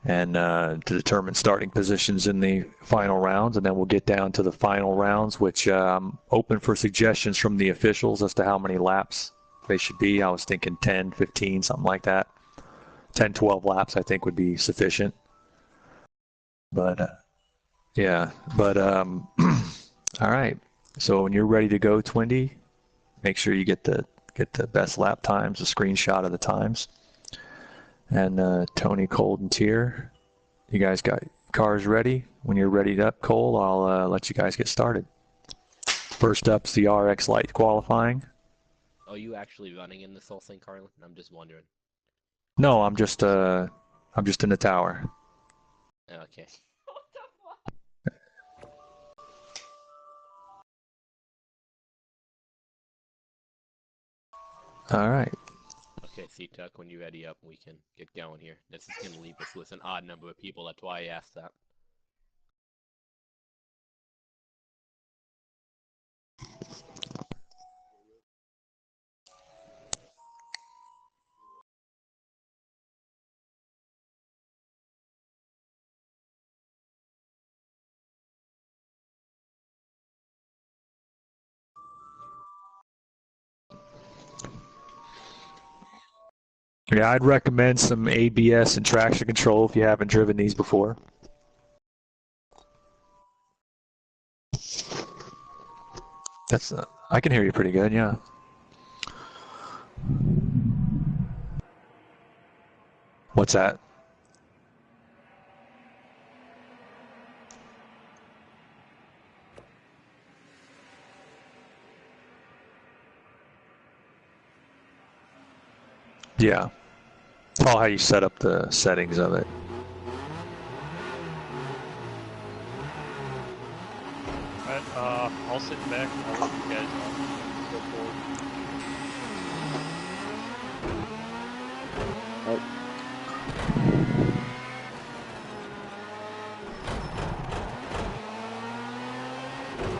and to determine starting positions in the final rounds. And then we'll get down to the final rounds, which I'm open for suggestions from the officials as to how many laps they should be. I was thinking 10, 15, something like that. 10, 12 laps I think would be sufficient. But yeah, but all right. So when you're ready to go, Twindy, make sure you get the best lap times, a screenshot of the times. And Tony, Cold, and Tier, you guys got cars ready? When you're ready up, Cole, I'll let you guys get started. First up's the RX Light qualifying. Are you actually running in this whole thing, Carlin? I'm just wondering. No, I'm just in the tower. Okay. All right. Okay, C-Tuck, when you're ready up, we can get going here. This is going to leave us with an odd number of people. That's why I asked that. Yeah, I'd recommend some ABS and traction control if you haven't driven these before. That's I can hear you pretty good, yeah. What's that? Yeah. It's all how you set up the settings of it. Alright, I'll sit back and I'll let you guys go forward.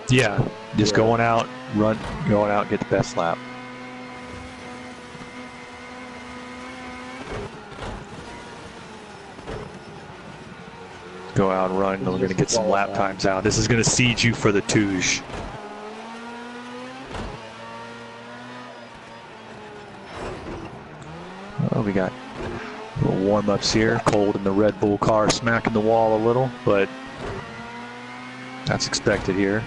Yeah, just going out, get the best lap. Go out and run, and we're going to get some lap times out. This is going to seed you for the Touge. Oh, we got little warm-ups here. Cold in the Red Bull car, smacking the wall a little, but that's expected here.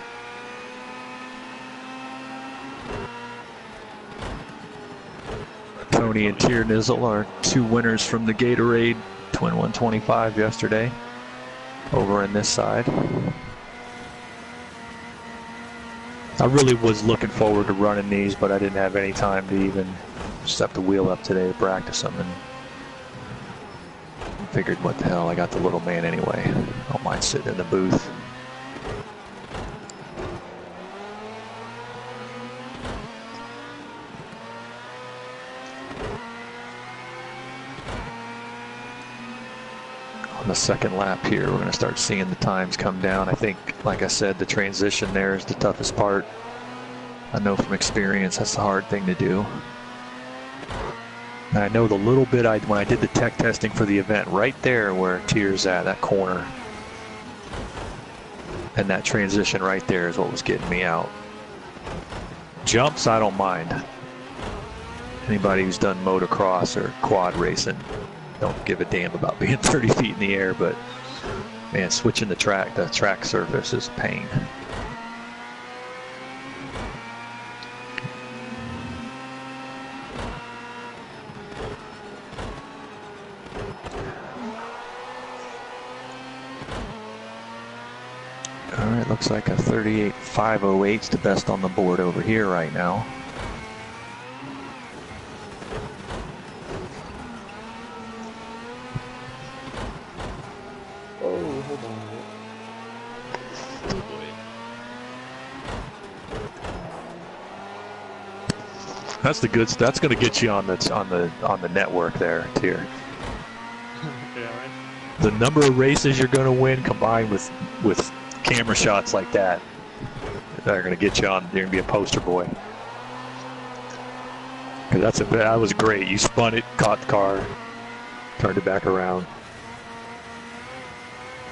Tony and Tier Nizzle are two winners from the Gatorade Twin 125 yesterday over on this side. I really was looking forward to running these, but I didn't have any time to even step the wheel up today to practice them, and figured, what the hell, I got the little man anyway. I don't mind sitting in the booth. On the second lap here, we're going to start seeing the times come down. I think, like I said, the transition there is the toughest part. I know from experience that's the hard thing to do. And I know the little bit when I did the tech testing for the event, right there where Tier's at, that corner, and that transition right there is what was getting me out. Jumps, I don't mind. Anybody who's done motocross or quad racing don't give a damn about being 30 feet in the air, but man, switching the track surface is a pain. All right, looks like a 38.508 is the best on the board over here right now. That's the good. That's going to get you on the network there, Tier. Yeah, right. The number of races you're going to win, combined with camera shots like that, they're going to get you on. You're going to be a poster boy. That was great. You spun it, caught the car, turned it back around.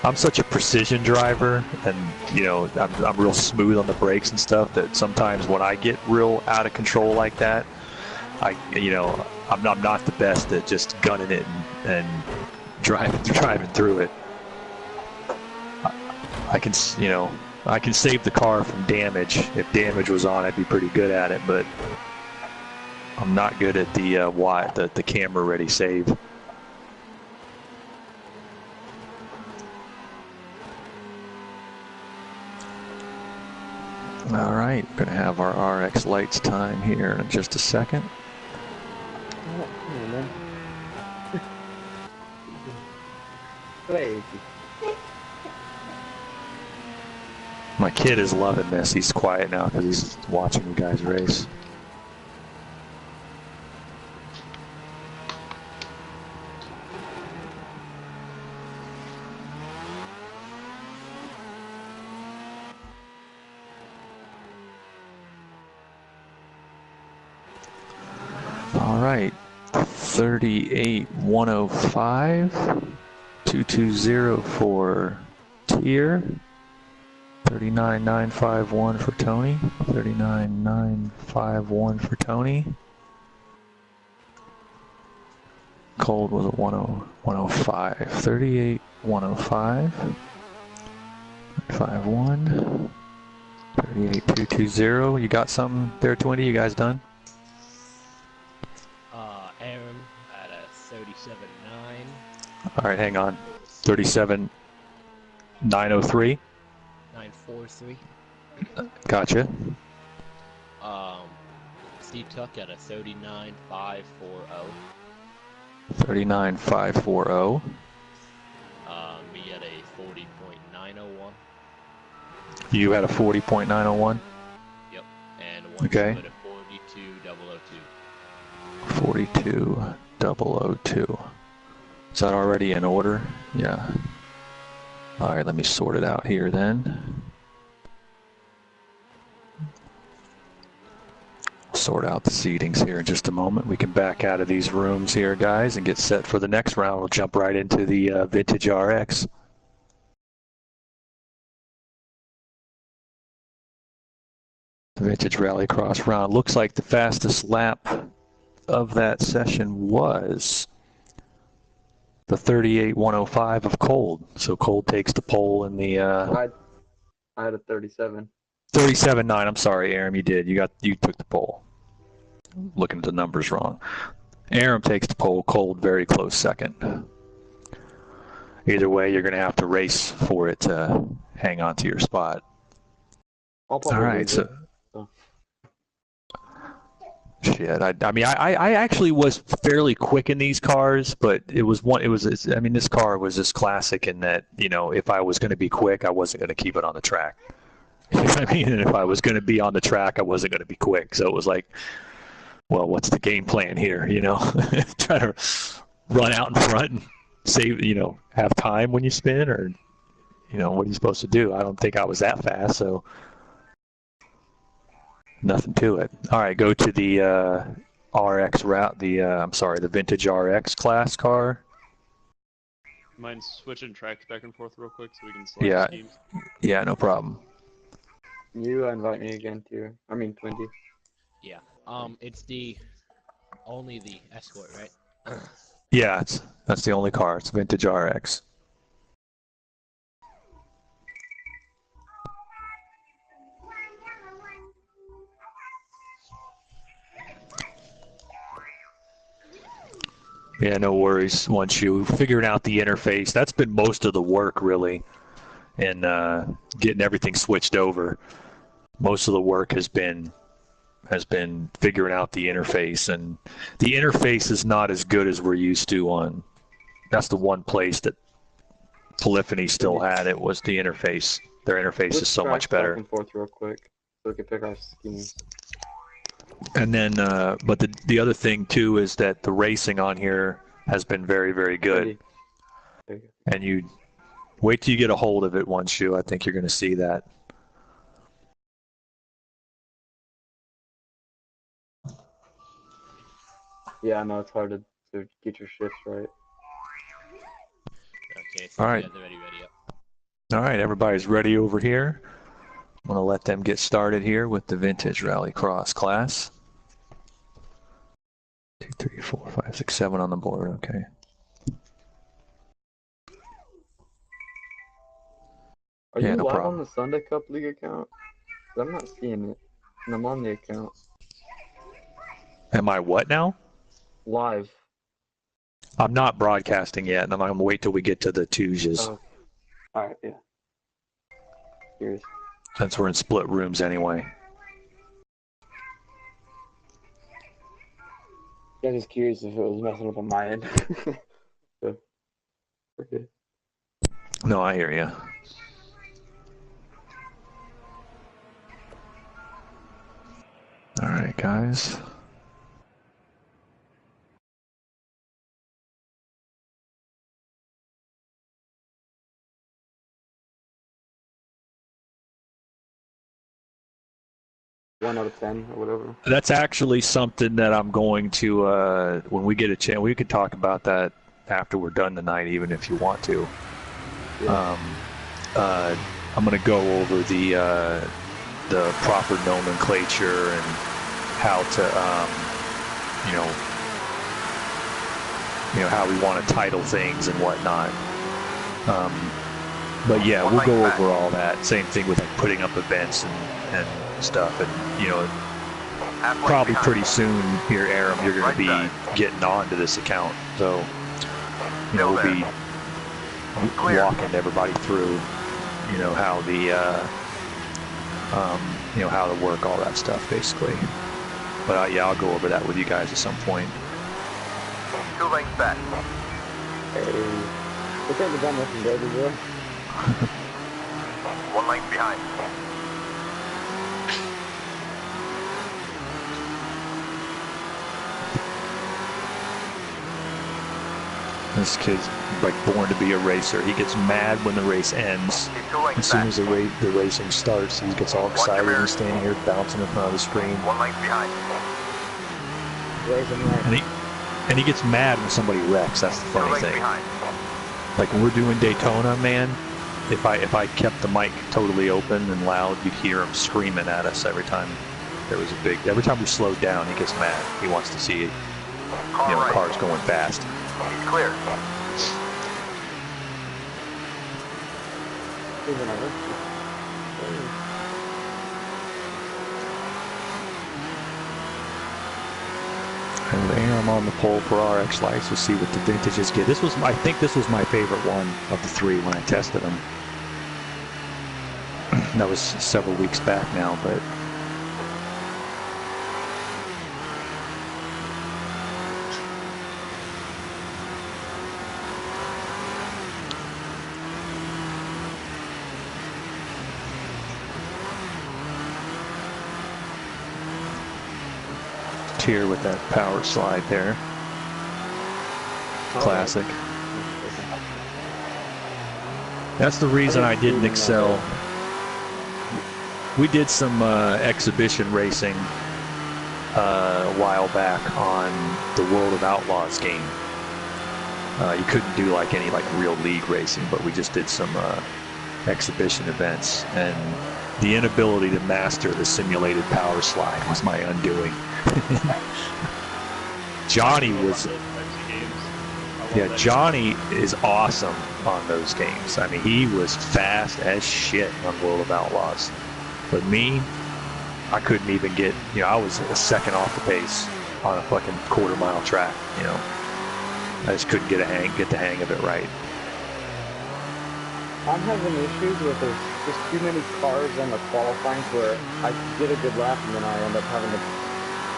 I'm such a precision driver, and you know, I'm real smooth on the brakes and stuff that sometimes when I get real out of control like that, I'm not the best at just gunning it and driving through it. I can save the car from damage. If damage was on, I'd be pretty good at it, but I'm not good at the camera ready save. All right, we're gonna have our RX lights time here in just a second. My kid is loving this. He's quiet now because he's watching you guys race. All right, 38,105, 220 for Tier, 39,951 for Tony, 39,951 for Tony. Cold was a 105, 38,105, 51, 38,220. You got something there, Twindy? You guys done? Aaron at a 37.9. All right, hang on. 37,903. 943. Gotcha. C-Tuck at a 39.540. 39,540. Me at a 40.901. You had a 40.901. Yep. And one Okay. at a 42.002. 42,002. Is that already in order? Yeah. All right, let me sort it out here then. Sort out the seatings here in just a moment. We can back out of these rooms here, guys, and get set for the next round. We'll jump right into the Vintage RX. The Vintage Rallycross round. Looks like the fastest lap of that session was the 38,105 of Cold. So Cold takes the pole in the I had a 37. 37.9. I'm sorry, Aram, you did. You took the pole. Looking at the numbers wrong. Aram takes the pole. Cold very close second. Either way, you're going to have to race for it to hang on to your spot. All right, so. Shit, I mean, I actually was fairly quick in these cars, but I mean, this car was just classic in that, you know, if I was going to be quick, I wasn't going to keep it on the track. You know what I mean? And if I was going to be on the track, I wasn't going to be quick. So it was like, well, what's the game plan here? You know, try to run out in front and save, you know, have time when you spin, or, you know, what are you supposed to do? I don't think I was that fast, so nothing to it. All right, go to the RX route, the Vintage RX class car. Mind switching tracks back and forth real quick so we can select schemes? Yeah, no problem. You invite me again too. I mean, 20. Yeah. It's only the Escort, right? Yeah, that's the only car. It's Vintage RX. Yeah, no worries. Once you figuring out the interface, that's been most of the work really, in getting everything switched over. Most of the work has been figuring out the interface, and the interface is not as good as we're used to on. That's the one place that Polyphony still had it, was the interface. Their interface is so much better. Back and forth real quick so we can pick our schemes. And then, but the other thing too is that the racing on here has been very, very good. And you wait till you get a hold of it once I think you're going to see that. Yeah, I know it's hard to get your shifts right. Okay, so all right. ready up. All right, everybody's ready over here. I'm going to let them get started here with the vintage Rallycross class. 2, 3, 4, 5, 6, 7 on the board. Okay. Are Yeah, you no live problem. on the Sunday Cup League account? 'Cause I'm not seeing it. And I'm on the account. Am I what now? Live. I'm not broadcasting yet, and I'm going to wait till we get to the twos, Oh. Alright, yeah. Curious. since we're in split rooms anyway. Yeah, just curious if it was messing up on my end. So, okay. No, I hear you. All right, guys. One out of 10 or whatever. That's actually something that I'm going to, when we get a chance, we could talk about that after we're done tonight, even if you want to. Yeah. I'm going to go over the proper nomenclature and how to, how we want to title things and whatnot. But yeah, we'll go over all that. Same thing with like putting up events and stuff, and probably pretty soon here, Aram, you're going to be getting onto this account, so we'll be walking everybody through, how the how to work all that stuff basically. But yeah, I'll go over that with you guys at some point. 2 lengths back. Hey. What kind of done looking good, bro? 1 length behind. This kid's like born to be a racer. He gets mad when the race ends. As soon as the racing starts, he gets all excited and standing here bouncing in front of the screen. 1 length behind. And he gets mad when somebody wrecks. That's the 2 funny lengths thing. behind. Like when we're doing Daytona, man, if I kept the mic totally open and loud, you'd hear him screaming at us every time there was every time we slowed down, he gets mad. He wants to see, cars going fast. He's clear. And I'm on the pole for RX lights. We'll see what the vintages get. I think this was my favorite one of the 3 when I tested them. That was several weeks back now, but here with that power slide there. Classic. That's the reason I didn't excel. We did some exhibition racing a while back on the World of Outlaws game. You couldn't do any real league racing, but we just did some exhibition events, and the inability to master the simulated power slide was my undoing. Johnny is awesome on those games. I mean, he was fast as shit on World of Outlaws. But me, I couldn't even get, I was a second off the pace on a fucking quarter-mile track, I just couldn't get the hang of it right. I'm having issues with there's just too many cars on the qualifying where I get a good lap and then I end up having to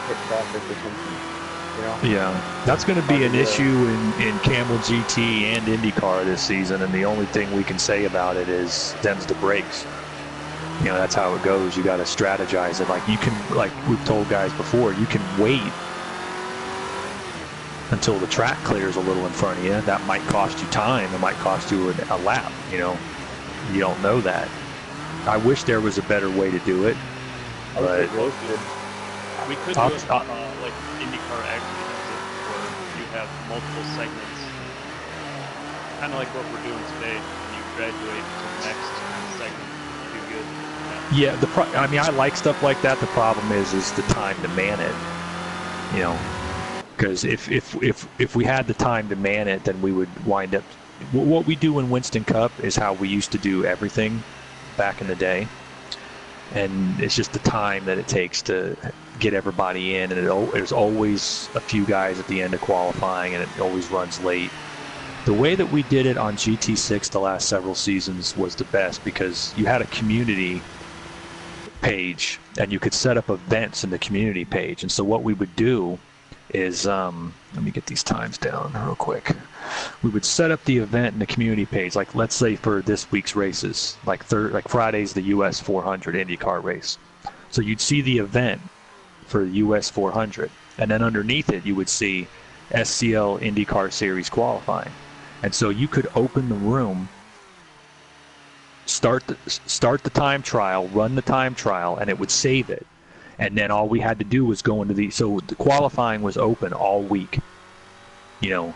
hit traffic or something. Yeah, that's going to be an issue in Camel GT and IndyCar this season, and the only thing we can say about it is them's the brakes. That's how it goes. You got to strategize it. Like we've told guys before, you can wait until the track clears a little in front of you. That might cost you time. It might cost you a lap. You don't know that. I wish there was a better way to do it, but we could do it like IndyCar actually does it, where you have multiple segments, kind of like what we're doing today. You graduate to the next segment. Do good. Yeah, I mean, I like stuff like that. The problem is the time to man it. You know, because if we had the time to man it, then we would wind up. What we do in Winston Cup is how we used to do everything back in the day, and it's just the time that it takes to get everybody in, and there's always a few guys at the end of qualifying, and it always runs late. The way that we did it on GT6 the last several seasons was the best because you had a community page and you could set up events in the community page. And so what we would do is, let me get these times down real quick. We would set up the event in the community page, like let's say for this week's races, like Friday's the US 400 IndyCar race. So you'd see the event for the US 400, and then underneath it you would see SCL IndyCar Series qualifying. And so you could open the room, start the time trial, run the time trial, and it would save it. And then all we had to do was go into so the qualifying was open all week, you know,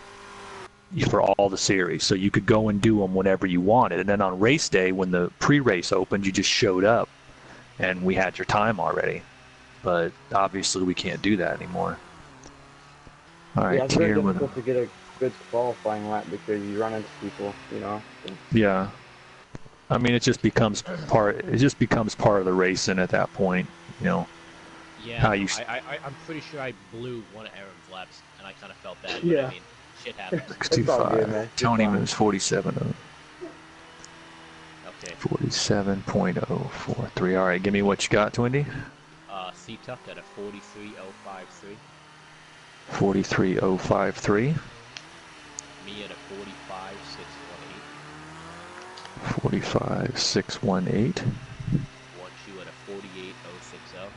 for all the series. So you could go and do them whenever you wanted. And then on race day, when the pre-race opened, you just showed up and we had your time already. But obviously we can't do that anymore. All right, yeah, it's very difficult to get a good qualifying lap because you run into people, you know. Yeah. I mean, it just becomes part of the racing at that point, you know. Yeah, How you... I'm pretty sure I blew one of Aaron's laps, and I kind of felt bad. Yeah. But, I mean, shit happens. 625. Tony moves 47. Okay. 47.043. All right, give me what you got, Twindy. C-Tuck at a 43.053. 43.053. Me at a 45.618. 45.618. One shoe at a 48.060.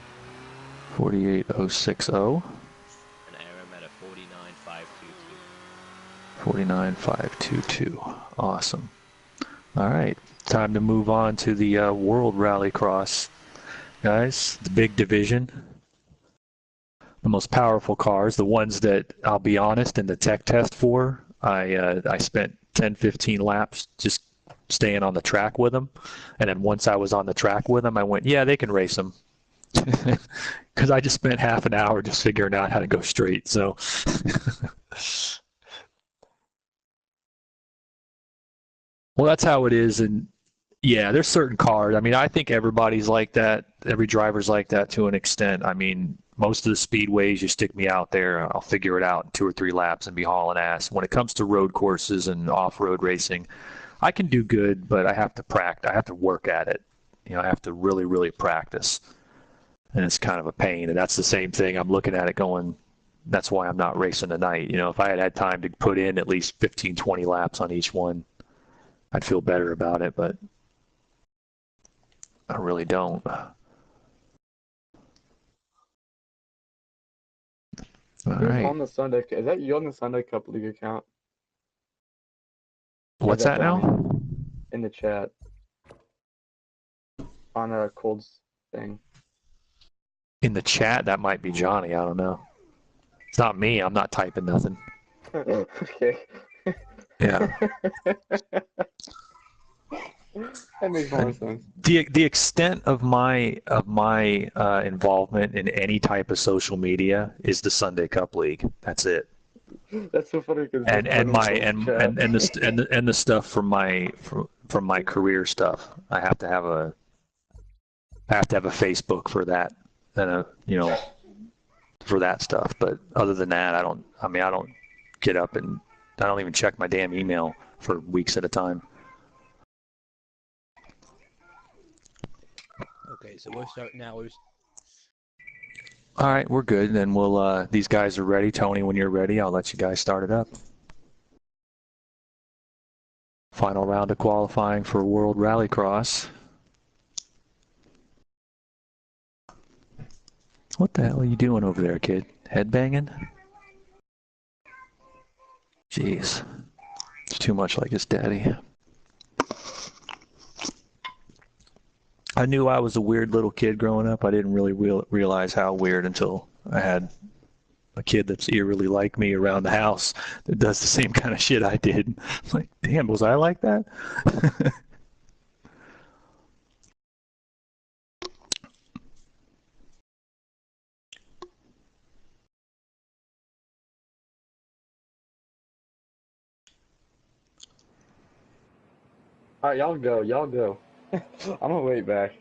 48.060. And Aaron at a 49.522. 49.522. Awesome. All right, time to move on to the World Rallycross, guys. The big division. The most powerful cars, the ones that I'll be honest in the tech test for, I spent 10-15 laps just staying on the track with them, and then once I was on the track with them, I went, yeah, they can race them, because I just spent half an hour just figuring out how to go straight. So well, that's how it is. And yeah, there's certain cars. I mean, I think everybody's like that. Every driver's like that to an extent. I mean, most of the speedways, you stick me out there, I'll figure it out in 2 or 3 laps and be hauling ass. When it comes to road courses and off-road racing, I can do good, but I have to practice. I have to work at it. You know, I have to really, really practice. And it's kind of a pain. And that's the same thing. I'm looking at it going, that's why I'm not racing tonight. You know, if I had had time to put in at least 15, 20 laps on each one, I'd feel better about it, but I really don't. All right. On the Sunday, is that you on the Sunday Cup League account? What's that now? In the chat. On a Cold's thing. In the chat, that might be Johnny. I don't know. It's not me. I'm not typing nothing. Okay. Yeah. That makes more sense. The extent of my involvement in any type of social media is the Sunday Cup League. That's it. That's so funny because And the stuff from my career stuff. I have to have a Facebook for that, and for that stuff. But other than that, I don't get up and I don't even check my damn email for weeks at a time. Okay, so we're starting now. All right, we're good. Then we'll. These guys are ready. Tony, when you're ready, I'll let you guys start it up. Final round of qualifying for World Rallycross. What the hell are you doing over there, kid? Headbanging? Jeez. It's too much like his daddy. I knew I was a weird little kid growing up. I didn't really realize how weird until I had a kid that's eerily like me around the house that does the same kind of shit I did. I'm like, damn, was I like that? Alright, y'all go, y'all go. I'm gonna wait back.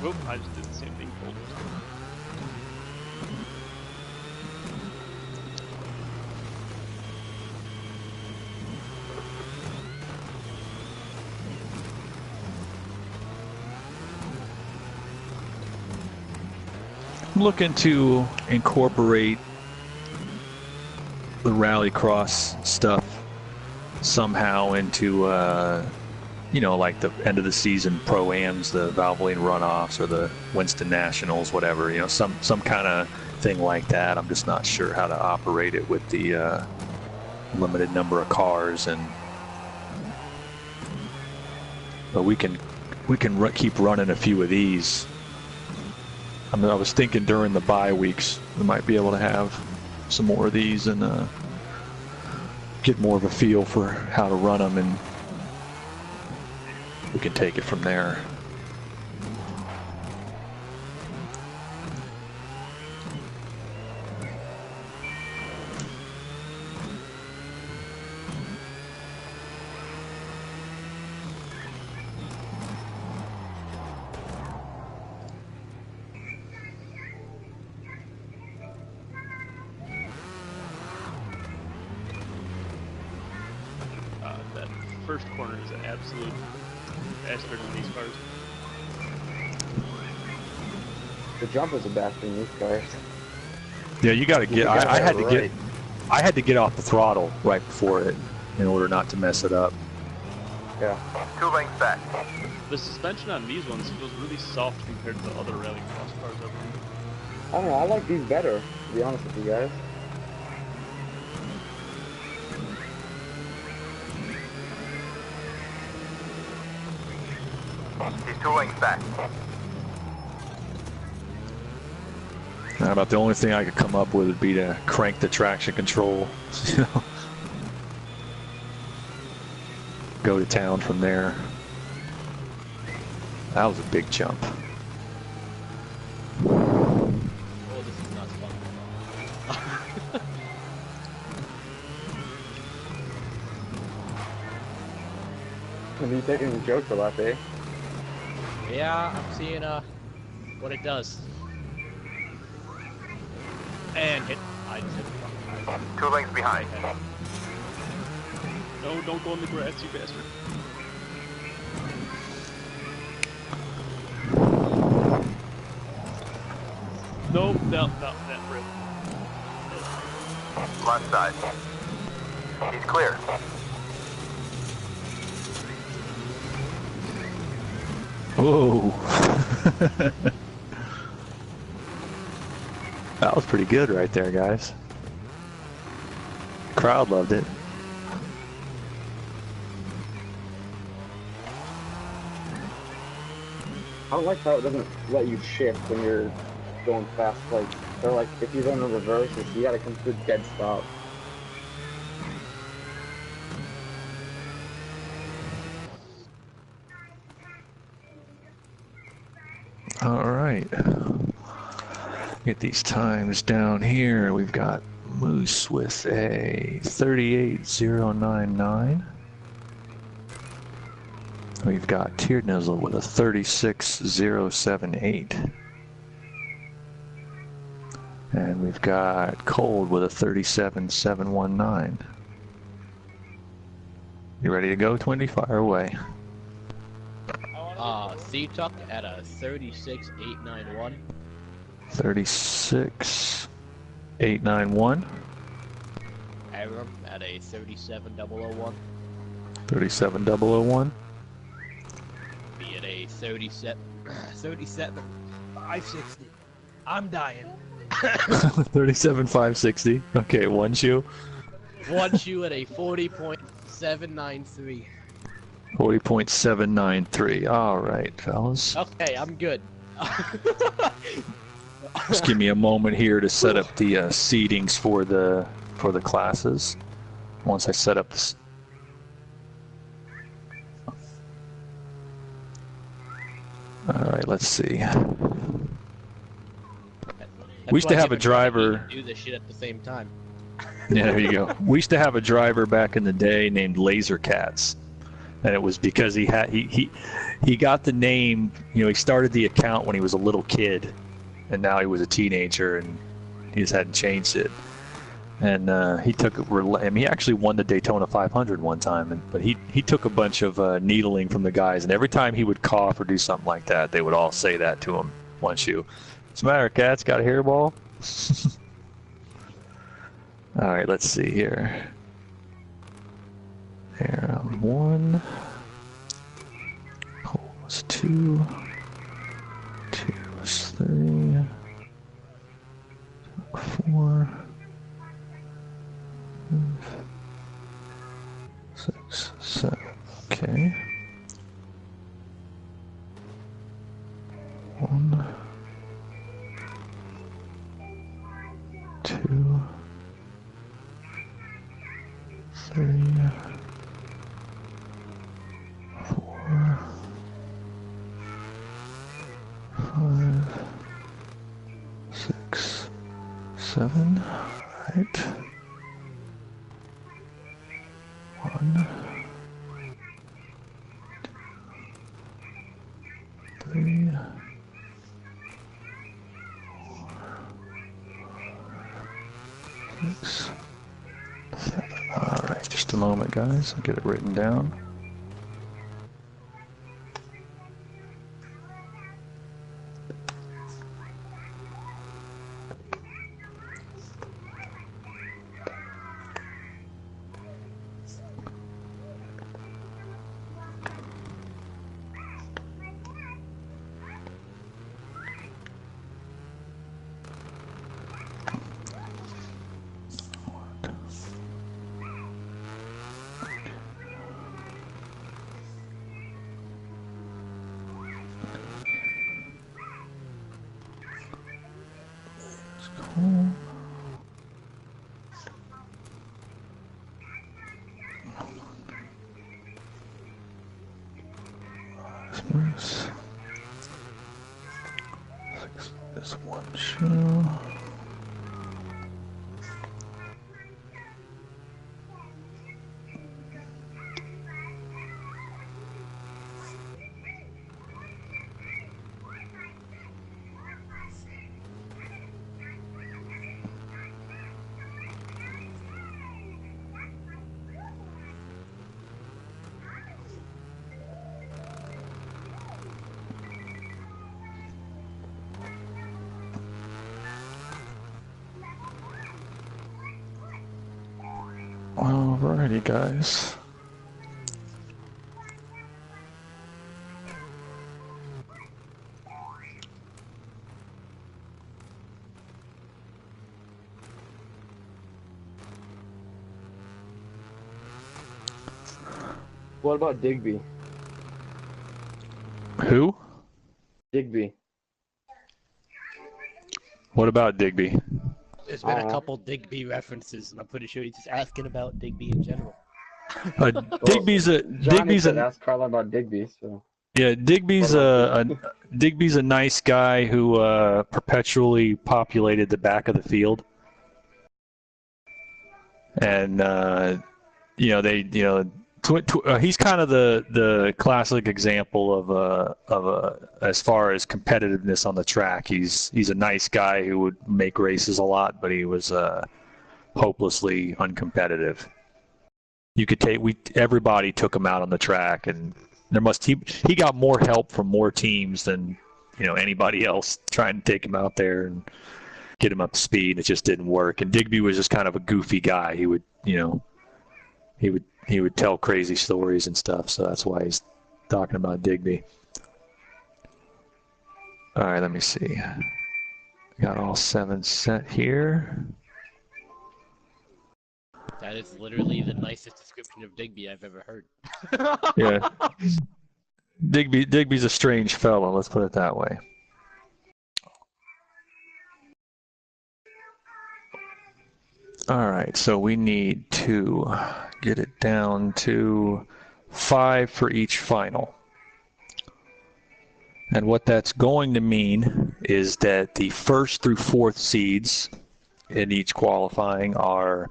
Whoop, I just did the same thing. Cold. I'm looking to incorporate the Rallycross stuff somehow into, you know, like the end of the season pro-ams, the Valvoline runoffs, or the Winston Nationals, whatever. You know, some kind of thing like that. I'm just not sure how to operate it with the limited number of cars, but we can keep running a few of these. I mean, I was thinking during the bye weeks we might be able to have some more of these and get more of a feel for how to run them, and we can take it from there. That first corner is an absolute bastard in these cars. The jump is a bastard in these cars. Yeah, you got to get. I had to right. I had to get off the throttle right before it in order not to mess it up. Yeah. 2 lengths back. The suspension on these ones feels really soft compared to the other Rallycross cars I've run. I don't know, I like these better, to be honest with you guys. He's 2 lengths back. About the only thing I could come up with would be to crank the traction control. You know, go to town from there. That was a big jump. Oh, this is not fun. Are you taking the joke for that, eh? Yeah, I'm seeing what it does. And hit. I just hit the front. 2 lengths behind. No, don't go in the grass, you bastard. No, that rip. Left side. He's clear. Whoa. That was pretty good right there, guys. Crowd loved it. I don't like how it doesn't let you shift when you're going fast. Like, they're like, if you're going in reverse, you gotta come to a dead stop. All right. Get these times down here. We've got Moose with a 38099. We've got Tear Nizzle with a 36078. And we've got Cold with a 37719. You ready to go, Twindy? Fire away. C-Tuck at a 36891. 36891. Aram at a 37001. 37001. be at a 37, 560. I'm dying. 37,560. Okay, one shoe. One shoe at a 40.793. 40.793. All right, fellas. Okay, I'm good. Just give me a moment here to set up the seatings for the classes. Once I set up this. All right, let's see. We used to have a driver. Do this shit at the same time. Yeah, there you go. We used to have a driver back in the day named Laser Cats, and it was because he got the name. You know, he started the account when he was a little kid, and now he was a teenager, and he just hadn't changed it. And he actually won the Daytona 500 one time, but he took a bunch of needling from the guys, and every time he would cough or do something like that, they would all say that to him. One shoe. What's the matter, Cats? Got a hairball? All right, let's see here. There, one. Hole was two. Two was three. Four. 6, 7. Okay. 1, 2, 3, 4, 5, 6, 7. Right. 1, 2, 3, 4, 6, 7. All right, just a moment, guys. I'll get it written down. This one shoe. Alrighty, guys. What about Digby? Who? Digby. What about Digby? There's been a couple Digby references, and I'm pretty sure he's just asking about Digby in general. Digby's a ask Carla about Digby, so. Yeah, Digby's a nice guy who perpetually populated the back of the field, and he's kind of the classic example of as far as competitiveness on the track. He's a nice guy who would make races a lot, but he was hopelessly uncompetitive. Everybody took him out on the track, and he got more help from more teams than anybody else trying to take him out there and get him up to speed. It just didn't work. And Digby was just kind of a goofy guy. He would tell crazy stories and stuff. So that's why he's talking about Digby. All right, let me see. Got all 7 set here. That is literally the nicest description of Digby I've ever heard. Yeah. Digby's a strange fellow, let's put it that way. All right, so we need to get it down to 5 for each final. And what that's going to mean is that the 1st through 4th seeds in each qualifying are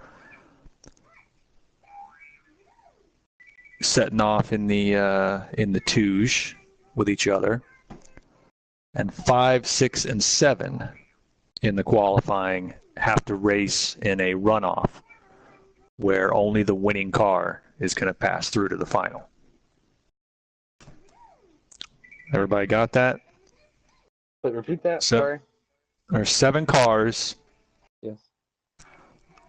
setting off in the twos with each other, and 5, 6, and 7 in the qualifying have to race in a runoff where only the winning car is going to pass through to the final. Everybody got that? But repeat that. So, Sorry. there are 7 cars. Yes.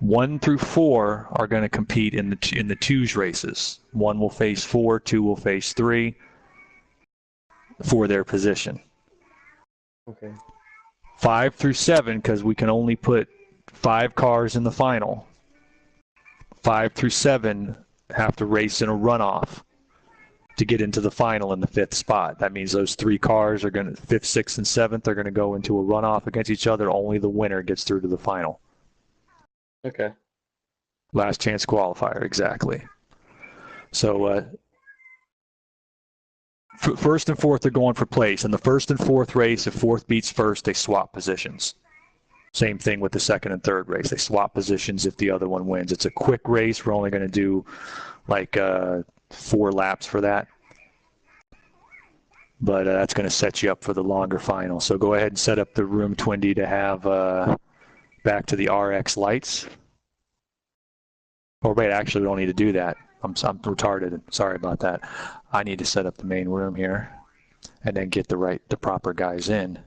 1 through 4 are going to compete in the twos races. 1 will face 4, 2 will face 3 for their position. Okay. 5 through 7, because we can only put 5 cars in the final. 5 through 7 have to race in a runoff to get into the final in the 5th spot. That means those 3 cars are going to 5th, 6th, and 7th are going to go into a runoff against each other. Only the winner gets through to the final. Okay. Last chance qualifier, exactly. So first and fourth are going for place. In the 1st and 4th race, if 4th beats 1st, they swap positions. Same thing with the 2nd and 3rd race. They swap positions if the other one wins. It's a quick race. We're only going to do like 4 laps for that. But that's going to set you up for the longer final. So go ahead and set up the room, Twindy, to have back to the RX lights. Or wait, actually, we don't need to do that. I'm retarded. Sorry about that. I need to set up the main room here and then get the proper guys in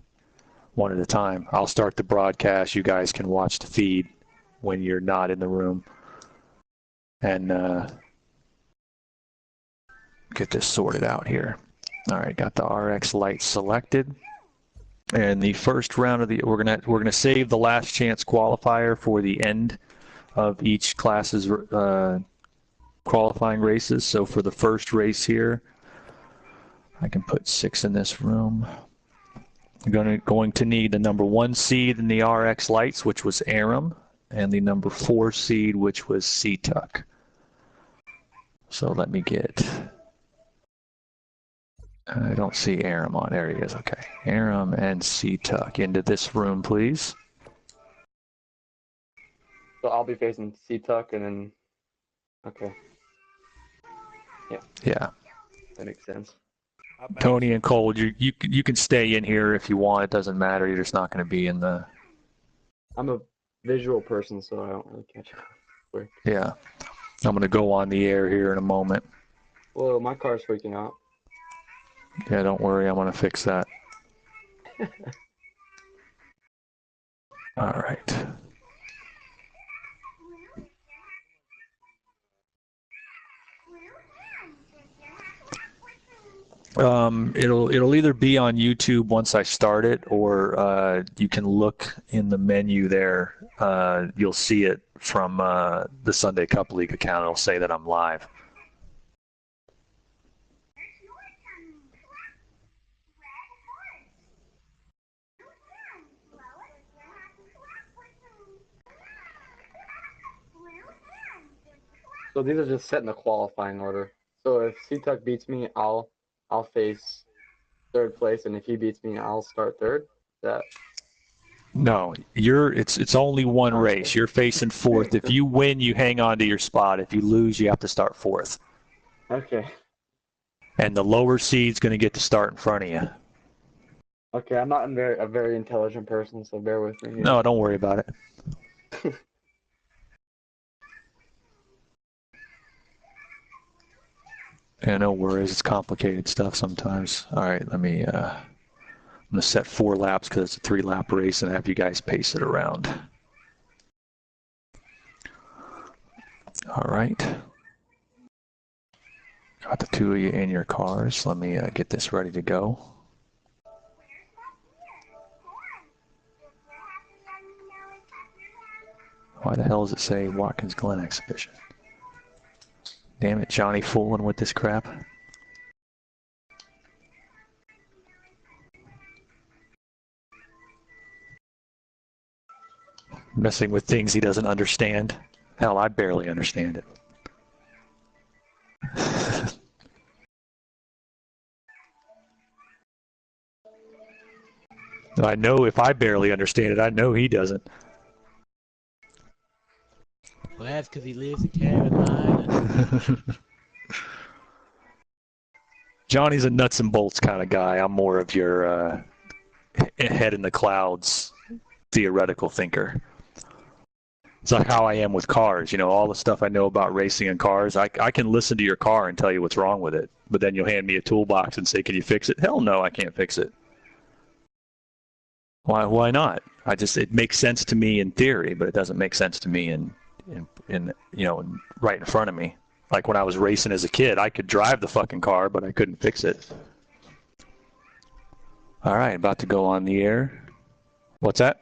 one at a time. I'll start the broadcast. You guys can watch the feed when you're not in the room. And get this sorted out here. All right, got the RX lights selected. And the first round of we're gonna save the last chance qualifier for the end of each class's qualifying races. So for the first race here, I can put 6 in this room. I'm going to need the number 1 seed in the RX lights, which was Aram, and the number 4 seed, which was C-Tuck. So let me get. I don't see Aram on. There he is. Okay, Aram and C-Tuck into this room, please. So I'll be facing C-Tuck and then. Okay. Yeah. Yeah. That makes sense. Tony and Cole, you can stay in here if you want. It doesn't matter. You're just not going to be in the. I'm a visual person, so I don't really catch up. Yeah. I'm going to go on the air here in a moment. Whoa, my car's freaking out. Yeah, don't worry. I'm going to fix that. All right. It'll either be on YouTube once I start it, or you can look in the menu there. You'll see it from the Sunday Cup League account. It'll say that I'm live. So these are just set in the qualifying order. So if C-Tuck beats me, I'll face 3rd place, and if he beats me, I'll start 3rd. No, it's only one race. You're facing 4th. If you win, you hang on to your spot. If you lose, you have to start 4th. Okay. And the lower seed's going to get to start in front of you. Okay, I'm not a very intelligent person, so bear with me here. No, don't worry about it. Yeah, no worries. It's complicated stuff sometimes. All right, I'm going to set 4 laps because it's a 3-lap race and have you guys pace it around. All right. Got the 2 of you in your cars. Let me get this ready to go. Why the hell does it say Watkins Glen exhibition? Damn it, Johnny fooling with this crap. Messing with things he doesn't understand. Hell, I barely understand it. I know if I barely understand it, I know he doesn't. Well, that's because he lives in Carolina. Johnny's a nuts and bolts kind of guy. I'm more of your head in the clouds theoretical thinker. It's like how I am with cars. You know, all the stuff I know about racing and cars, I can listen to your car and tell you what's wrong with it. But then you'll hand me a toolbox and say, can you fix it? Hell no, I can't fix it. Why not? It makes sense to me in theory, but it doesn't make sense to me in right in front of me. Like when I was racing as a kid, I could drive the fucking car, but I couldn't fix it. All right, about to go on the air. What's that?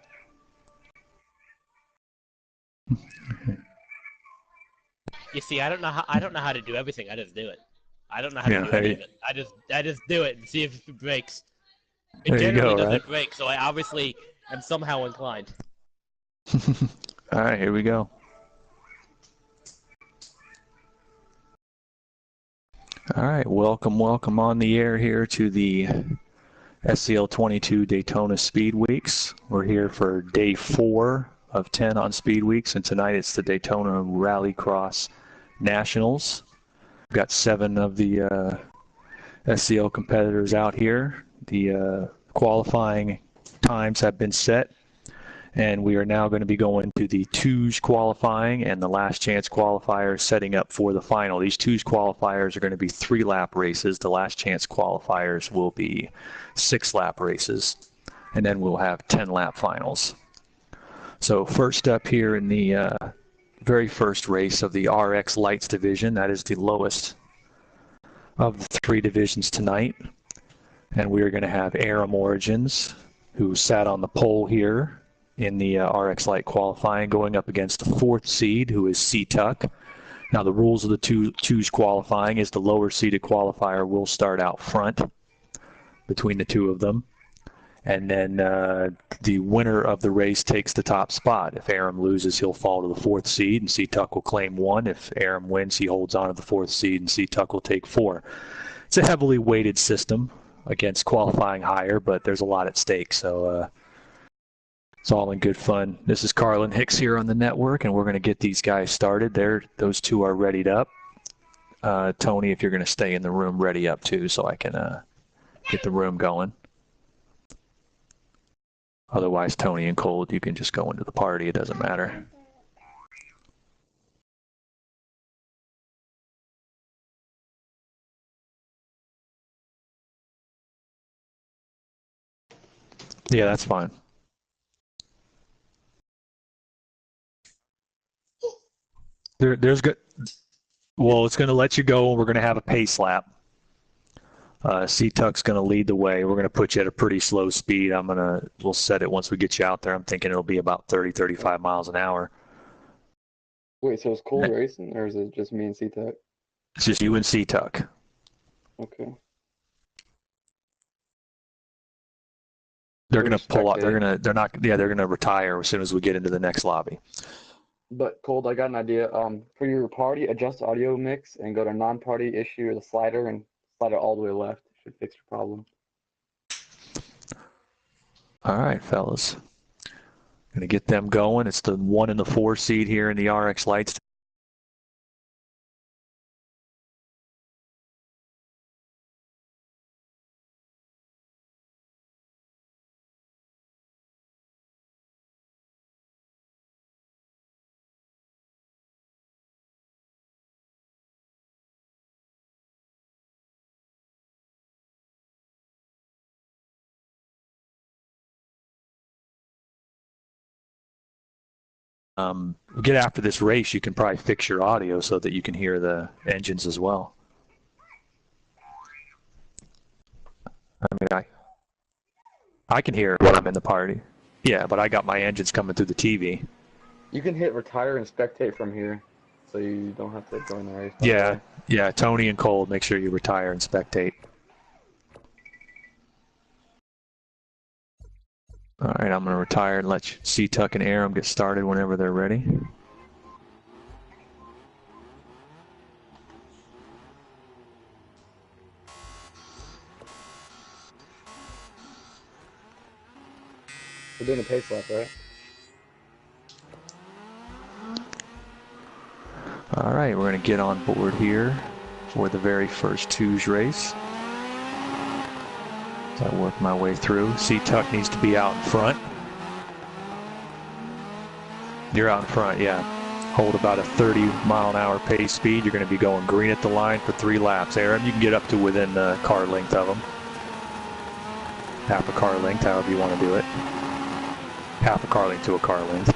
You see, I don't know how to do everything. I just do it. I don't know how to do any of it. I just do it and see if it breaks. It generally doesn't break, so I obviously am somehow inclined. All right, here we go. All right, welcome on the air here to the SCL 22 Daytona Speedweeks. We're here for day 4 of 10 on Speedweeks, and tonight it's the Daytona Rallycross Nationals. We've got 7 of the SCL competitors out here. The qualifying times have been set, and we are now going to be going to the twos qualifying and the last chance qualifiers setting up for the final. These twos qualifiers are going to be 3-lap races. The last chance qualifiers will be 6-lap races, and then we'll have 10-lap finals. So first up here in the very first race of the RX Lights division, that is the lowest of the 3 divisions tonight. And we are going to have Aram Origins, who sat on the pole here in the RX Light qualifying, going up against the 4th seed, who is C-Tuck. Now, the rules of the twos qualifying is the lower seeded qualifier will start out front between the 2 of them. And then the winner of the race takes the top spot. If Aram loses, he'll fall to the 4th seed, and C-Tuck will claim 1. If Aram wins, he holds on to the 4th seed, and C-Tuck will take 4. It's a heavily weighted system against qualifying higher, but there's a lot at stake, so it's all in good fun. This is Carlin Hicks here on the network, and we're going to get these guys started. Those 2 are readied up. Tony, if you're going to stay in the room, ready up too, so I can get the room going. Otherwise, Tony and Cole, you can just go into the party. It doesn't matter. Yeah, that's fine. There's good. Well, it's going to let you go, and we're going to have a pace lap. C-Tuck's going to lead the way. We're going to put you at a pretty slow speed. We'll set it once we get you out there. I'm thinking it'll be about 30, 35 miles an hour. Wait, so is Cole racing, or is it just me and C-Tuck? It's just you and C-Tuck. Okay. They're going to pull out. They're going to retire as soon as we get into the next lobby. But Cole, I got an idea. For your party, adjust audio mix and go to non-party issue the slider and slide it all the way left. Should fix your problem. All right, fellas. Going to get them going. It's the 1 and the 4 seed here in the RX Lights. Get after this race, you can probably fix your audio so that you can hear the engines as well. I can hear it when I'm in the party. Yeah, but I got my engines coming through the TV. You can hit retire and spectate from here, so you don't have to join the race. Yeah, yeah. Tony and Cole, make sure you retire and spectate. All right, I'm going to retire and let C-Tuck and Aram get started whenever they're ready. We're doing a pace lap, right? All right, we're going to get on board here for the very first twos race. As I work my way through, C-Tuck needs to be out in front. You're out in front, yeah. Hold about a 30-mile-an-hour pace speed. You're going to be going green at the line for 3 laps. Aram, you can get up to within a car length of them. Half a car length, however you want to do it. Half a car length to a car length.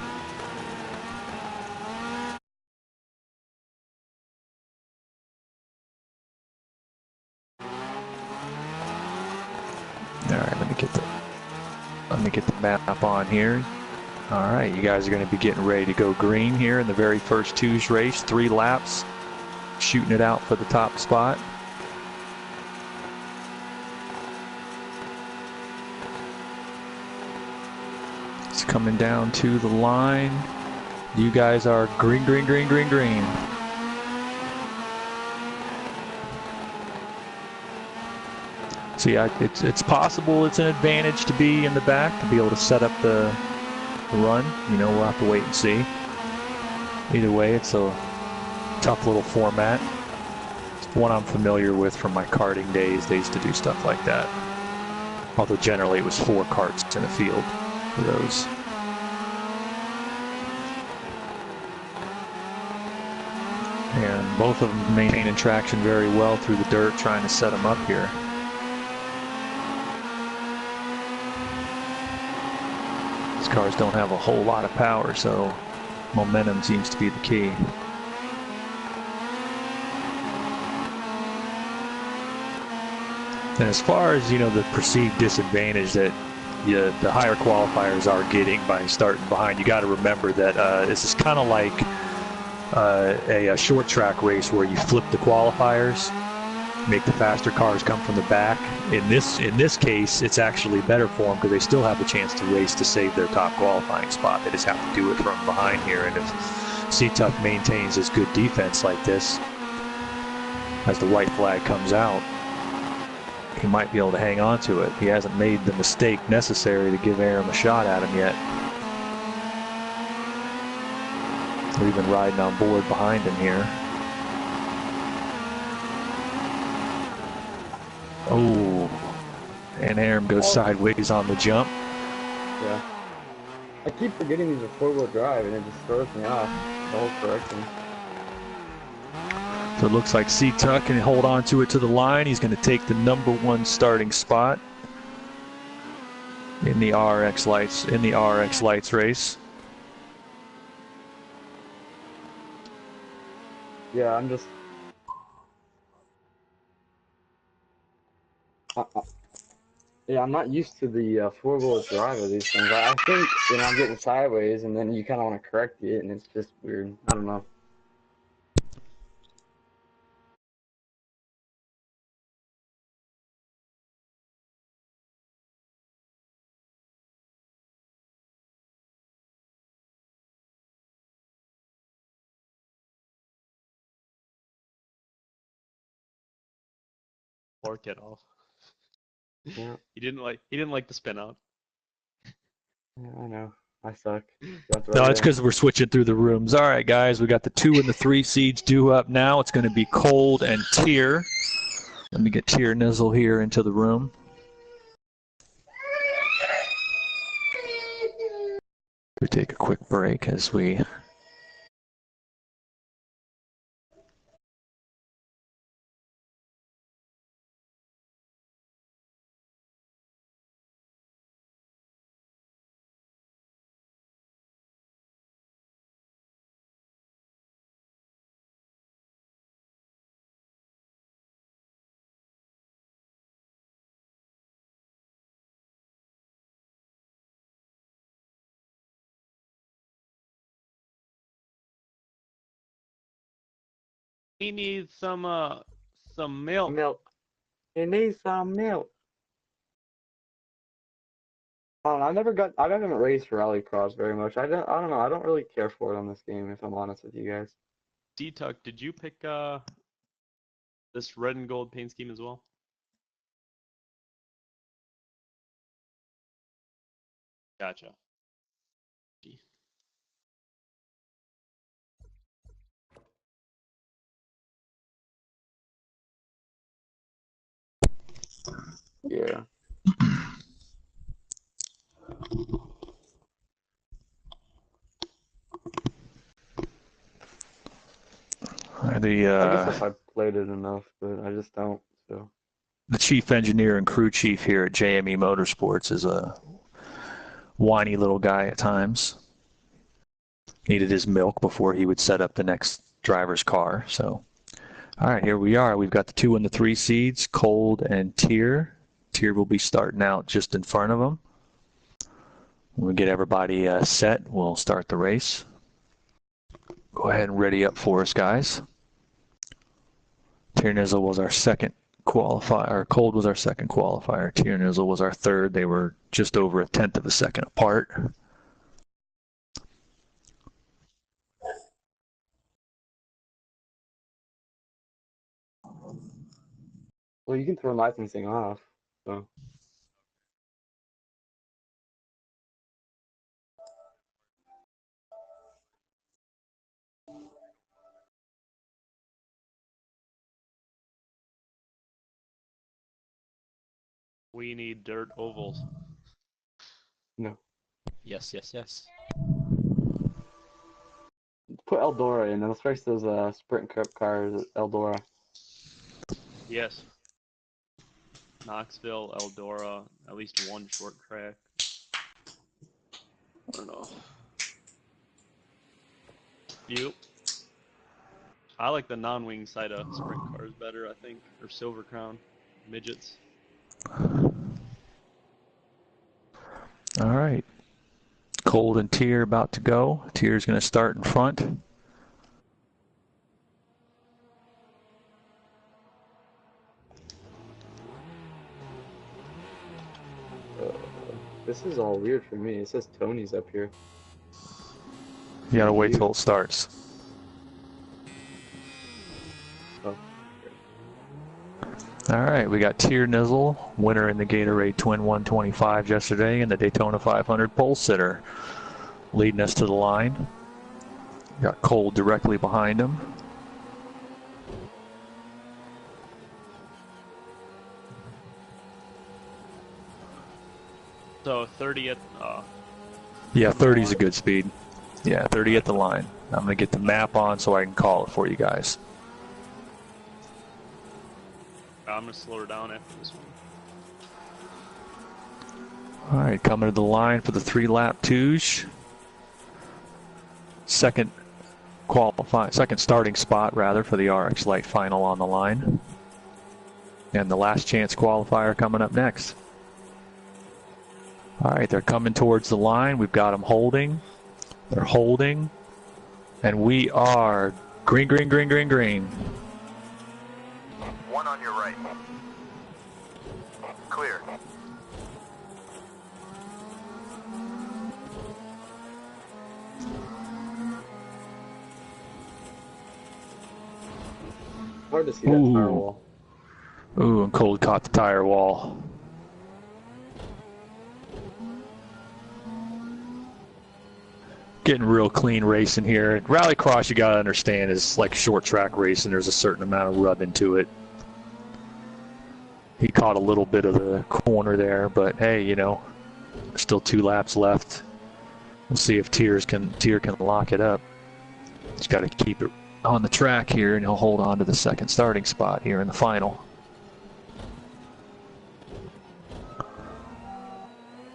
All right, let me get the map on here. All right, you guys are going to be getting ready to go green here in the very first twos race. 3 laps, shooting it out for the top spot. It's coming down to the line. You guys are green, green, green, green, green. So yeah, it's possible it's an advantage to be in the back, to be able to set up the run. You know, we'll have to wait and see. Either way, it's a tough little format. It's one I'm familiar with from my karting days. They used to do stuff like that. Although generally it was 4 karts in a field for those. And both of them maintaining traction very well through the dirt, trying to set them up here. These cars don't have a whole lot of power, so momentum seems to be the key. And as far as, you know, the perceived disadvantage that the higher qualifiers are getting by starting behind, you got to remember that this is kind of like a short track race where you flip the qualifiers, make the faster cars come from the back. In this case, it's actually better for them because they still have the chance to race to save their top qualifying spot. They just have to do it from behind here. And if C-Tuck maintains his good defense like this, as the white flag comes out, he might be able to hang on to it. He hasn't made the mistake necessary to give Aram a shot at him yet. We've been riding on board behind him here. Oh, and Aram goes sideways on the jump. Yeah. I keep forgetting these are 4-wheel drive, and it just throws me off the whole correction. So it looks like C-Tuck can hold on to it to the line. He's going to take the #1 starting spot in the RX Lights race. Yeah, I'm just... yeah, I'm not used to the 4-wheel drive of these things. I think, you know, I'm getting sideways, and then you kind of want to correct it, and it's just weird. I don't know. Fork it off. Yeah, He didn't like the spin out. yeah, I know. I suck. That's No, right it's there. because we're switching through the rooms. All right, guys, we got the 2 and the 3 seeds due up now. It's going to be Cold and Tier. Let me get Tier Nizzle here into the room. We take a quick break as we He needs some milk. Milk. He needs some milk. I haven't raced Rallycross very much. I don't know. I don't really care for it on this game, if I'm honest with you guys. D-Tuck, did you pick this red and gold paint scheme as well? Gotcha. Yeah. I guess if I played it enough, but I just don't. So. The chief engineer and crew chief here at JME Motorsports is a whiny little guy at times. Needed his milk before he would set up the next driver's car. So, all right, here we are. We've got the 2 and the 3 seeds, Cold and Tier. Tier will be starting out just in front of them. When we get everybody set, we'll start the race. Go ahead and ready up for us, guys. Tier Nizzle was our second qualifier. Cold was our second qualifier. Tier Nizzle was our third. They were just over 1/10 of a second apart. Well, you can throw licensing off. So. We need dirt ovals. No. Yes, yes, yes. Put Eldora in, and let's race those Sprint Cup cars at Eldora. Yes. Knoxville, Eldora, at least one short track. I don't know. You. I like the non-wing side of sprint cars better, I think, or Silver Crown midgets. All right. Cold and Tier about to go. Tier's going to start in front. This is all weird for me. It says Tony's up here. You gotta wait till it starts. Oh. All right, we got Tier Nizzle, winner in the Gatorade Twin 125 yesterday, and the Daytona 500 pole sitter, leading us to the line. Got Cold directly behind him. So 30 at Yeah, 30 is a good speed. Yeah, 30 at the line. I'm going to get the map on so I can call it for you guys. I'm going to slow her down after this one. All right, coming to the line for the 3-lap twos. Second starting spot, rather, for the RX Light Final on the line. And the last chance qualifier coming up next. All right, they're coming towards the line. We've got them holding. They're holding. And we are green, green, green, green, green. One on your right. Clear. Hard to see that tire wall. Ooh, and Cold caught the tire wall. Getting real clean racing here. Rallycross, you gotta understand, is like short track racing. There's a certain amount of rubbing to it. He caught a little bit of the corner there, but hey, you know, there's still 2 laps left. We'll see if Tier can lock it up. He's got to keep it on the track here, and he'll hold on to the second starting spot here in the final.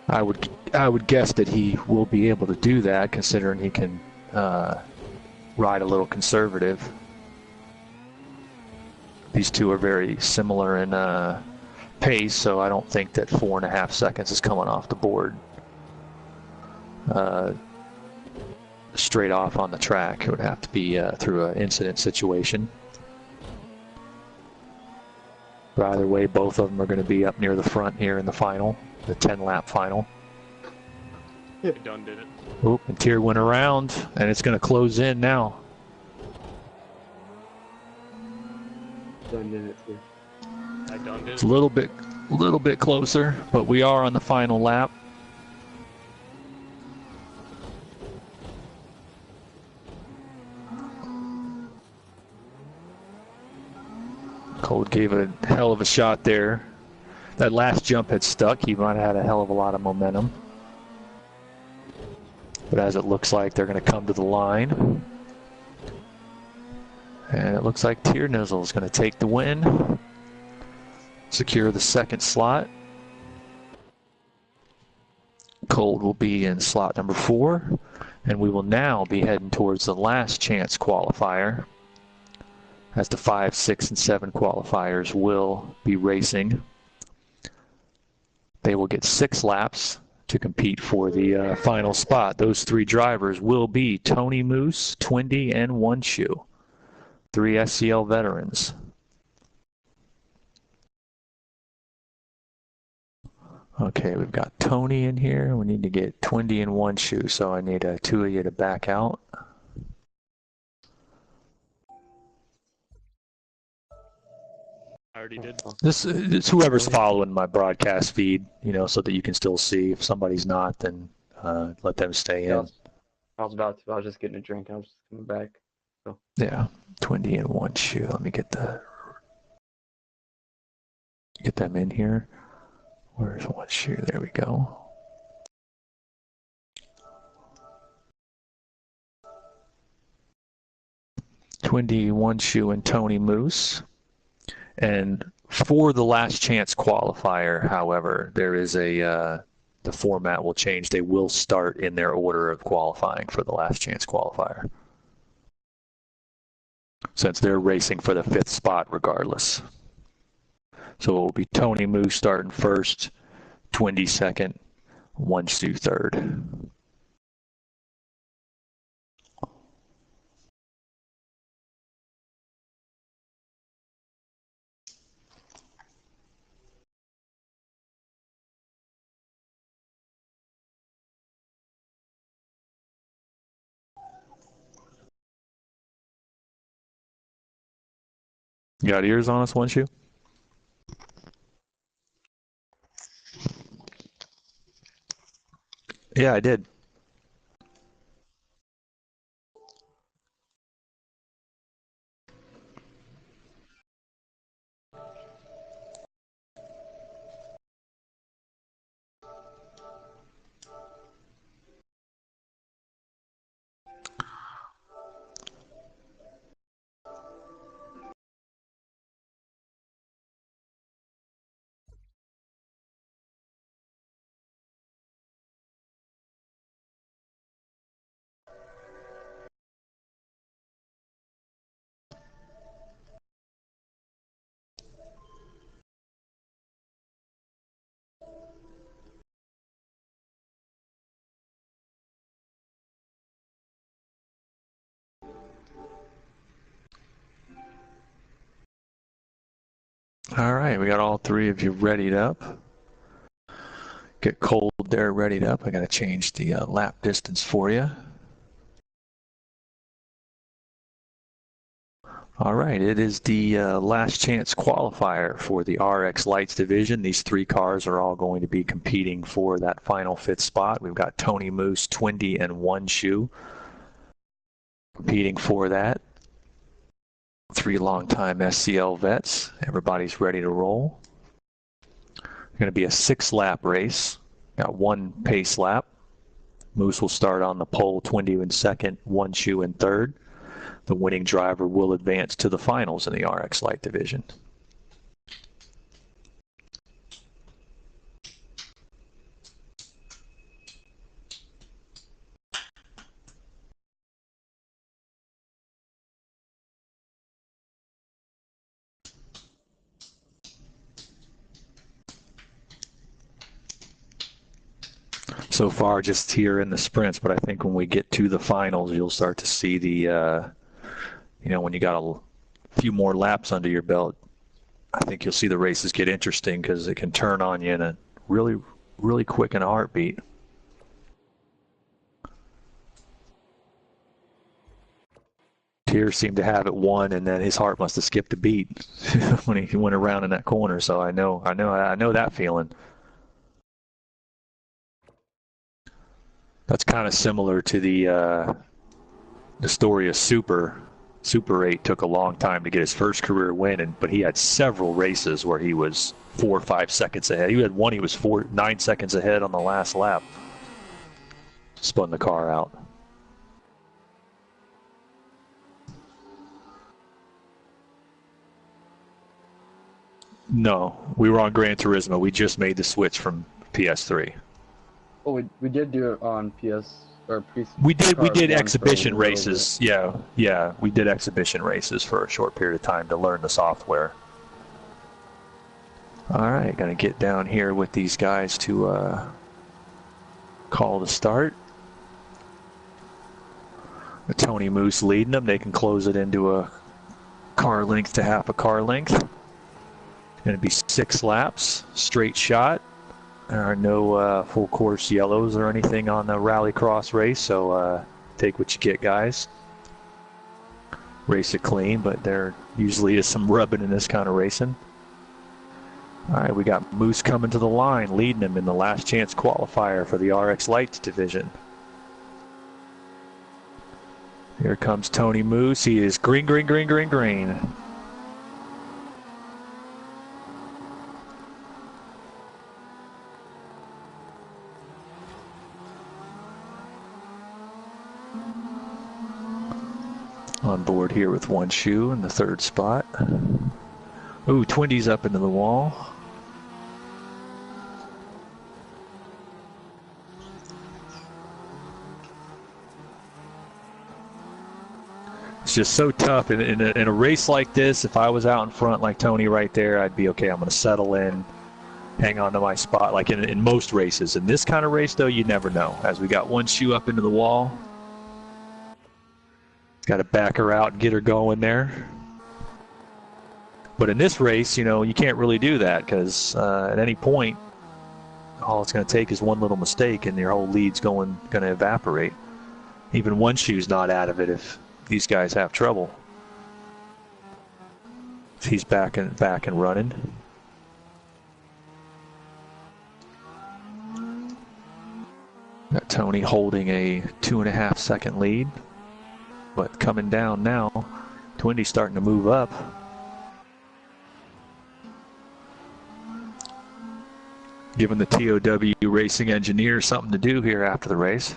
I would guess that he will be able to do that, considering he can ride a little conservative. These two are very similar in pace, so I don't think that 4.5 seconds is coming off the board straight off on the track. It would have to be through an incident situation. But either way, both of them are going to be up near the front here in the final, the 10-lap final. I done did it. Oop, and Tier went around, and it's going to close in now. Done did it too. I done did It's it. a little bit closer, but we are on the final lap. Cold gave a hell of a shot there. That last jump had stuck. He might have had a hell of a lot of momentum. But as it looks like they're going to come to the line. And it looks like Tier Nizzle is going to take the win. Secure the second slot. Cold will be in slot number 4. And we will now be heading towards the last chance qualifier, as the 5, 6, and 7 qualifiers will be racing. They will get 6 laps to compete for the final spot. Those 3 drivers will be Tony Moose, Twindy, and One Shoe. 3 SCL veterans. Okay, we've got Tony in here. We need to get Twindy and One Shoe, so I need 2 of you to back out. I already did. This is whoever's following my broadcast feed, you know, so that you can still see. If somebody's not, then let them stay in. I was about to. I was just getting a drink. I was just coming back. So. Yeah, Twindy and One Shoe. Let me get them in here. Where's One Shoe? There we go. Twindy, One Shoe, and Tony Moose. And for the last chance qualifier, however, there is the format will change. They will start in their order of qualifying for the last chance qualifier, since they're racing for the 5th spot regardless. So it will be Tony Moose starting first, Twindy second, One Shoe third. You got ears on us, One Shoe? Yeah, I did. All right, we got all 3 of you readied up. Get Cold there readied up. I got to change the lap distance for you. All right, it is the last chance qualifier for the RX Lights division. These 3 cars are all going to be competing for that final 5th spot. We've got Tony Moose, Twindy, and One Shoe competing for that. 3 longtime SCL vets. Everybody's ready to roll. It's going to be a 6-lap race. Got 1 pace lap. Moose will start on the pole, Twindy in second, One Shoe in third. The winning driver will advance to the finals in the RX Light division. So far just here in the sprints, but I think when we get to the finals, you'll start to see the, you know, when you got a few more laps under your belt, I think you'll see the races get interesting because it can turn on you in a really, really quick in a heartbeat. Tier seemed to have it won, and then his heart must have skipped a beat when he went around in that corner. So I know that feeling. That's kind of similar to the story of Super. Super 8 took a long time to get his first career win, but he had several races where he was 4 or 5 seconds ahead. He had one he was 9 seconds ahead on the last lap. Spun the car out. No, we were on Gran Turismo. We just made the switch from PS3. Oh, we did do it on PS or PC. We did exhibition races. Yeah, we did exhibition races for a short period of time to learn the software. All right, gonna get down here with these guys to call the start. Tony Moose leading them. They can close it into a car length to half a car length. Going to be 6 laps, straight shot. There are no full course yellows or anything on the Rallycross race, so take what you get, guys. Race it clean, but there usually is some rubbing in this kind of racing. All right, we got Moose coming to the line, leading him in the last chance qualifier for the RX Lights division. Here comes Tony Moose. He is green, green, green, green, green. On board here with one shoe in the 3rd spot. Ooh, Twindy's up into the wall. It's just so tough. In a race like this, if I was out in front like Tony right there, I'd be okay. I'm going to settle in, hang on to my spot like in most races. In this kind of race, though, you never know. As we got one shoe up into the wall. Got to back her out and get her going there. But in this race, you know, you can't really do that because at any point, all it's going to take is one little mistake and your whole lead's going to evaporate. Even one shoe's not out of it if these guys have trouble. He's back and running. Got Tony holding a 2.5 second lead. But coming down now, Twindy's starting to move up. Giving the TOW racing engineer something to do here after the race.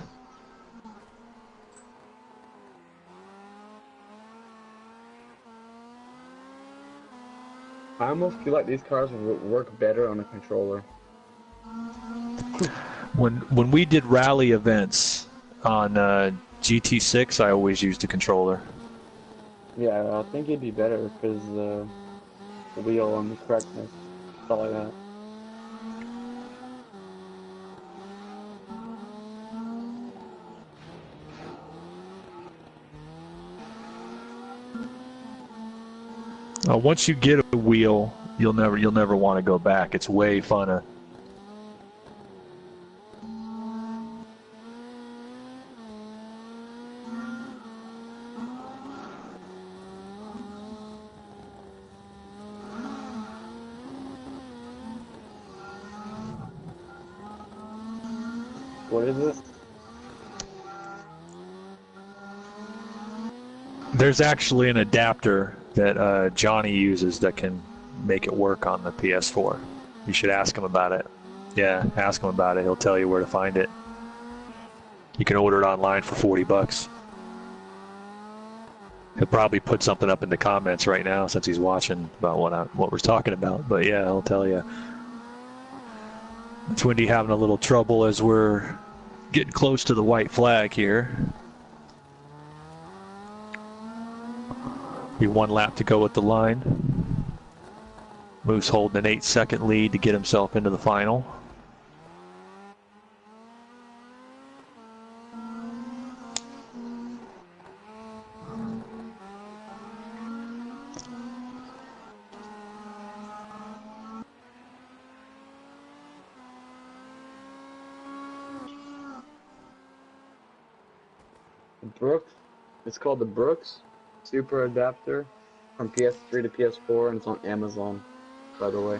I almost feel like these cars would work better on a controller. When we did rally events on GT6, I always used a controller. Yeah, I think it'd be better because the wheel and the correctness, stuff like that. Once you get a wheel, you'll never want to go back. It's way funner. What is it? There's actually an adapter that Johnny uses that can make it work on the PS4. You should ask him about it. Yeah, ask him about it. He'll tell you where to find it. You can order it online for $40. He'll probably put something up in the comments right now since he's watching about what we're talking about. But yeah, he'll tell you. Twindy having a little trouble as we're getting close to the white flag here. Be 1 lap to go at the line. Moose holding an 8-second lead to get himself into the final. Brooks. It's called the Brooks Super Adapter from PS3 to PS4, and it's on Amazon, by the way.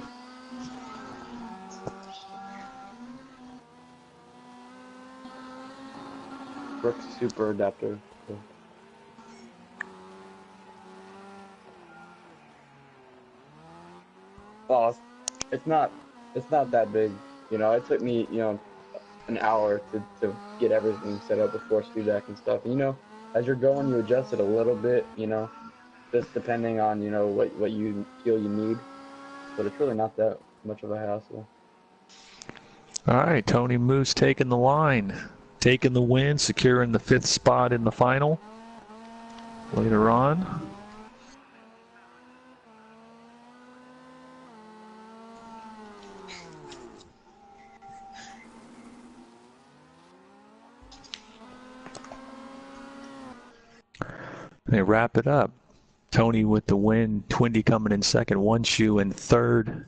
Brooks Super Adapter. Yeah. Oh, it's not that big. You know, it took me, an hour to get everything set up with force feedback and stuff. And, as you're going, you adjust it a little bit, just depending on, what you feel you need. But it's really not that much of a hassle. All right, Tony Moose taking the line, taking the win, securing the 5th spot in the final. Later on. They wrap it up. Tony with the win, Twindy coming in second, One Shoe in third.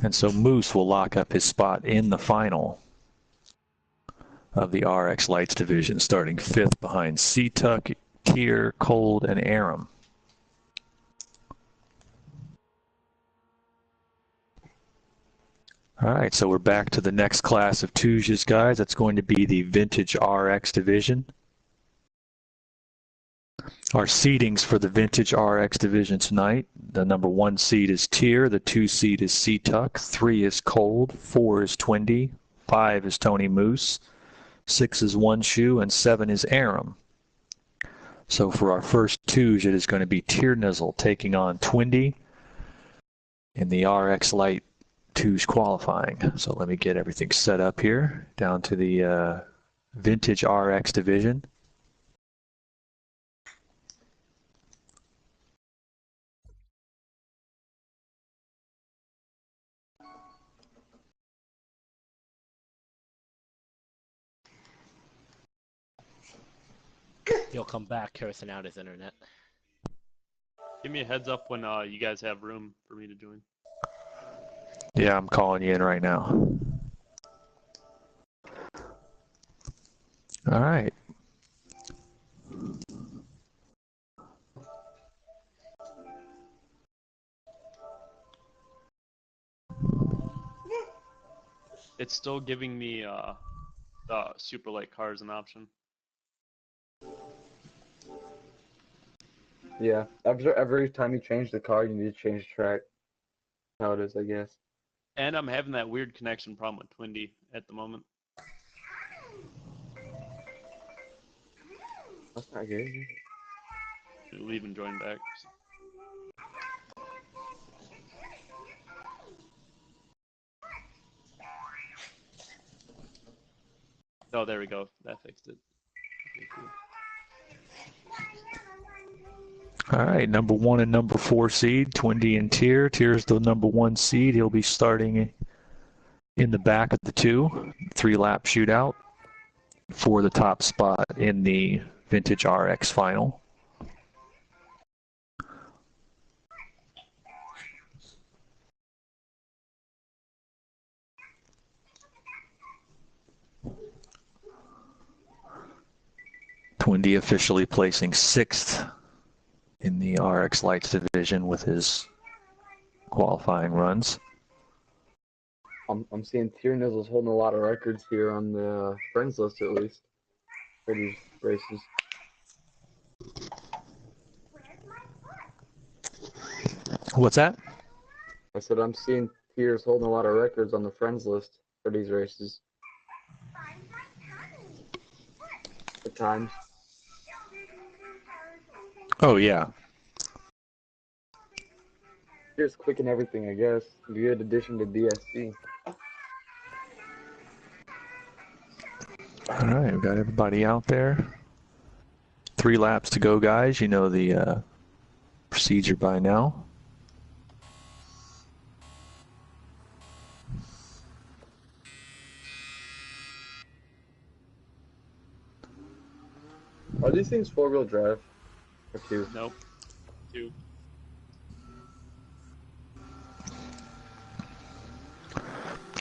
And so Moose will lock up his spot in the final of the RX Lights division, starting 5th behind Seatuck, Tier, Cold, and Aram. All right, so we're back to the next class of Tuges, guys. That's going to be the Vintage RX division. Our seedings for the Vintage RX division tonight: the number 1 seed is Tier, the 2 seed is Seatuck, 3 is Cold, 4 is Twindy, 5 is Tony Moose, 6 is One Shoe, and 7 is Aram. So for our first Tuge, it is going to be Tier Nizzle taking on Twindy in the RX Light Tuge qualifying. So let me get everything set up here, down to the Vintage RX division. He'll come back cursing out his internet. Give me a heads up when you guys have room for me to join. Yeah, I'm calling you in right now. All right. It's still giving me the super light car as an option. Yeah, every time you change the car, you need to change the track. How it is, I guess. And I'm having that weird connection problem with Twindy at the moment. That's not good. Leave and join back. Oh, there we go. That fixed it. Okay, cool. All right, number 1 and number 4 seed, Twindy and Tier. Tier's the number 1 seed. He'll be starting in the back of the 2, 3-lap shootout for the top spot in the Vintage RX final. Twindy officially placing 6th in the RX Lights division with his qualifying runs. I'm seeing Tier Nizzle's holding a lot of records here on the friends list, at least, for these races. What's that? I said I'm seeing Tier's holding a lot of records on the friends list for these races. At times. Oh, yeah. Tier's quick and everything, I guess. Good addition to DSC. All right, we've got everybody out there. 3 laps to go, guys. You know the procedure by now. Are these things 4-wheel drive? Or 2? Nope. 2.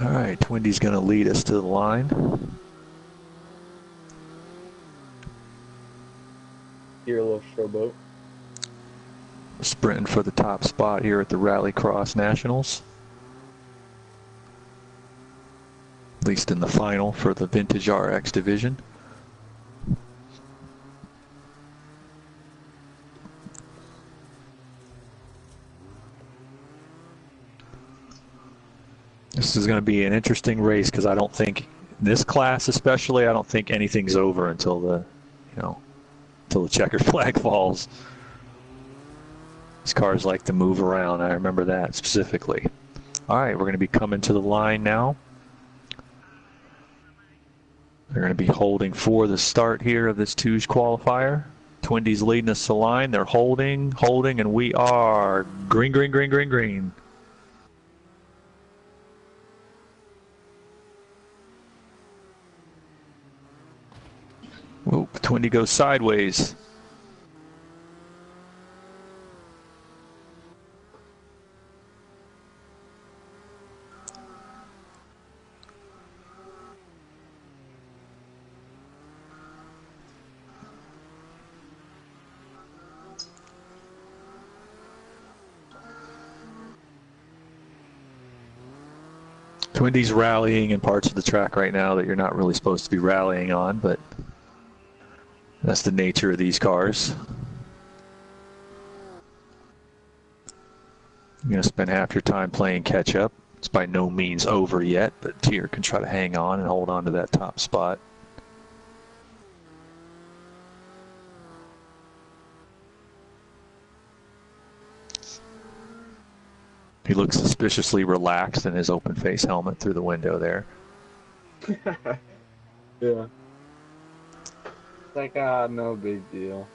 All right, Twindy's going to lead us to the line. your little showboat. Sprinting for the top spot here at the Rallycross Nationals. At least in the final for the Vintage RX division. This is going to be an interesting race because I don't think this class, especially, I don't think anything's over until the, until the checkered flag falls. These cars like to move around. I remember that specifically. All right, we're going to be coming to the line now. They're going to be holding for the start here of this Touge qualifier. Twindy's leading us to line. They're holding, and we are green, green, green, green, green. Whoop, Twindy goes sideways. Twindy's rallying in parts of the track right now that you're not really supposed to be rallying on, but that's the nature of these cars. You're going to spend half your time playing catch up. It's by no means over yet, but Tier can try to hang on and hold on to that top spot. He looks suspiciously relaxed in his open face helmet through the window there. Yeah. It's like, no big deal.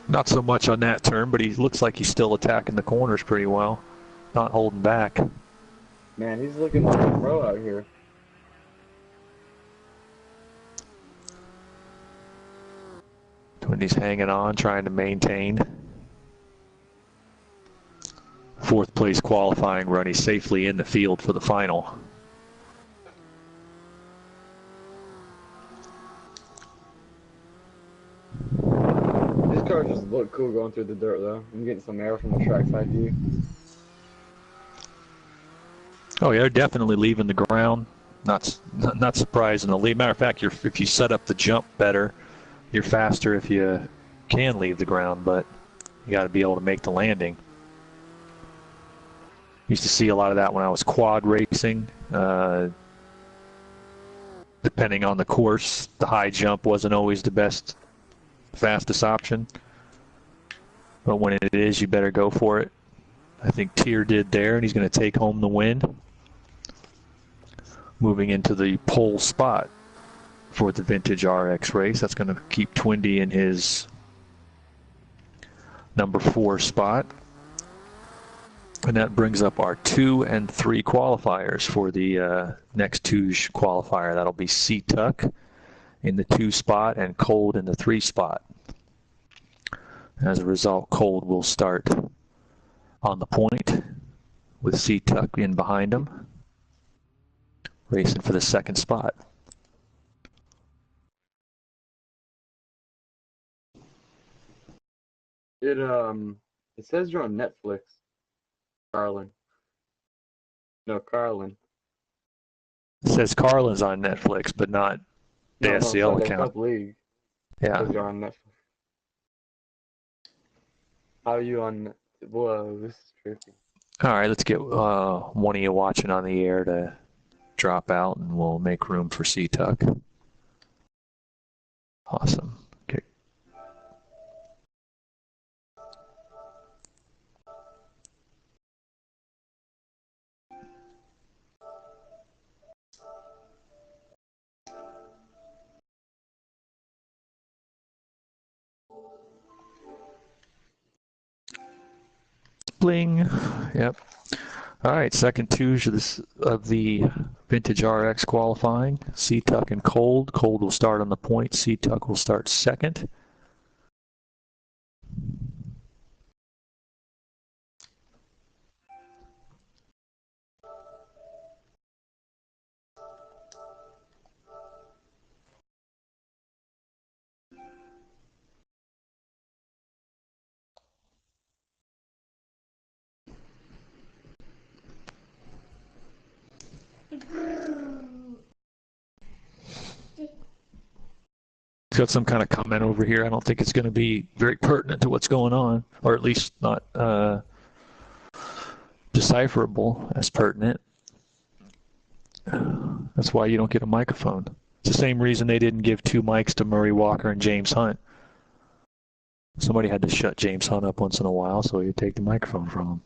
Not so much on that turn, but he looks like he's still attacking the corners pretty well. Not holding back. Man, he's looking like a pro out here. Twindy's hanging on, trying to maintain. Fourth place qualifying run. He's safely in the field for the final. These cars just look cool going through the dirt, though. I'm getting some air from the trackside view. Oh yeah, they're definitely leaving the ground. Not surprisingly. Matter of fact, if you set up the jump better, you're faster if you can leave the ground, but you got to be able to make the landing. Used to see a lot of that when I was quad racing. Depending on the course, the high jump wasn't always the best, fastest option. But when it is, you better go for it. I think Tier did there, and he's going to take home the win. Moving into the pole spot for the Vintage RX race. That's going to keep Twindy in his number 4 spot. And that brings up our 2 and 3 qualifiers for the next Touge qualifier. That'll be C-Tuck in the 2 spot and Cold in the 3 spot. As a result, Cold will start on the point with C-Tuck in behind him, racing for the 2nd spot. It says you're on Netflix. Carlin. No, Carlin. It says Carlin's on Netflix, but not the SCL account. League. Yeah. It says you're on Netflix. How are you on? Whoa, this is tricky. All right, let's get one of you watching on the air to drop out, and we'll make room for C-Tuck. Awesome. Okay. Bling. Yep. All right, second Touge of the Vintage RX qualifying. C-Tuck and Cold. Cold will start on the point. C-Tuck will start second. He's got some kind of comment over here. I don't think it's going to be very pertinent to what's going on, or at least not decipherable as pertinent. That's why you don't get a microphone. It's the same reason they didn't give 2 mics to Murray Walker and James Hunt. Somebody had to shut James Hunt up once in a while, so you take the microphone from him.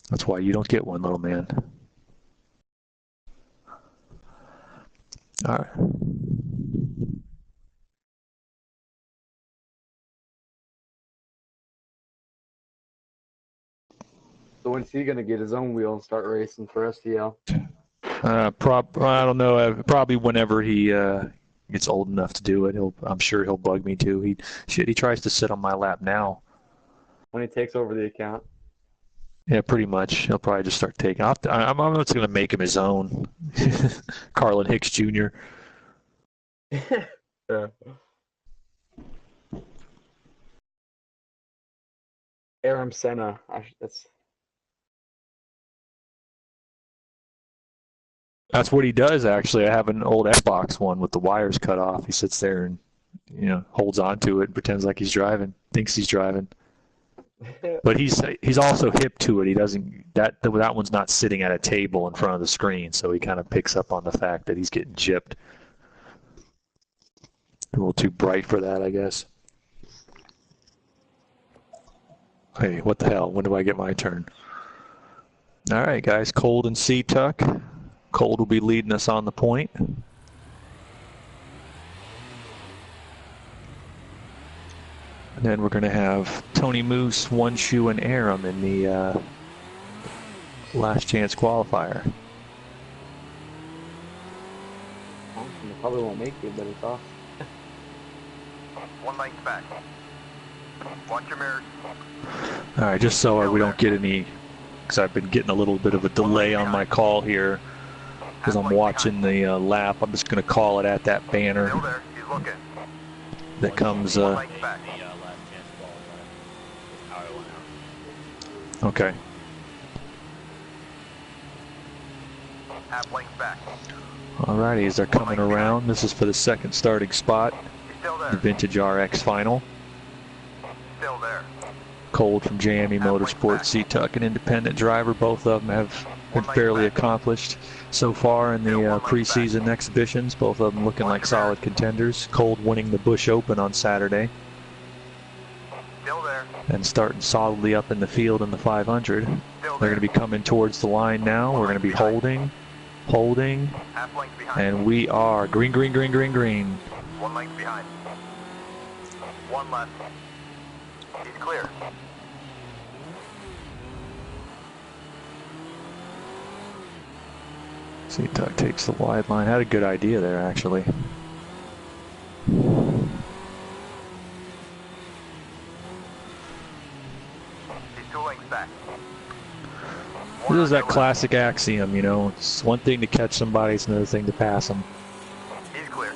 That's why you don't get one, little man. All right. So when's he gonna get his own wheel and start racing for SCL? I don't know. Probably whenever he gets old enough to do it. I'm sure he'll bug me too. He tries to sit on my lap now. When he takes over the account. Yeah, pretty much. He'll probably just start taking. I'm just going to make him his own. Carlin Hicks Jr. Yeah. Aram Senna. That's what he does, actually. I have an old Xbox one with the wires cut off. He sits there and, holds on to it and pretends like he's driving, thinks he's driving. But he's also hip to it. He doesn't that one's not sitting at a table in front of the screen, so he kind of picks up on the fact that he's getting gypped. A little too bright for that, I guess. Hey, what the hell? When do I get my turn? All right, guys. Cold and C-Tuck. Cold will be leading us on the point. And then we're going to have Tony Moose, One Shoe, and Aram in the last chance qualifier. Probably won't make it, but it's off. 1 length back. Watch your mirrors. All right, just so we don't get any, because I've been getting a little bit of a delay on my call here, because I'm watching the lap. I'm just going to call it at that banner Still there. He's looking. that comes. 1 length back. Okay. Half length back. Alrighty, as they're coming around, this is for the second starting spot, Still there. the Vintage RX final. Still there. Cold from JME Motorsports, C-Tuck, an independent driver. Both of them have been fairly accomplished so far in the preseason exhibitions. Both of them looking like solid contenders. Cold winning the Busch Open on Saturday Still there. and starting solidly up in the field in the 500. Still They're there. going to be coming towards the line now. We're going to be holding, Half length behind. and we are green, green, green, green, green. 1 length behind. 1 left. He's clear. C-Tuck takes the wide line. Had a good idea there, actually. He's 2 lengths back. This is that classic axiom, it's one thing to catch somebody, it's another thing to pass them. He's clear.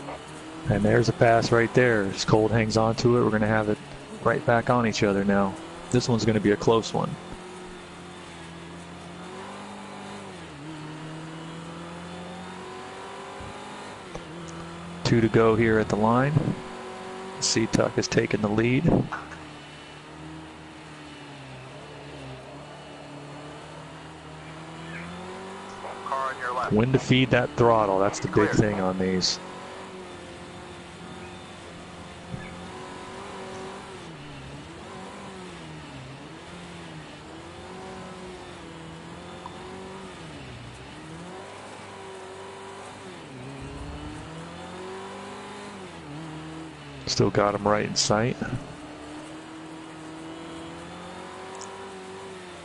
And there's a pass right there. As Cold hangs on to it, we're going to have it right back on each other now. This one's going to be a close one. Two to go here at the line. C-Tuck has taken the lead. Car on your left. When to feed that throttle, that's the big thing on these. Still got him right in sight.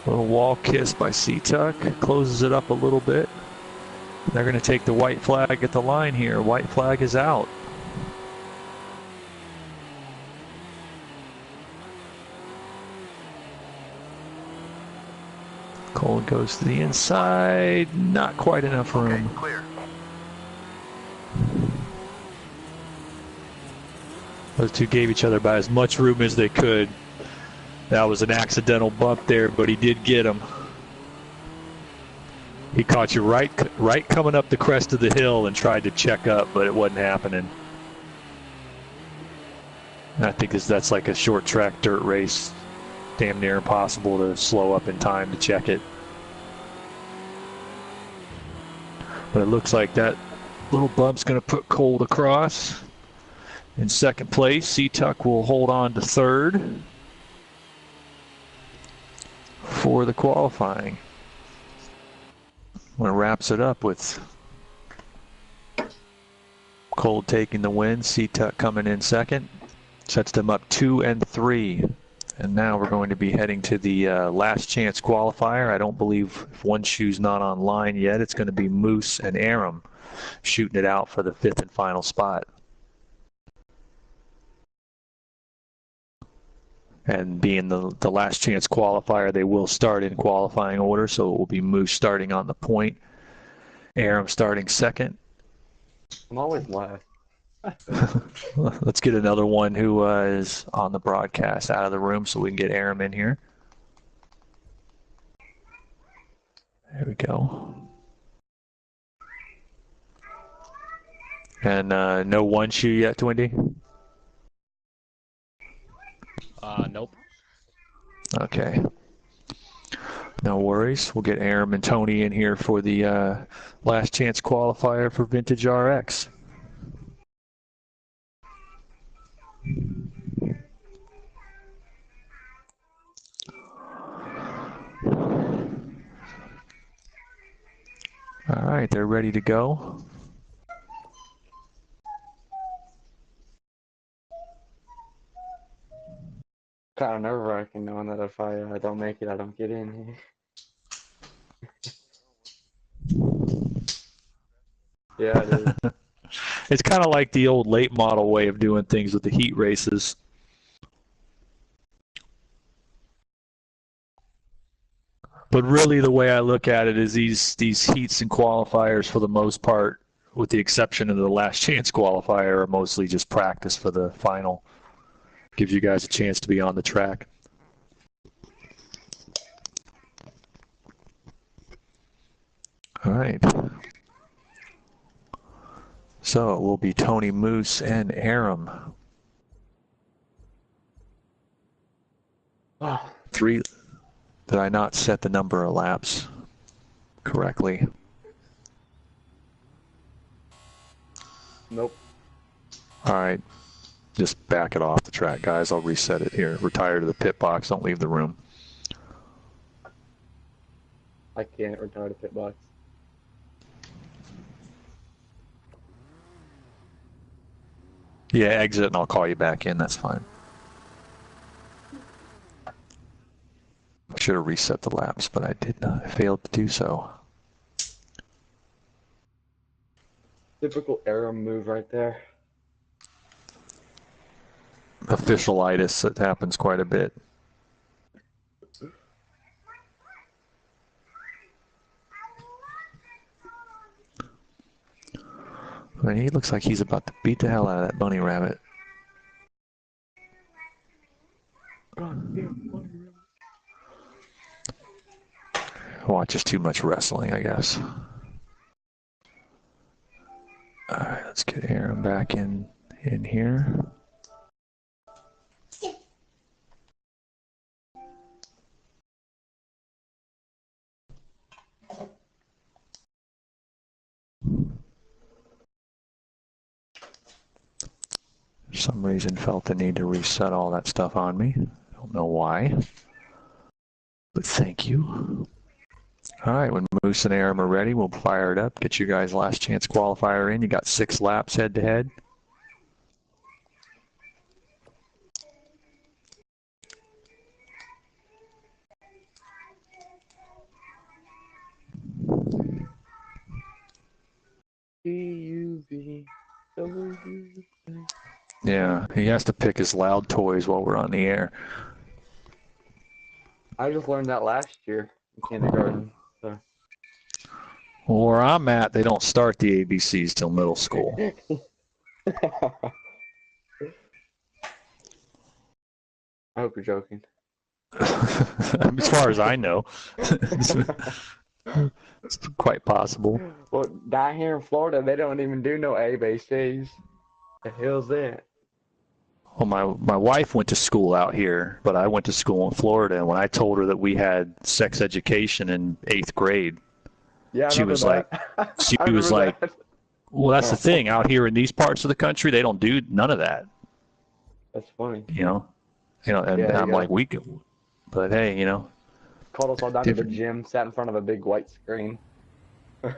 Little wall kiss by C-Tuck. Closes it up a little bit. They're going to take the white flag at the line here. White flag is out. Cold goes to the inside. Not quite enough room. Okay, clear. Those two gave each other about as much room as they could. That was an accidental bump there, but he did get him. He caught you right coming up the crest of the hill and tried to check up, but it wasn't happening. I think that's like a short track dirt race. Damn near impossible to slow up in time to check it. But it looks like that little bump's going to put Colt across. In second place, C-Tuck will hold on to third for the qualifying. When it wraps it up with Colt taking the win, C-Tuck coming in second. Sets them up 2 and 3. And now we're going to be heading to the last chance qualifier. I don't believe if one shoe's not online yet, it's going to be Moose and Aram shooting it out for the 5th and final spot. And being the last chance qualifier, they will start in qualifying order. So it will be Moose starting on the point, Aram starting second. I'm always last. Let's get another one who is on the broadcast out of the room so we can get Aram in here. There we go. And no one shoe yet, Twindy? Nope. Okay. No worries. We'll get Aram and Tony in here for the last chance qualifier for Vintage RX. All right, they're ready to go. Kind of nerve-wracking knowing that if I don't make it, I don't get in here. Yeah, it is. It's kind of like the old late model way of doing things with the heat races. But really the way I look at it is these heats and qualifiers for the most part, with the exception of the last chance qualifier, are mostly just practice for the final. Gives you guys a chance to be on the track. All right. So it will be Tony, Moose, and Aram. Oh. 3. Did I not set the number of laps correctly? Nope. All right. Just back it off the track, guys. I'll reset it here. Retire to the pit box. Don't leave the room. I can't retire to pit box. Yeah, exit and I'll call you back in. That's fine. I should have reset the laps, but I did not. I failed to do so. Typical Aram move right there. Officialitis, it happens quite a bit. I mean, he looks like he's about to beat the hell out of that bunny rabbit. Watches too much wrestling, I guess. All right, let's get Aaron back in here. For some reason felt the need to reset all that stuff on me. I don't know why, but thank you. All right, when Moose and Aram are ready, we'll fire it up, get you guys last chance qualifier in. You got 6 laps head to head. Yeah, he has to pick his loud toys while we're on the air. I just learned that last year in kindergarten. So. Well, where I'm at, they don't start the ABCs till middle school. I hope you're joking. As far as I know. It's quite possible. Well, down here in Florida, they don't even do no ABCs. The hell's that? Well, my wife went to school out here, but I went to school in Florida, and when I told her that we had sex education in 8th grade, Yeah, I she remember was that. like, she I was remember like, that. well, that's the thing. Out here in these parts of the country, they don't do none of that, That's funny. and Yeah, you I'm like, guys we could, but hey, called us all down to the different. gym, sat in front of a big white screen. All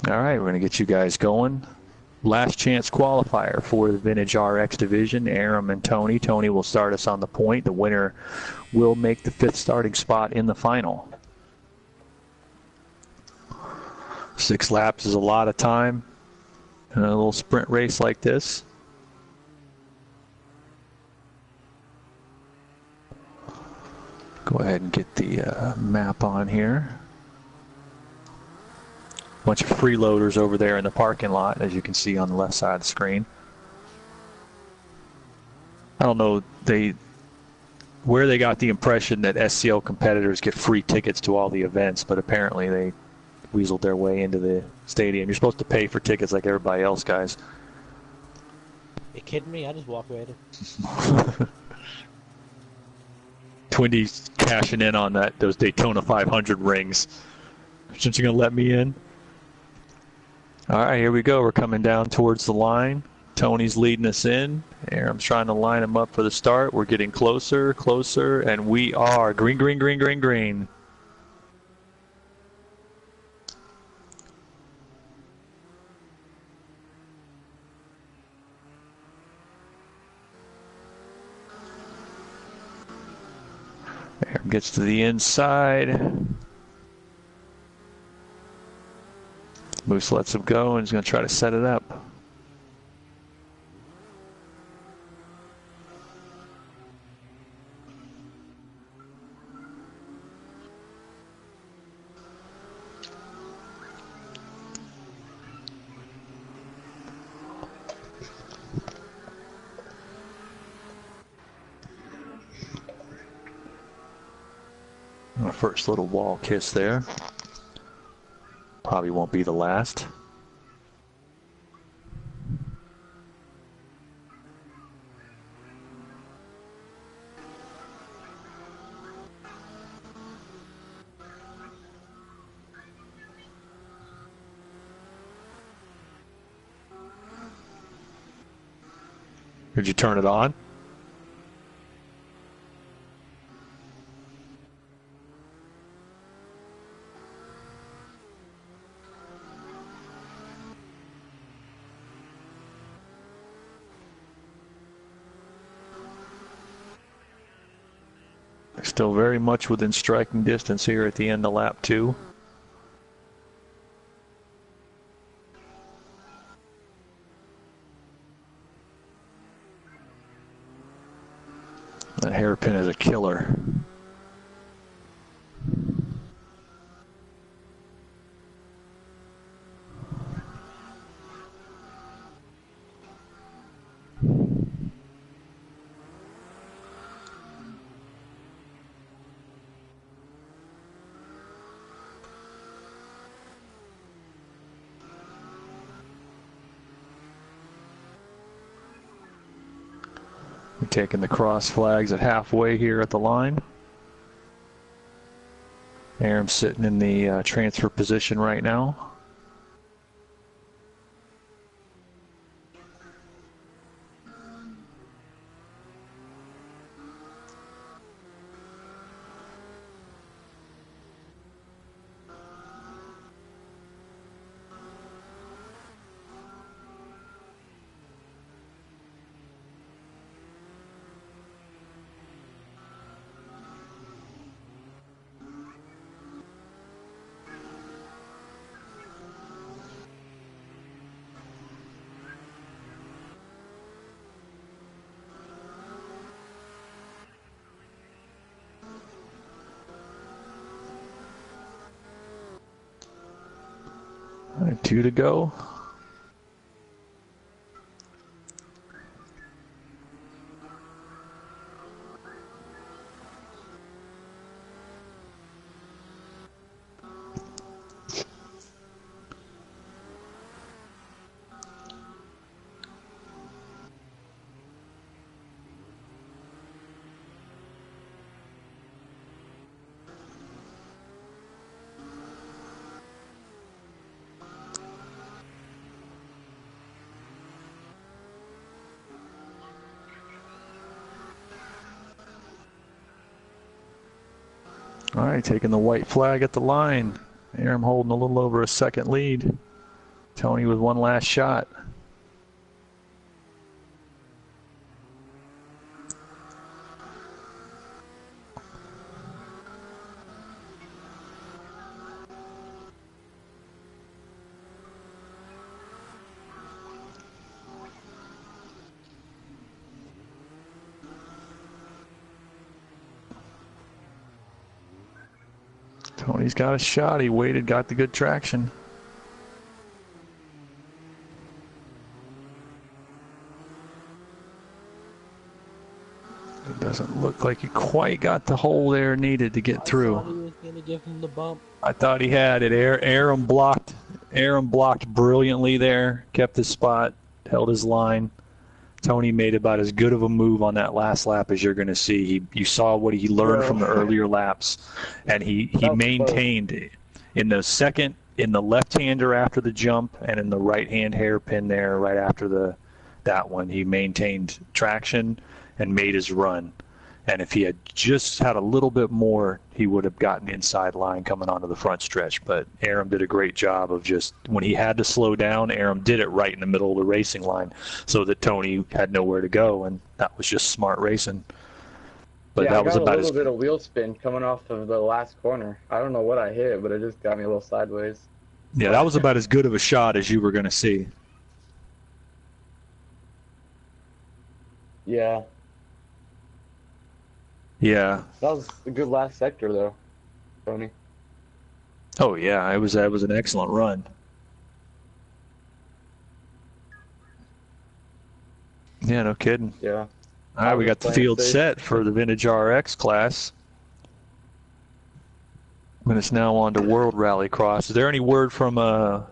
right, we're gonna get you guys going. Last chance qualifier for the Vintage RX division, Aram and Tony. Tony will start us on the point. The winner will make the 5th starting spot in the final. 6 laps is a lot of time in a little sprint race like this. Go ahead and get the map on here. Bunch of freeloaders over there in the parking lot, as you can see on the left side of the screen. I don't know where they got the impression that SCL competitors get free tickets to all the events, but apparently they weaseled their way into the stadium. You're supposed to pay for tickets like everybody else, guys. You kidding me? I just walk right in. Twindy's cashing in on those Daytona 500 rings. Since you're going to let me in? All right, here we go. We're coming down towards the line. Tony's leading us in. Aram's trying to line him up for the start. We're getting closer, closer, and we are green, green, green, green, green. Aram gets to the inside. Moose lets him go and he's going to try to set it up. Our first little wall kiss there. Probably won't be the last. Did you turn it on? Still very much within striking distance here at the end of lap 2. That hairpin is a killer. We're taking the cross flags at halfway here at the line. Aram's sitting in the transfer position right now. All right, 2 to go. All right, taking the white flag at the line. Aram holding a little over a second lead. Tony with one last shot. Tony's got a shot. He waited, got the good traction. It doesn't look like he quite got the hole there needed to get through. I thought he was going to give him the bump. I thought he had it. Aram blocked brilliantly there, kept his spot, held his line. Tony made about as good of a move on that last lap as you're going to see. You saw what he learned from the earlier laps, and he maintained in the left-hander after the jump and in the right-hand hairpin there right after that one. He maintained traction and made his run. And if he had just had a little bit more, he would have gotten inside line coming onto the front stretch. But Aram did a great job of just, when he had to slow down, Aram did it right in the middle of the racing line so that Tony had nowhere to go, and that was just smart racing. But yeah, that was about a little bit of wheel spin coming off of the last corner. I don't know what I hit, but it just got me a little sideways. Yeah, that was about as good of a shot as you were going to see. Yeah. Yeah. That was a good last sector, though, Tony. Oh, yeah, it was an excellent run. Yeah, no kidding. Yeah. All right, we got the field set for the Vintage RX class. And it's now on to World Rallycross. Is there any word from a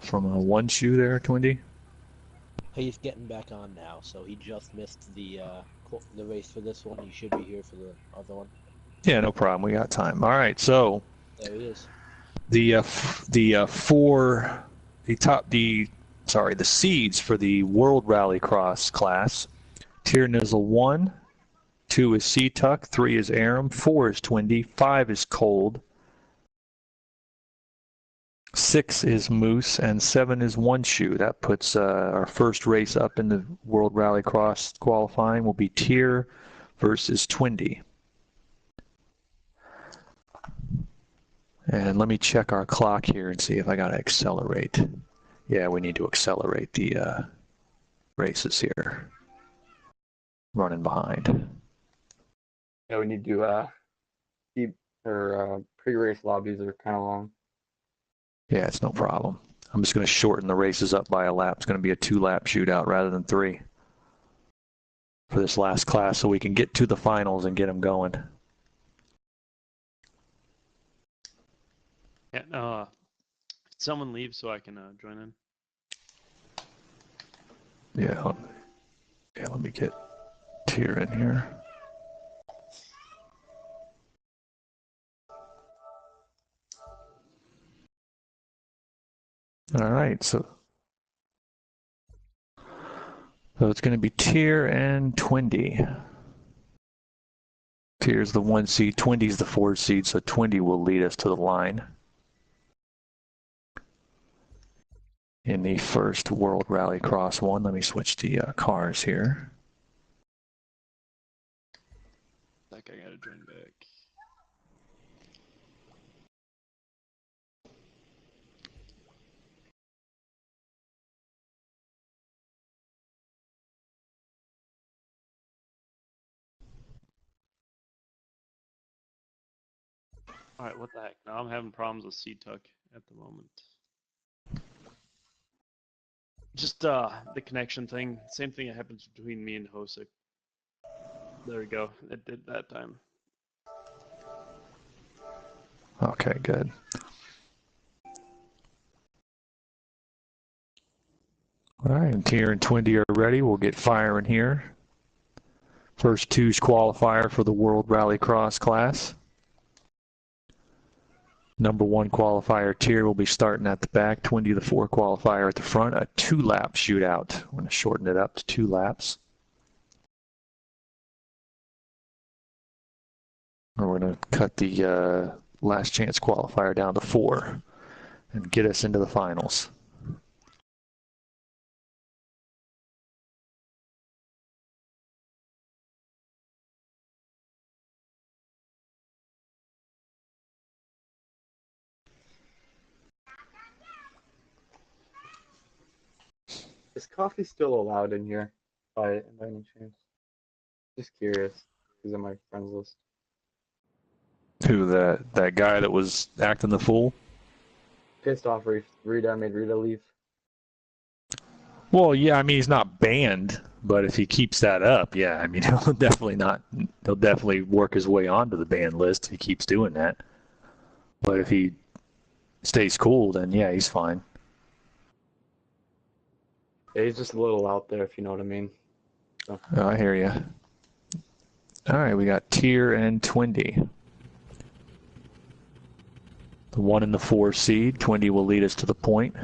one shoe there, Twindy? He's getting back on now, so he just missed the race for this one. He should be here for the other one. Yeah, no problem. We got time. All right, so there he is. The seeds for the World Rallycross class. Tier Nizzle 1, 2 is Sea-Tuck, 3 is Aram, 4 is Twindy, 5 is Cold, 6 is Moose, and 7 is One Shoe. That puts our first race up in the World Rallycross qualifying will be Tier versus Twindy. And let me check our clock here and see if I got to accelerate. Yeah, we need to accelerate the races here. Running behind. Yeah, we need to keep our pre-race lobbies are kind of long. Yeah, it's no problem. I'm just going to shorten the races up by a lap. It's going to be a 2-lap shootout rather than 3 for this last class so we can get to the finals and get them going. Yeah, someone leave so I can join in. Yeah, let me get Tier in here. All right, so it's going to be Tier and Twindy. Tier's the 1 seed, Twindy's the 4 seed, so Twindy will lead us to the line in the first World Rallycross one. Let me switch the cars here. I gotta join back. Alright, what the heck? Now I'm having problems with Sea-Tuck at the moment. Just the connection thing. Same thing that happens between me and Hosek. There we go. It did that time. Okay, good. All right, and Tier and Twindy are ready. We'll get firing here. First two's qualifier for the World Rallycross class. Number 1 qualifier, Tier, will be starting at the back. Twindy, the 4 qualifier, at the front. A 2-lap shootout. I'm going to shorten it up to 2 laps. We're going to cut the last chance qualifier down to 4 and get us into the finals. Is coffee still allowed in here by any chance? Just curious. He's on my friends list. Who, that guy that was acting the fool? Pissed off Rita made Rita leave. Well, yeah, I mean, he's not banned, but if he keeps that up, yeah, I mean, he'll definitely work his way onto the ban list if he keeps doing that. But if he stays cool, then yeah, he's fine. Yeah, he's just a little out there, if you know what I mean. So. Oh, I hear you. All right, we got Tier and Twindy. The 1 and the 4 seed. Twindy will lead us to the point.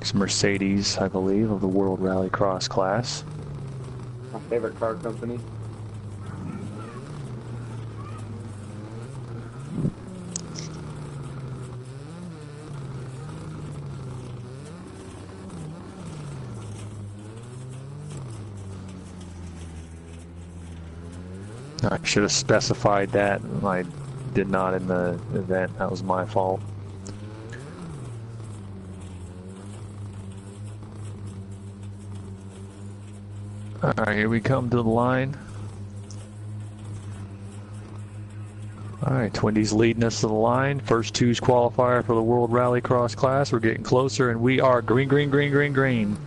It's Mercedes, I believe, of the World Rallycross class. My favorite car company. I should have specified that. I did not in the event. That was my fault. All right, here we come to the line. All right, Twindy's leading us to the line. First two's qualifier for the World Rallycross class. We're getting closer, and we are green, green, green, green, green.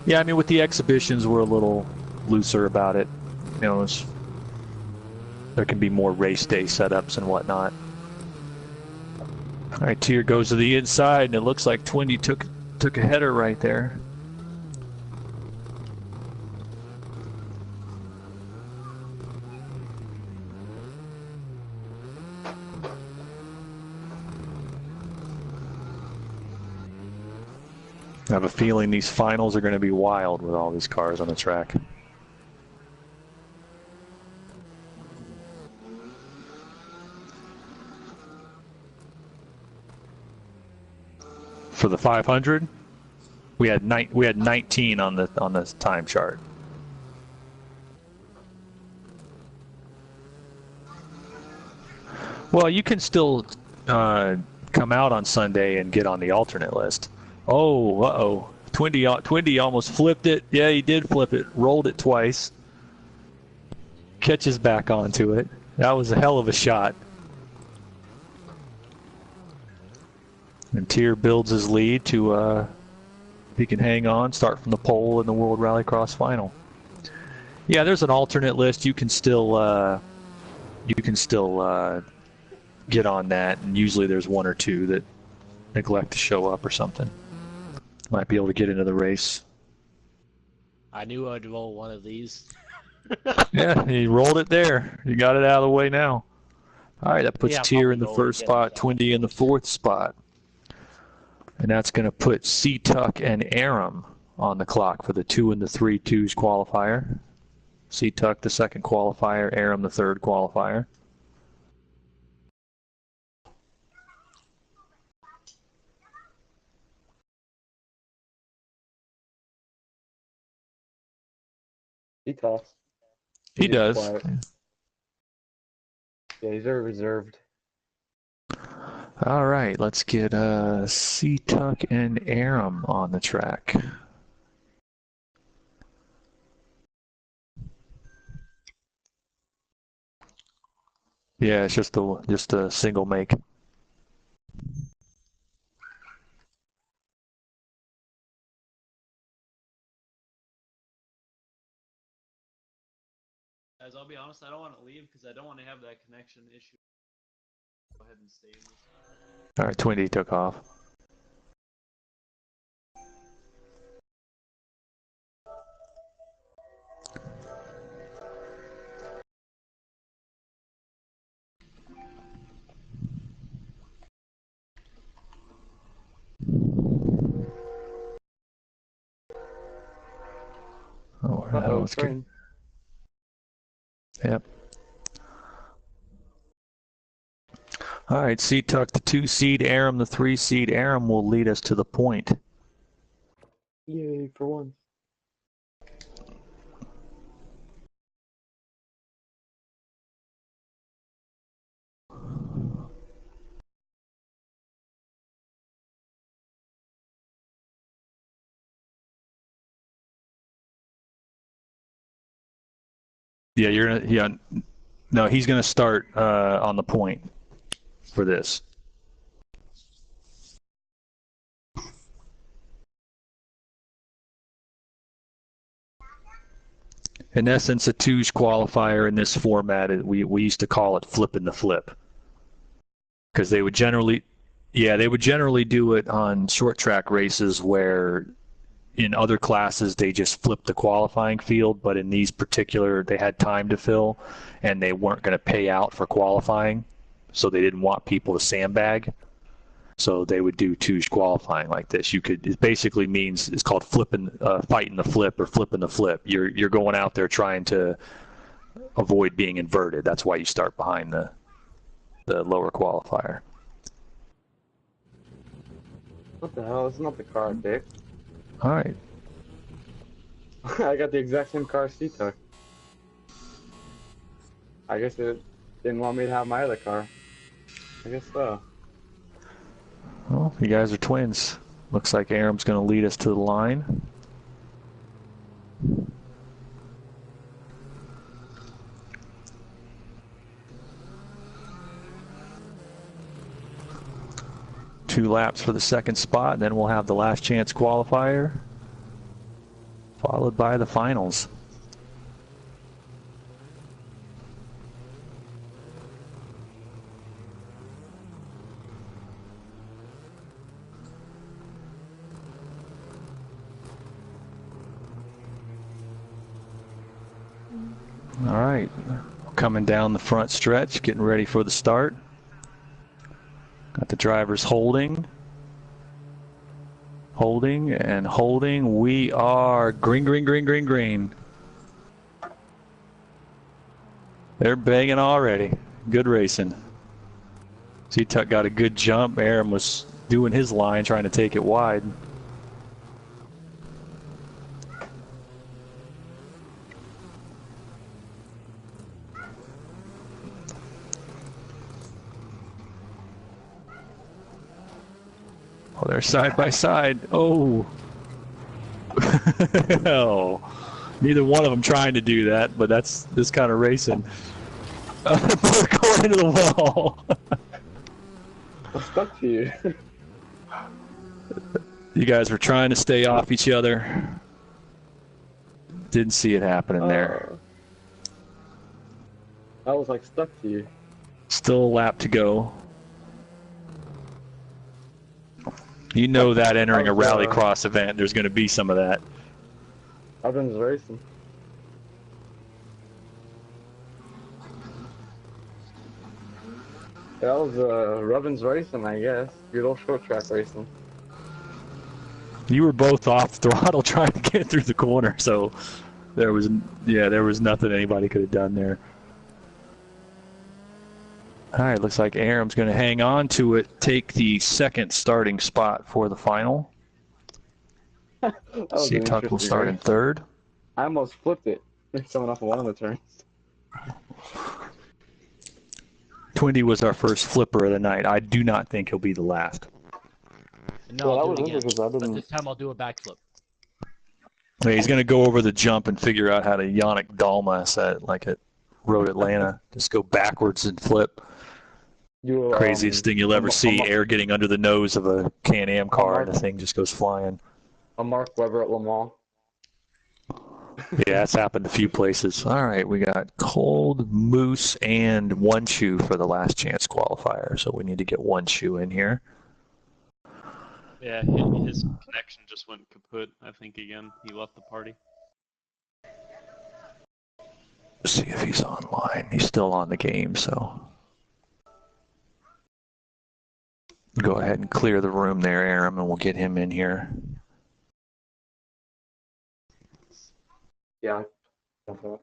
Yeah, I mean, with the exhibitions, we're a little looser about it. You know, there can be more race day setups and whatnot. All right, Tier goes to the inside, and it looks like Twindy took a header right there. I have a feeling these finals are going to be wild with all these cars on the track. For the 500, we had 19 on the time chart. Well, you can still come out on Sunday and get on the alternate list. Oh, uh-oh. Twindy almost flipped it. Yeah, he did flip it. Rolled it twice. Catches back onto it. That was a hell of a shot. And Tier builds his lead to, if he can hang on, start from the pole in the World Rallycross final. Yeah, there's an alternate list. You can still get on that, and usually there's 1 or 2 that neglect to show up or something. Might be able to get into the race. I knew I'd roll one of these. Yeah, he rolled it there. You got it out of the way now. All right, that puts Tier in the first spot, Twindy in the 4th spot. And that's going to put C-Tuck and Aram on the clock for the 2 and the 3 twos qualifier. C-Tuck the 2nd qualifier, Aram the 3rd qualifier. He talks. He does. Quiet. Yeah, he's very reserved. All right, let's get C-Tuck and Aram on the track. Yeah, it's just a single make. Guys, I'll be honest, I don't want to leave because I don't want to have that connection issue. Go ahead and stay in this. All right, Twindy took off. Oh, where the hell is train. Yep. All right, C-Tuck, the 2-seed Aram, the 3-seed Aram will lead us to the point. Yay, for once. Yeah, no, he's gonna start on the point for this. In essence, a twos qualifier in this format, we used to call it flipping the flip, because they would generally do it on short track races where in other classes they just flipped the qualifying field, but in these particular they had time to fill and they weren't going to pay out for qualifying, so they didn't want people to sandbag, so they would do twos qualifying like this. It basically means, it's called fighting the flip or flipping the flip. You're going out there trying to avoid being inverted. That's why you start behind the lower qualifier. What the hell? It's not the car I picked. All right. I got the exact same car C-Tuck. I guess it didn't want me to have my other car. I guess so. Well, you guys are twins. Looks like Aram's going to lead us to the line. Two laps for the second spot, and then we'll have the last chance qualifier, followed by the finals. All right, coming down the front stretch, getting ready for the start. Got the drivers holding, and holding. We are green, green, green, green, green. They're banging already. Good racing. C-Tuck got a good jump. Aram was doing his line, trying to take it wide. Oh, they're side by side. Oh. Oh. Neither one of them trying to do that, but that's this kind of racing. We're going into the wall. I'm stuck to you. You guys were trying to stay off each other. Didn't see it happening there. I was like stuck to you. Still a lap to go. You know that entering a Rallycross event, there's going to be some of that. Robin's racing. That was Robin's racing, I guess. Good old short track racing. You were both off throttle trying to get through the corner, so there was nothing anybody could have done there. All right, looks like Aram's going to hang on to it, take the second starting spot for the final. C-Tuck will start in third. I almost flipped it coming off of one of the turns. Twindy was our first flipper of the night. I do not think he'll be the last. No, Well, I'll do that it was again. because But this time I'll do a backflip. Yeah, he's going to go over the jump and figure out how to Yannick Dalmas like at Road Atlanta. Just go backwards and flip. Craziest thing you'll ever see, air getting under the nose of a Can-Am car and the thing just goes flying. A Mark Webber at Le Mans. Yeah, it's happened a few places. All right, we got Cold, Moose, and One Shoe for the last chance qualifier. So we need to get One Shoe in here. Yeah, his connection just went kaput, I think, again. He left the party. See if he's online. He's still on the game, so go ahead and clear the room there, Aram, and we'll get him in here. Yeah. Okay.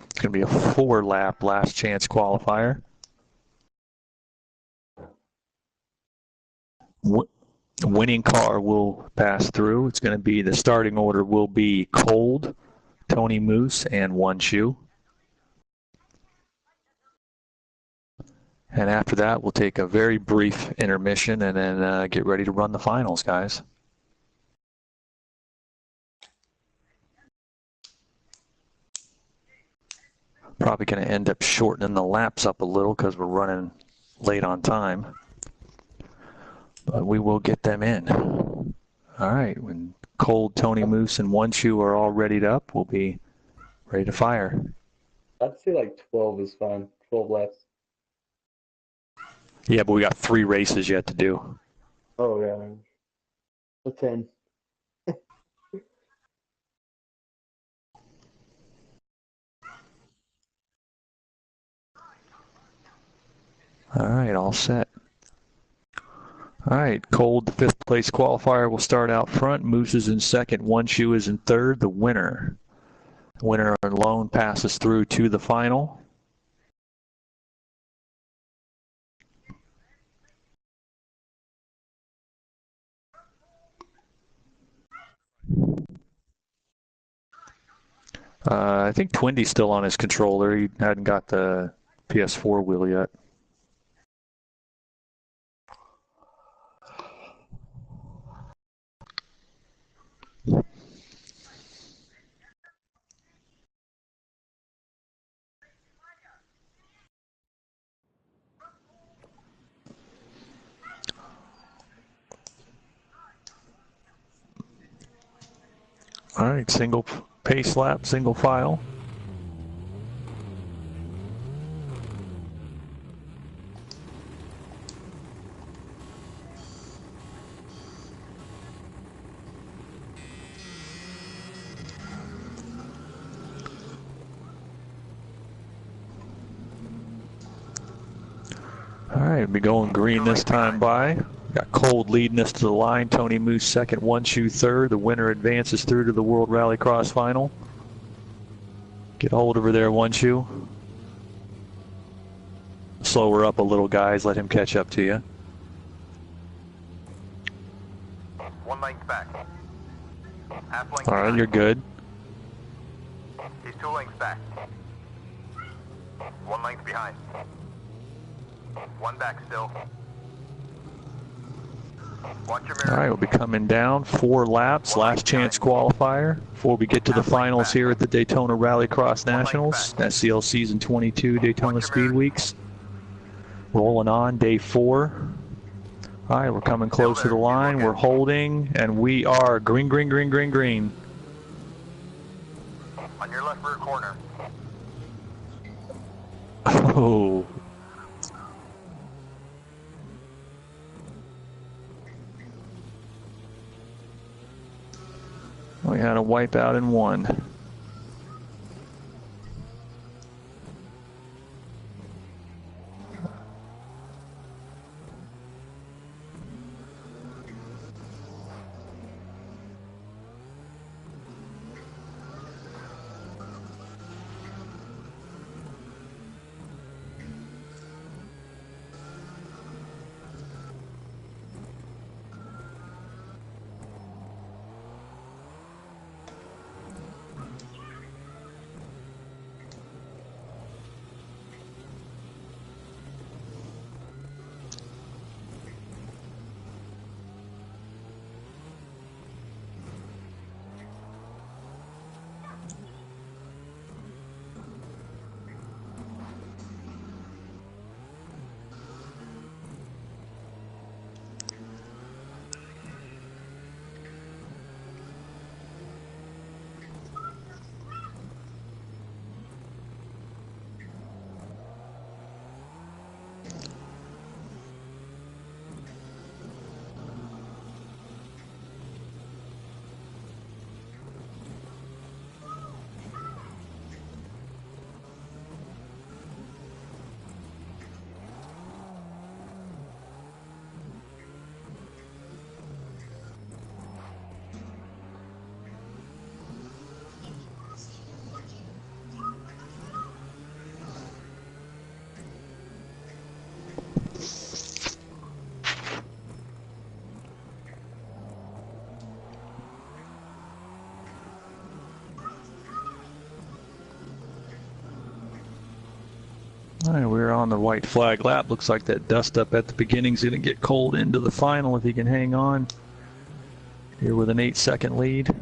It's going to be a 4-lap last chance qualifier. Winning car will pass through. It's going to be, the starting order will be Cold, Tony Moose, and One Shoe. And after that, we'll take a very brief intermission and then get ready to run the finals, guys. Probably going to end up shortening the laps up a little because we're running late on time. But we will get them in. All right, when Cold, Tony Moose, and One Shoe are all readied up, we'll be ready to fire. I'd say like 12 is fine. 12 laps. Yeah, but we got 3 races yet to do. Oh, yeah. So 10. All right, all set. All right, Cold, the 5th place qualifier, will start out front. Moose is in second. One Shoe is in third. The winner alone passes through to the final. I think Twindy's still on his controller. He hadn't got the PS4 wheel yet. All right, single pace lap, single file. All right, we'll be going green this time by. Got Cold leading us to the line. Tony Moose second, One Shoe third. The winner advances through to the World Rallycross final. Get hold over there, One Shoe. Slow her up a little, guys. Let him catch up to you. 1 length back. Half length All right, behind. you're good. He's 2 lengths back. 1 length behind. 1 back still. Watch your mirror. All right, we'll be coming down 4 laps, last chance qualifier before we get to the finals here at the Daytona Rallycross Nationals, SCL Season 22 Daytona Speedweeks. Rolling on day 4. All right, we're coming close to the line. We're holding, and we are green, green, green, green, green. On your left rear corner. Oh. We had a wipeout in 1. All right, we're on the white flag lap. Looks like that dust up at the beginning is going to get cold into the final if he can hang on. Here with an 8-second lead.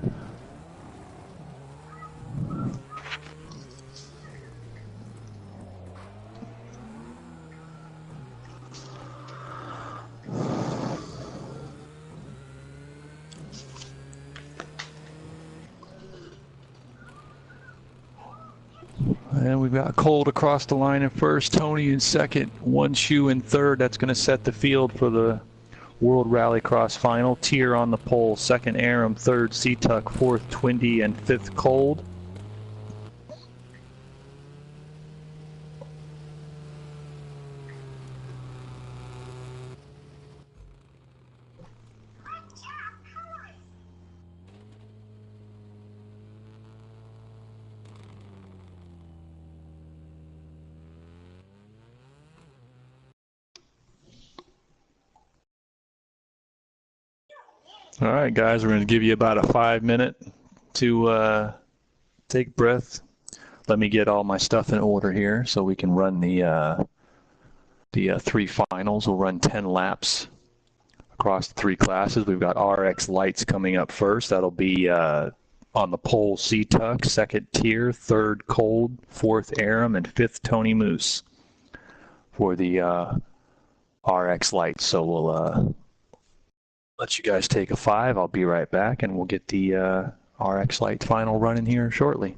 And we've got Colt across the line in first, Tony in second, One Shoe in third. That's going to set the field for the World Rallycross final. Tier on the pole, second Aram, third Seatuck, fourth Twindy, and fifth Cold. All right, guys, we're going to give you about a 5-minute to take breath. Let me get all my stuff in order here so we can run the three finals. We'll run 10 laps across the three classes. We've got RX Lights coming up first. That'll be on the pole Seatuck, second Tier, third Cold, fourth Aram, and fifth Tony Moose for the RX Lights. So we'll let you guys take a 5. I'll be right back, and we'll get the RX Light final running here shortly.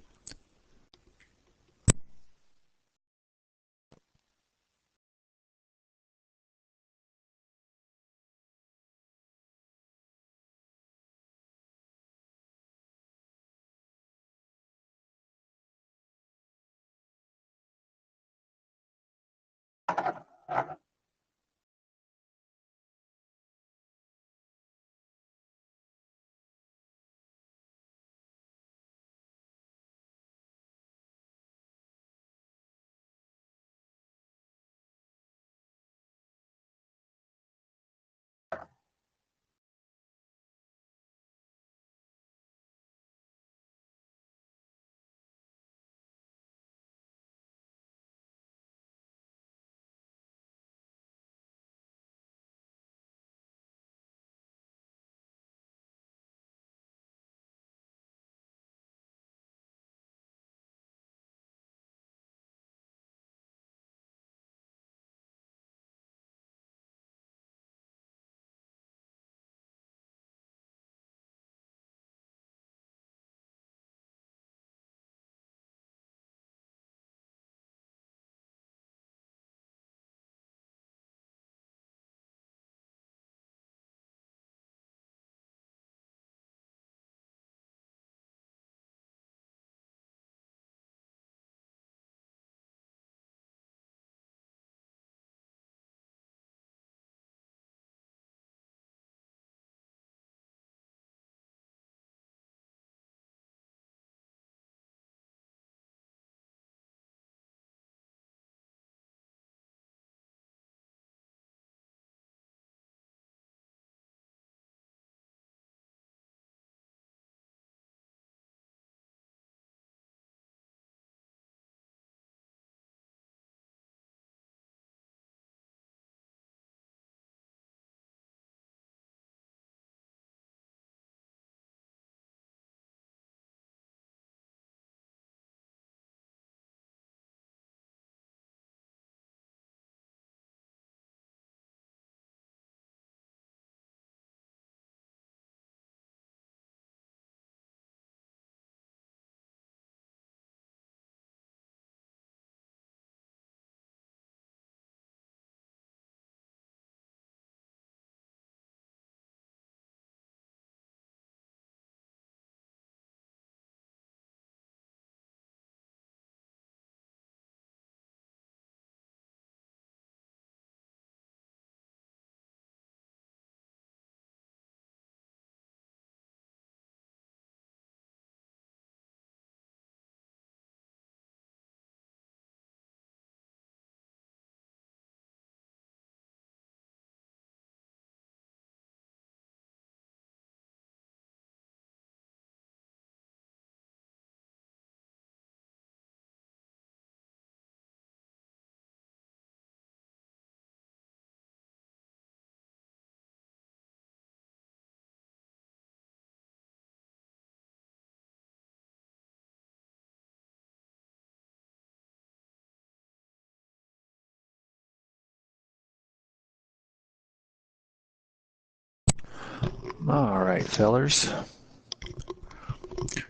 right, fellers.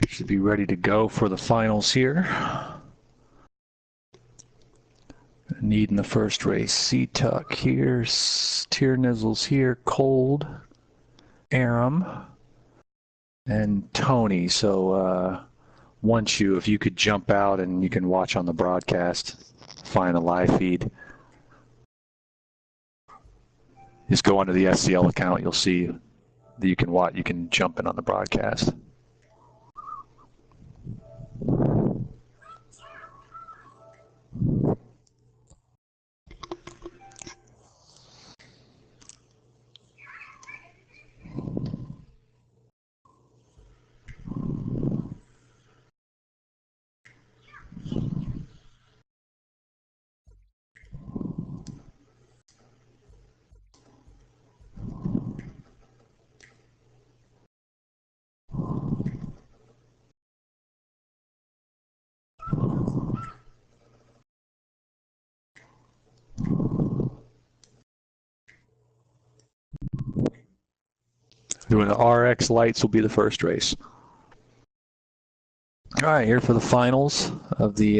Should be ready to go for the finals here. Needing the first race. C-Tuck here, Tear Nizzles here, Cold, Aram, and Tony. So once if you could jump out and you can watch on the broadcast, find the live feed. Just go onto the SCL account. You'll see that you can watch. You can jump in on the broadcast. Doing the RX lights will be the first race. All right, here for the finals of the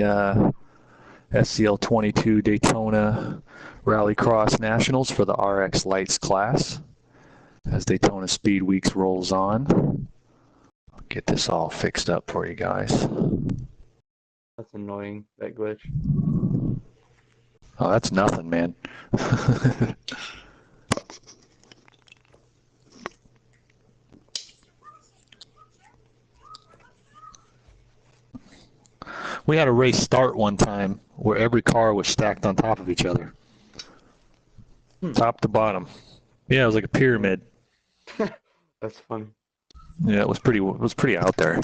SCL 22 Daytona Rallycross Nationals for the RX lights class. As Daytona Speedweeks rolls on, I'll get this all fixed up for you guys. That's annoying, that glitch. Oh, that's nothing, man. We had a race start one time where every car was stacked on top of each other. Top to bottom. Yeah, it was like a pyramid. That's funny. Yeah, it was pretty out there.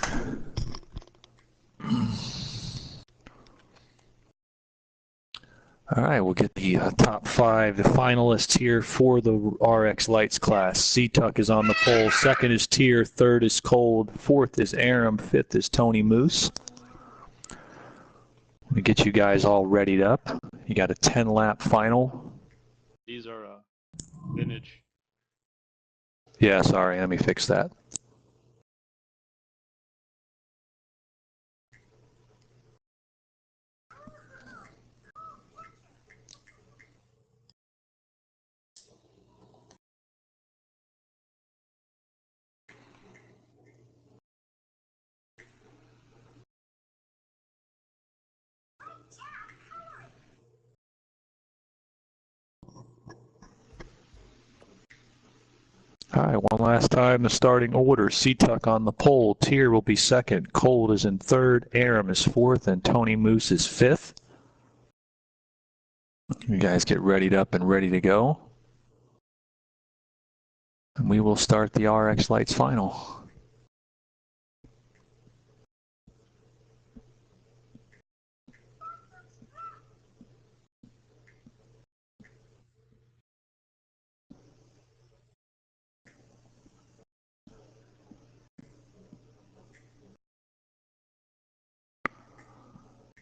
All right, we'll get the top 5, the finalists here for the RX Lights class. C-Tuck is on the pole. Second is Tier. Third is Cold. Fourth is Aram. Fifth is Tony Moose. Let me get you guys all readied up. You got a 10-lap final. These are vintage. Yeah, sorry, let me fix that. All right, one last time, the starting order. C-Tuck on the pole. Tier will be second. Cold is in third. Aram is fourth. And Tony Moose is fifth. You guys get readied up and ready to go. And we will start the RX Lights final.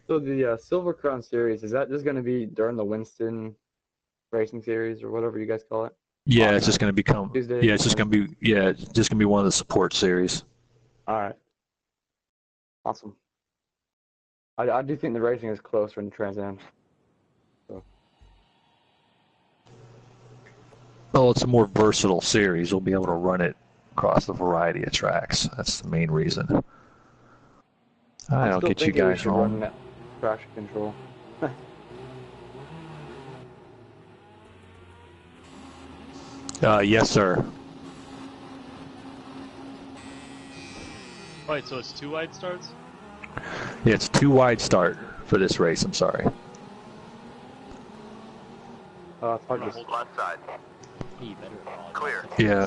So the Silver Crown Series, is that just going to be during the Winston Racing Series or whatever you guys call it? Yeah, it's just going to become. Tuesday, yeah, it's just going to be. Yeah, it's just going to be one of the support series. All right. Awesome. I do think the racing is closer in Trans Am. So. Well, it's a more versatile series. We'll be able to run it across a variety of tracks. That's the main reason. All right, I'll get you guys home. Traction control. Yes, sir. Right, so it's 2 wide starts? Yeah, it's 2 wide start for this race. I'm sorry. It's hard to Hold left side. Clear. Yeah.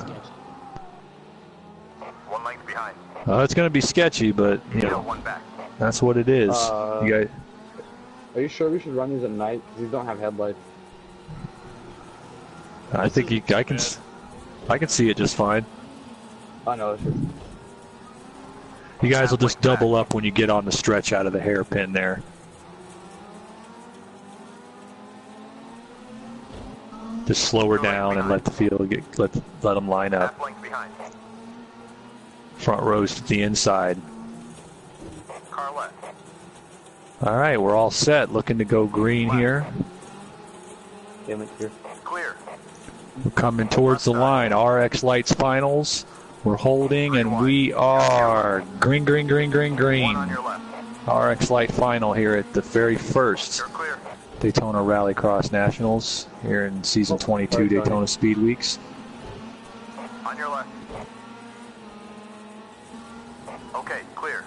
1 length behind. It's going to be sketchy, but you know, 1 back. that's what it is. You guys. Are you sure we should run these at night? Because these don't have headlights. I think I can see it just fine. I know. It's just... You guys will just double up when you get on the stretch out of the hairpin there. Just slow her down and let the field let them line up. Half length behind. Front rows to the inside. Car left. All right, we're all set. Looking to go green here. Damn it, here. Clear. We're coming towards the line. RX Lights Finals. We're holding, and we are green, green, green, green, green. One on your left. RX Light Final here at the very first You're clear. Daytona Rallycross Nationals here in Season 22 Daytona Speedweeks. On your left. Okay, clear.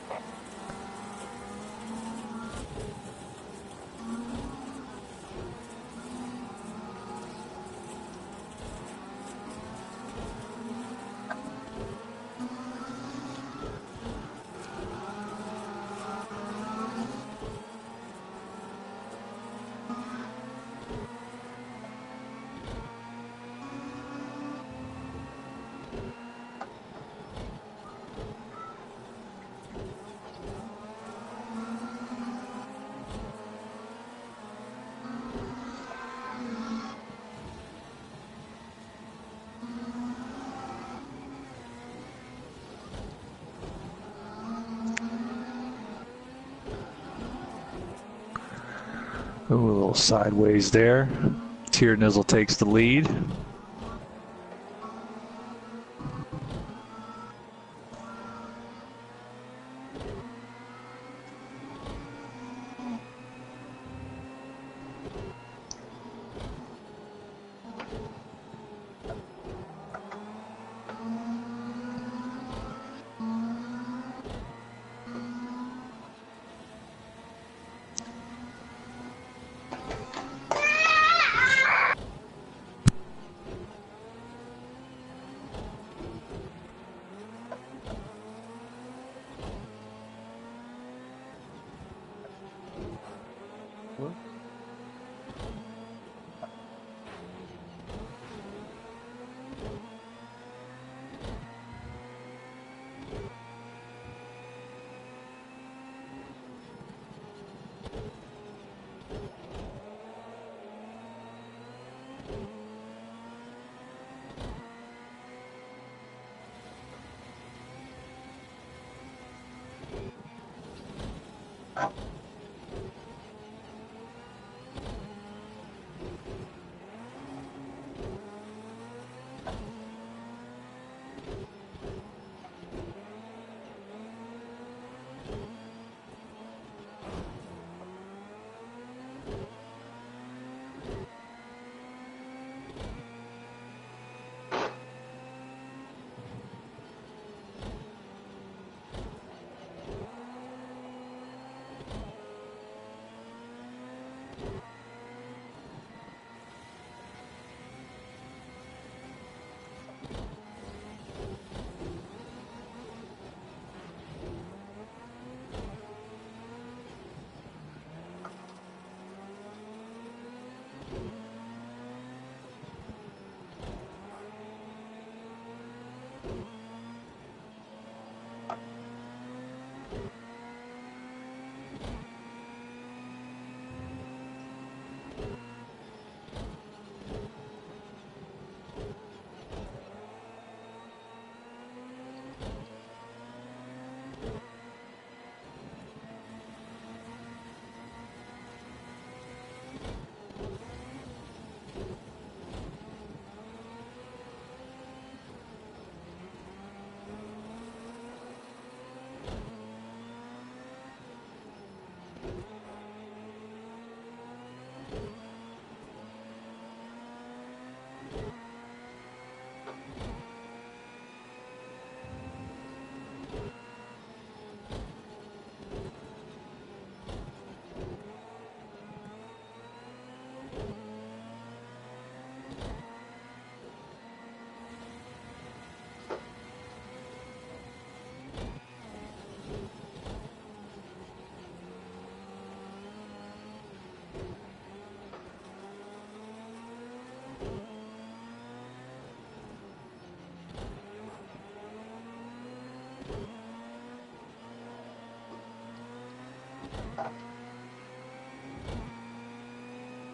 Ooh, a little sideways there. Tear Nizzle takes the lead.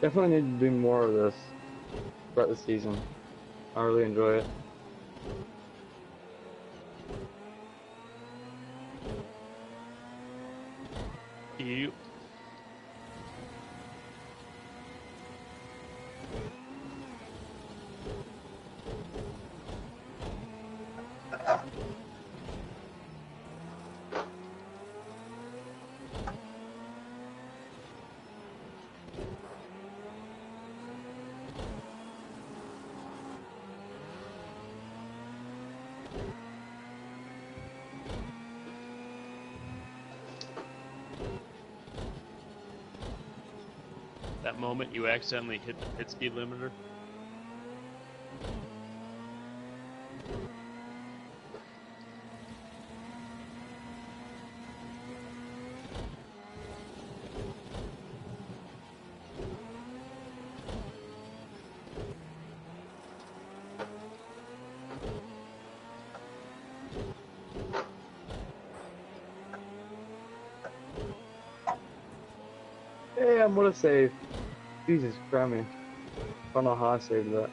Definitely need to do more of this throughout the season. I really enjoy it. You. That moment you accidentally hit the pit speed limiter. Damn, what a save. Jesus Christ, man. I don't know how I saved that.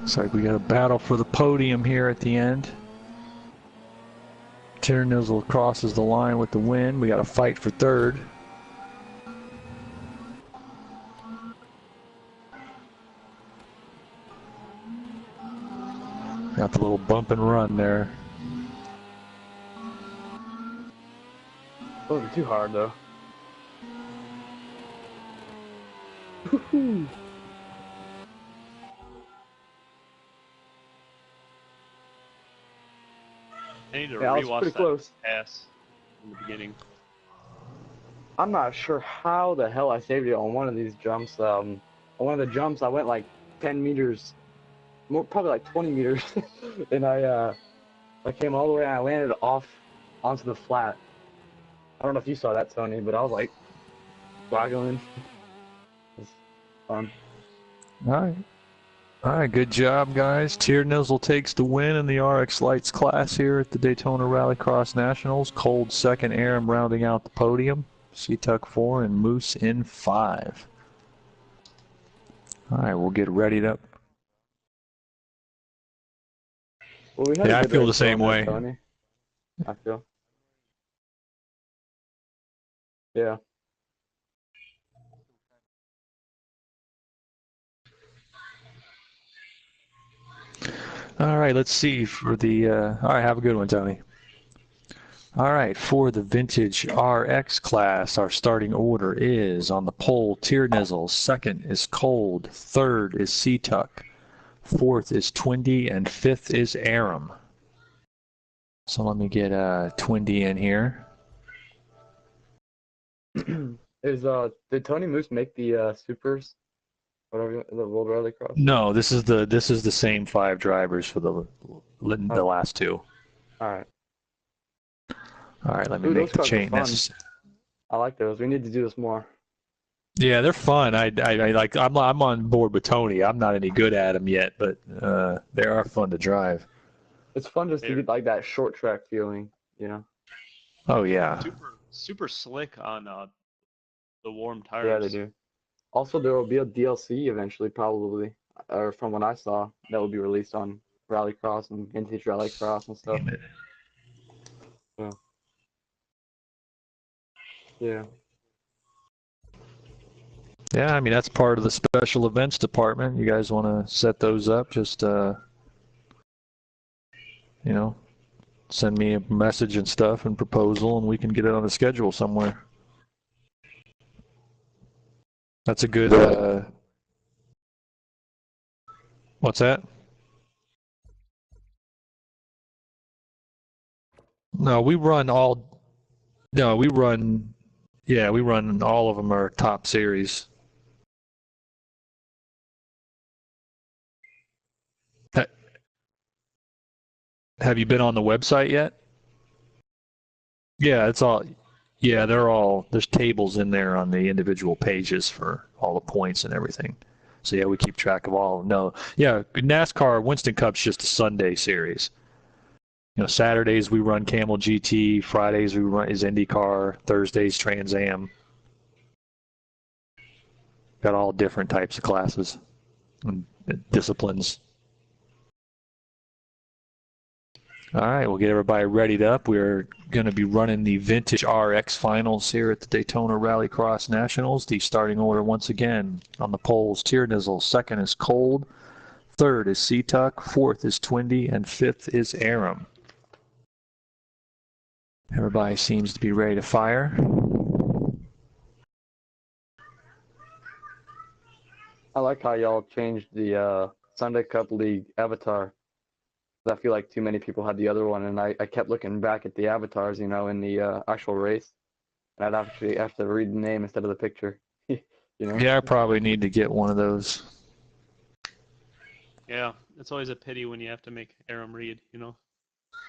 Looks like we got a battle for the podium here at the end. Tiernizzle crosses the line with the win. We got a fight for third. Got the little bump and run there. Wasn't too hard though. I need to Yeah, I was rewatch pretty that close. pass in the beginning. I'm not sure how the hell I saved it on one of these jumps. On one of the jumps, I went like 10 meters, probably like 20 meters, and I came all the way and I landed off onto the flat. I don't know if you saw that, Tony, but I was like waggling. It was fun. All right, good job, guys. Tiernizzle takes the win in the RX Lights class here at the Daytona Rallycross Nationals. Cold second, Aram rounding out the podium. Tuck 4 and Moose in 5. All right, we'll get readied up. Well, we had a Yeah, I good feel the race same going way. there, Tony. I feel. Yeah. All right, let's see for the. All right, have a good one, Tony. All right, for the Vintage RX class, our starting order is on the pole, Tiernizzle. Second is Cold. Third is Tuck. Fourth is Twindy, and fifth is Aram. So let me get Twindy in here. Did Tony Moose make the supers? Whatever, the World Rallycross? No, this is the same 5 drivers for the last 2. Alright. All right, let me Ooh, make those the cars are change. fun. I like those. We need to do this more. Yeah, they're fun. I like. I'm on board with Tony. I'm not any good at them yet, but they are fun to drive. It's fun just to get like that short track feeling, you know? Oh yeah. Super slick on the warm tires. Yeah, they do. Also, there will be a DLC eventually, probably, or from what I saw, that will be released on Rallycross and Vintage Rallycross and stuff. Yeah. Yeah. Yeah, I mean that's part of the special events department. You guys want to set those up? Just you know, send me a message and stuff and proposal, and we can get it on the schedule somewhere. That's a good. What's that? No, we run all. No, we run. Yeah, we run all of them are top series. Have you been on the website yet? Yeah, it's all. Yeah, there's tables in there on the individual pages for all the points and everything. So yeah, we keep track of all. No, yeah, NASCAR Winston Cup's just a Sunday series. You know, Saturdays we run Camel GT, Fridays we run is IndyCar, Thursdays Trans Am. Got all different types of classes and disciplines. All right, we'll get everybody readied up. We're going to be running the Vintage RX Finals here at the Daytona Rallycross Nationals. The starting order once again on the poles: Tiernizzle, second is Cold, third is Seatuck, fourth is Twindy, and fifth is Aram. Everybody seems to be ready to fire. I like how y'all changed the Sunday Cup League avatar. I feel like too many people had the other one, and I kept looking back at the avatars, you know, in the actual race, and I'd actually have to read the name instead of the picture. You know? Yeah, I probably need to get one of those. Yeah, it's always a pity when you have to make Aram read, you know.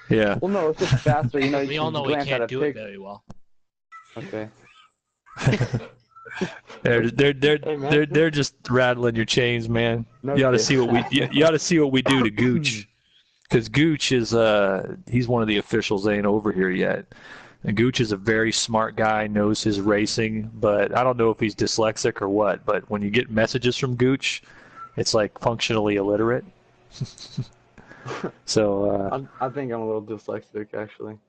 Yeah. Well, no, it's just faster, you know. We all know we can't do it very well. Okay. They're just rattling your chains, man. No you ought to kidding. see what you ought to see what we do to Gooch, because Gooch is he's one of the officials. They ain't over here yet. And Gooch is a very smart guy, knows his racing, but I don't know if he's dyslexic or what. But when you get messages from Gooch, it's like functionally illiterate. So I think I'm a little dyslexic, actually.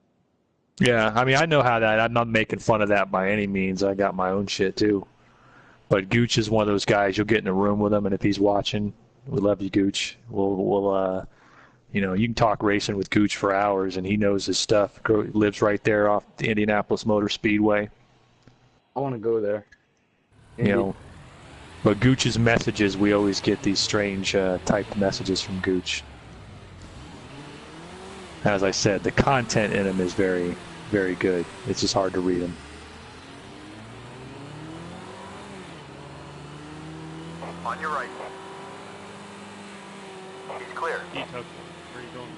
yeah, I mean, I know how that. I'm not making fun of that by any means. I got my own shit too. But Gooch is one of those guys. You'll get in a room with him, and if he's watching, we love you, Gooch. We'll you know, you can talk racing with Gooch for hours, and he knows his stuff. Lives right there off the Indianapolis Motor Speedway. I want to go there. You know, but Gooch's messages, we always get these strange typed messages from Gooch. As I said, the content in them is very, very good. It's just hard to read them. On your right. He's clear. Where are you going?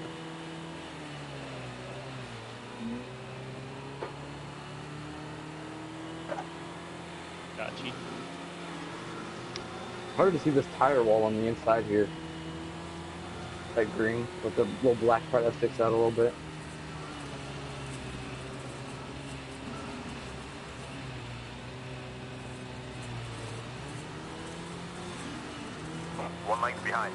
Gotcha. Hard to see this tire wall on the inside here. That green with the little black part that sticks out a little bit. One length behind.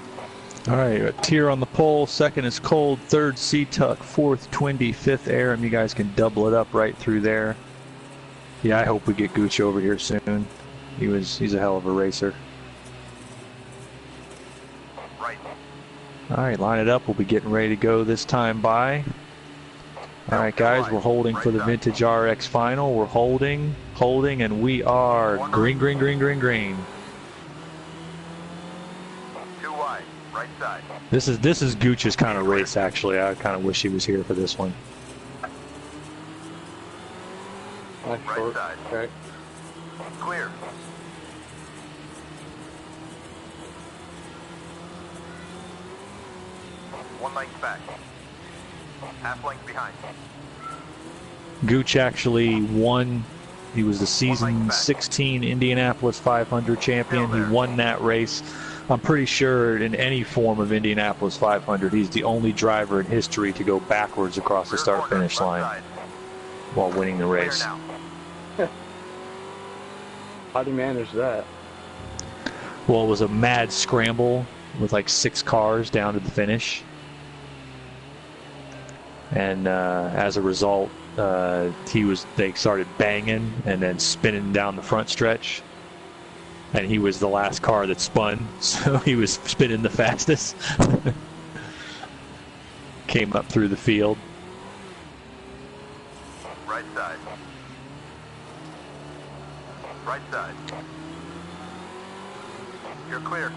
All right, a tier on the pole. Second is Cold. Third, Seatuck. Fourth, Twindy. Fifth, Aram. You guys can double it up right through there. Yeah, I hope we get Gooch over here soon. He's a hell of a racer. Right. All right, line it up. We'll be getting ready to go this time by. All right, guys, we're holding for the Vintage RX Final. We're holding, and we are green, green, green, green, green. Too wide. Right side. This is Gooch's kind of race, actually. I kind of wish he was here for this one. Nice Right short. side. Okay. Clear. One length back. Half length behind. Gooch actually won. He was the season 16 Indianapolis 500 champion. He won that race. I'm pretty sure in any form of Indianapolis 500, he's the only driver in history to go backwards across the start-finish line while winning the race. How do you manage that? Well, it was a mad scramble with like 6 cars down to the finish. And as a result, they started banging and then spinning down the front stretch. And he was the last car that spun, so he was spinning the fastest. Came up through the field. Right side. Right side. You're clear.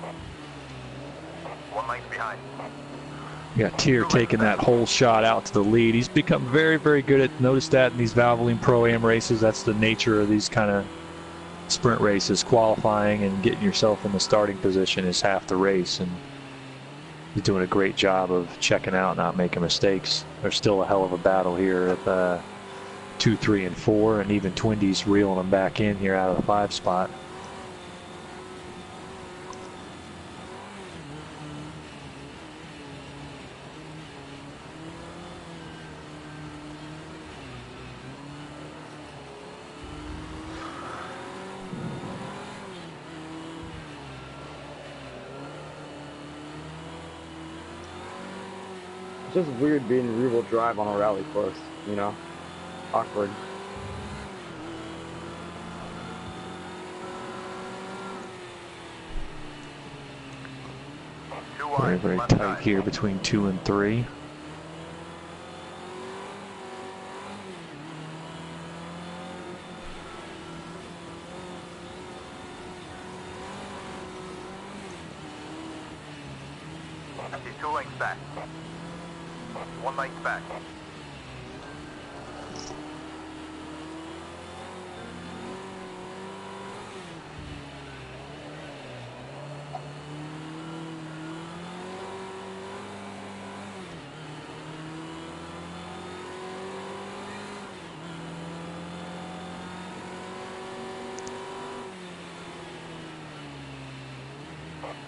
One length behind. You got Tier taking that whole shot out to the lead. He's become very, very good at, notice that in these Valvoline Pro-Am races. That's the nature of these kind of sprint races. Qualifying and getting yourself in the starting position is half the race, and he's doing a great job of checking out, not making mistakes. There's still a hell of a battle here at 2, 3, and 4, and even Twindy's reeling them back in here out of the 5 spot. It's just weird being rear-wheel drive on a rally course, you know? Awkward. Very, very tight here between 2 and 3. He's 2 lengths back. 1 length back.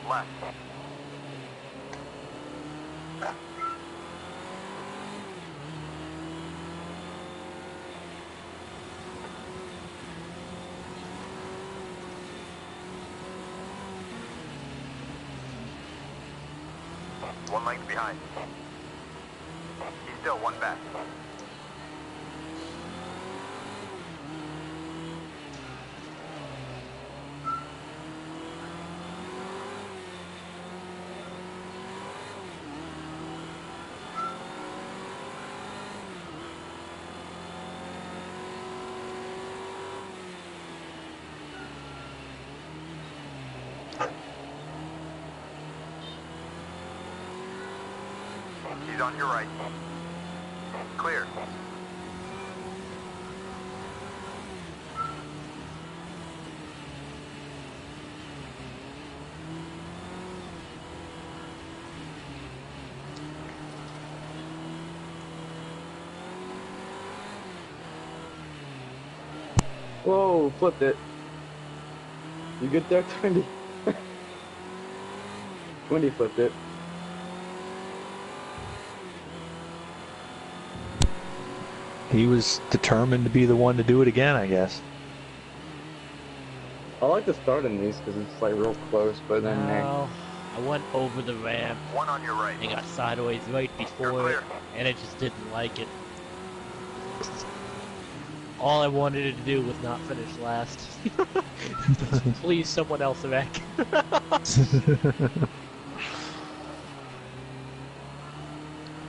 Left. One length behind. He's still 1 back. He's on your right. Clear. Whoa, flipped it. You good there, Twindy? Twindy flipped it. He was determined to be the one to do it again, I guess. I like to start in these because it's like real close, but then No, I went over the ramp 1 on your right. and got sideways right before You're it, clear. and I just didn't like it. All I wanted to do was not finish last. Please, someone else wreck.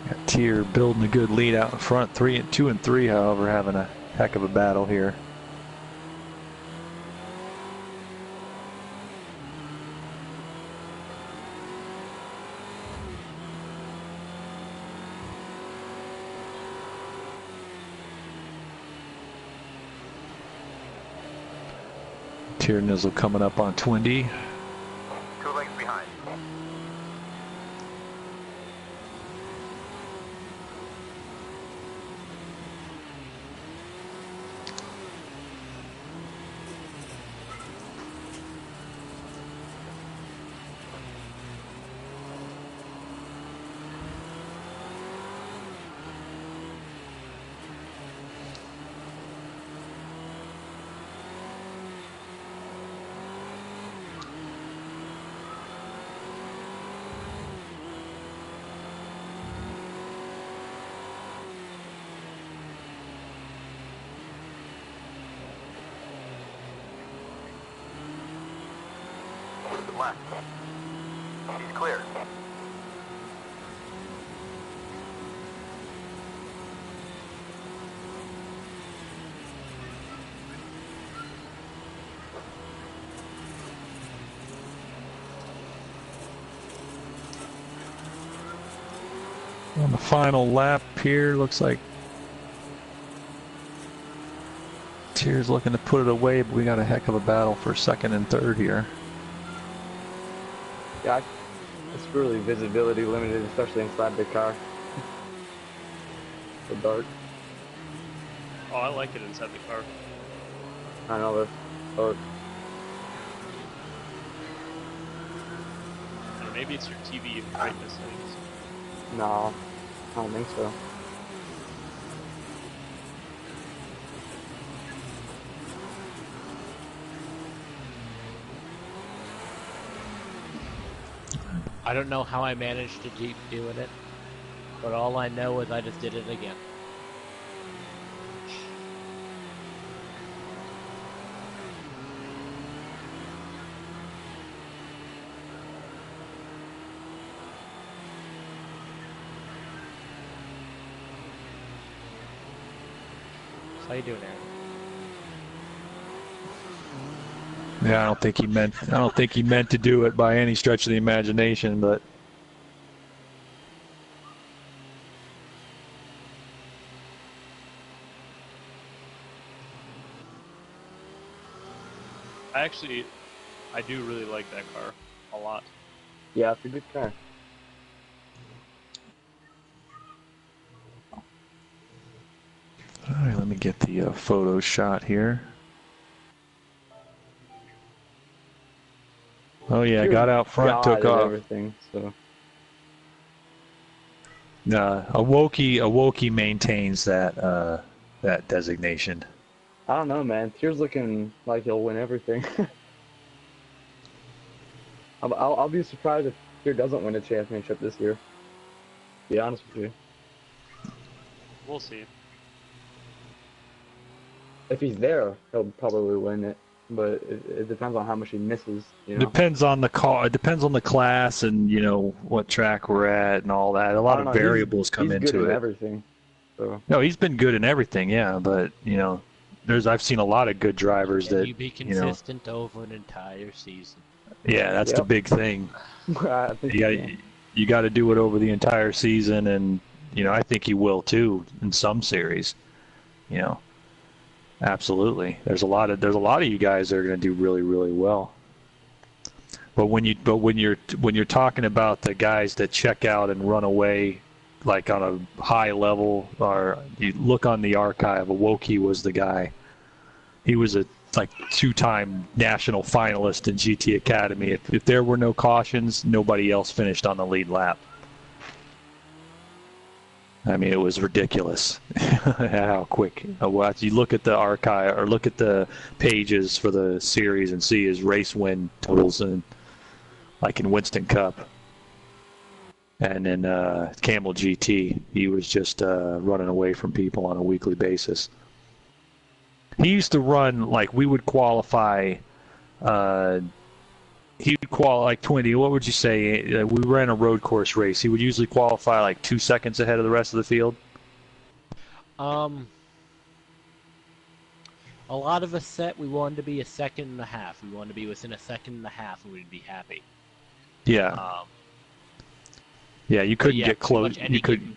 Got Tier building a good lead out in front. 2 and 3, however, having a heck of a battle here. Tier Nizzle coming up on Twindy. 2 lengths behind. Left. He's clear. On the final lap here, looks like Tier's looking to put it away, but we got a heck of a battle for 2nd and 3rd here. yeah, it's really visibility limited, especially inside the car. So dark. Oh, I like it inside the car. I know this. Oh, Or maybe it's your TV brightness settings. no, I don't think so. I don't know how I managed to keep doing it, but all I know is I just did it again. How you doing, Aaron? Yeah, I don't think he meant to do it by any stretch of the imagination, but I do really like that car a lot. Yeah, it's a good car. all right, let me get the photo shot here. Oh yeah, got out front, took off. Everything, so. Awoki maintains that that designation. I don't know, man. Tier's looking like he'll win everything. I'll be surprised if Tier doesn't win a championship this year. To be honest with you. We'll see. If he's there, he'll probably win it. But it depends on how much he misses. You know? Depends on the car. It depends on the class and what track we're at and all that. A lot of variables come into it. He's good in everything. So. No, he's been good in everything. Yeah, but I've seen a lot of good drivers that you be consistent over an entire season. Yeah, that's the big thing. I think you got to do it over the entire season, and I think he will too in some series. Absolutely. There's a lot of you guys that are going to do really, really well. But when you're talking about the guys that check out and run away, like on a high level, or you look on the archive, Awoki was the guy. He was a two-time national finalist in GT Academy. If there were no cautions, nobody else finished on the lead lap. I mean, it was ridiculous how quick. You look at the archive or look at the pages for the series and see his race win totals, and like in Winston Cup and in Camel GT, he was just running away from people on a weekly basis. He used to run we would qualify. He would qualify like 20. What would you say? We ran a road course race. He would usually qualify 2 seconds ahead of the rest of the field. A lot of us we wanted to be a second and a half. We wanted to be within a second and a half, and we'd be happy. Yeah. You couldn't get close. You couldn't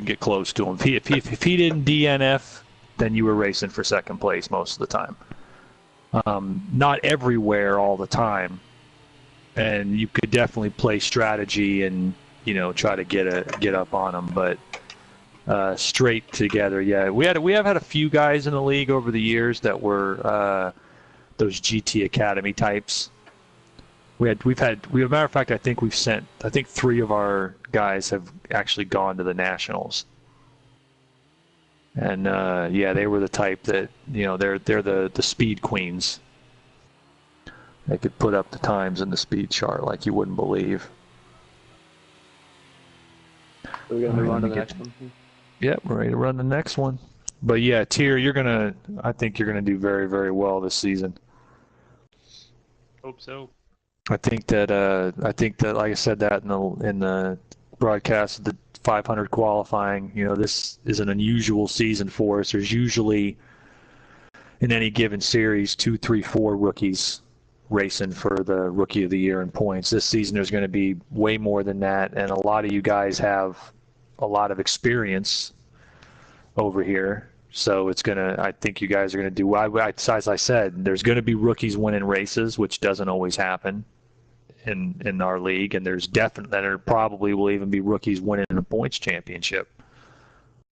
get close to him. If he didn't DNF, then you were racing for second place most of the time. Not everywhere all the time, and you could definitely play strategy and try to get up on them, but straight together, yeah. We have had a few guys in the league over the years that were those GT Academy types. As a matter of fact, I think 3 of our guys have actually gone to the nationals. And they were the type that they're the speed queens. They could put up the times in the speed chart like you wouldn't believe. We're gonna move on to the next one. Yep, we're ready to run the next one. But yeah, Tier, I think you're gonna do very, very well this season. Hope so. I think that like I said that in the broadcast, the 500 qualifying, this is an unusual season for us. There's usually in any given series 2, 3, 4 rookies racing for the Rookie of the Year in points. This season there's going to be way more than that, and a lot of you guys have a lot of experience over here. So I think you guys are going to do well. As I said, there's going to be rookies winning races, which doesn't always happen in our league, and there probably will even be rookies winning a points championship.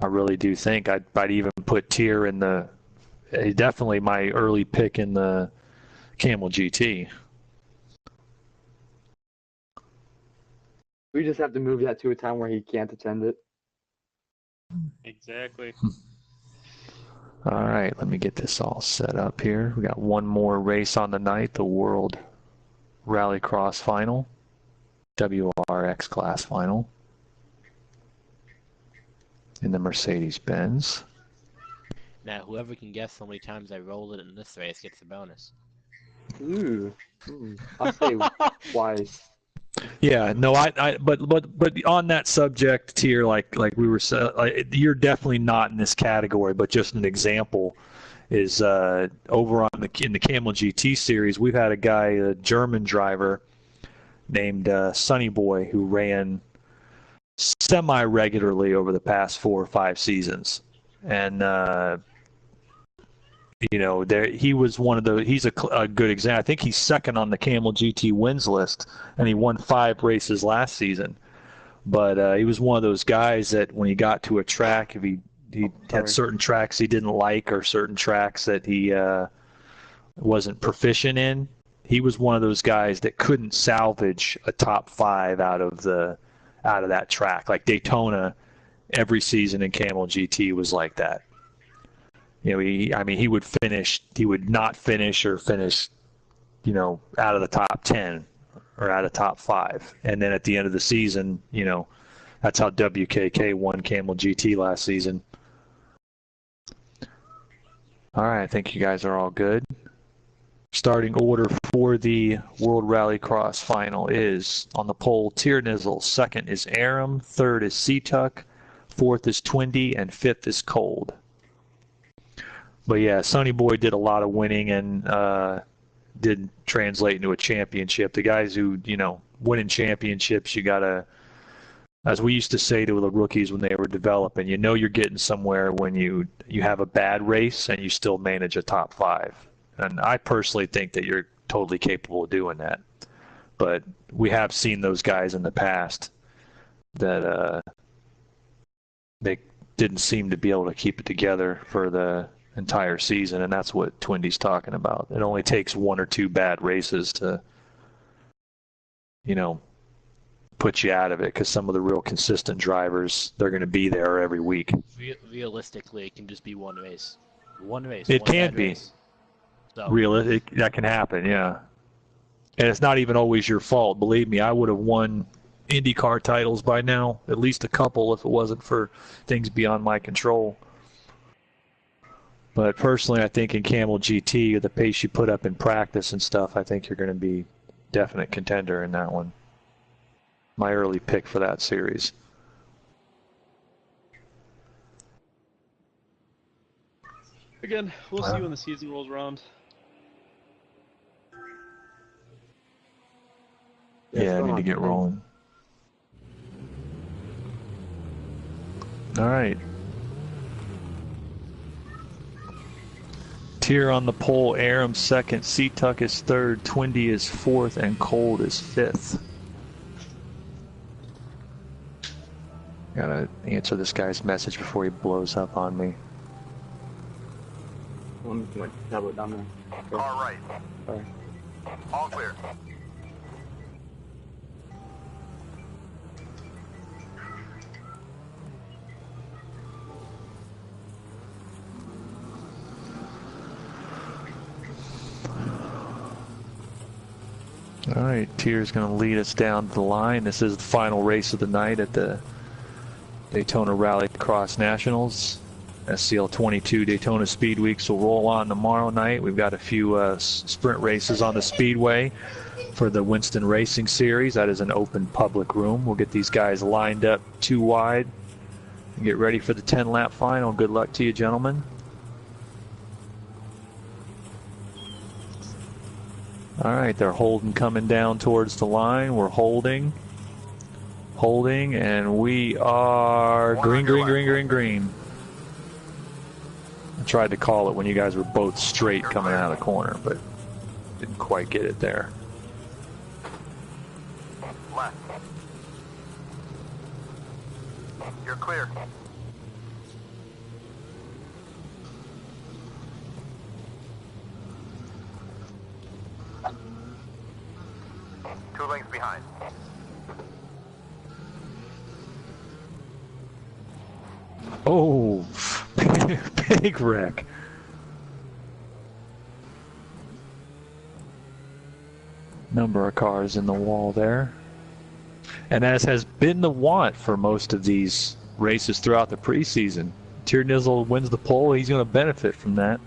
I really do think I'd even put Tier in the definitely my early pick in the Camel GT. We just have to move that to a time where he can't attend it. Exactly. All right, let me get this all set up here. We got one more race on the night, the World Rallycross Final, WRX class final in the Mercedes-Benz. Now, whoever can guess how many times I rolled it in this race gets a bonus. Ooh. I'll say twice. Yeah, no, but on that subject, Tier, like we were saying, you're definitely not in this category. But just an example is over in the Camel GT series, we've had a guy, a German driver named Sonny Boy, who ran semi-regularly over the past 4 or 5 seasons, and he was one of the. He's a good example. I think he's second on the Camel GT wins list, and he won 5 races last season. But he was one of those guys that when he got to a track, if he had certain tracks he didn't like or certain tracks that he wasn't proficient in, he was one of those guys that couldn't salvage a top 5 out of that track. Like Daytona, every season in Camel GT was like that. He would not finish or finish, out of the top 10 or out of top 5. And then at the end of the season, that's how WKK won Camel GT last season. All right, I think you guys are all good. Starting order for the World Rallycross Final is on the pole, Tier Nizzle. Second is Aram. Third is Seatuck. Fourth is Twindy. And fifth is Cold. But yeah, Sonny Boy did a lot of winning and didn't translate into a championship. The guys who, winning championships, you got to, as we used to say to the rookies when they were developing, you're getting somewhere when you have a bad race and you still manage a top 5. And I personally think that you're totally capable of doing that. But we have seen those guys in the past that they didn't seem to be able to keep it together for the entire season, and that's what Twindy's talking about. It only takes 1 or 2 bad races to, put you out of it, because some of the real consistent drivers, they're going to be there every week. Realistically, it can just be one race. It can be. Race. So. That can happen, yeah. And it's not even always your fault. Believe me, I would have won IndyCar titles by now, at least a couple, if it wasn't for things beyond my control. But personally, I think in Camel GT, the pace you put up in practice and stuff, I think you're going to be definite contender in that one. My early pick for that series. Again, we'll see when the season rolls around. Yeah, I need to get rolling. All right. Tier on the pole, Aram second, Seatuck is third, Twindy is fourth, and Cold is fifth. Gotta answer this guy's message before he blows up on me. Let me put my tablet down there. Okay. All right. All right. All clear. All right, Tier's going to lead us down the line. This is the final race of the night at the Daytona Rallycross Nationals. SCL 22 Daytona Speedweeks will roll on tomorrow night. We've got a few sprint races on the Speedway for the Winston Racing Series. That is an open public room. We'll get these guys lined up 2 wide and get ready for the 10-lap final. Good luck to you, gentlemen. All right, they're holding, coming down towards the line. We're holding, and we are green, green, green, green, green. I tried to call it when you guys were both straight coming out of the corner, but didn't quite get it there. Left. You're clear. lengths behind. Oh, big wreck. Number of cars in the wall there. And as has been the want for most of these races throughout the preseason, Tierney wins the pole. He's going to benefit from that.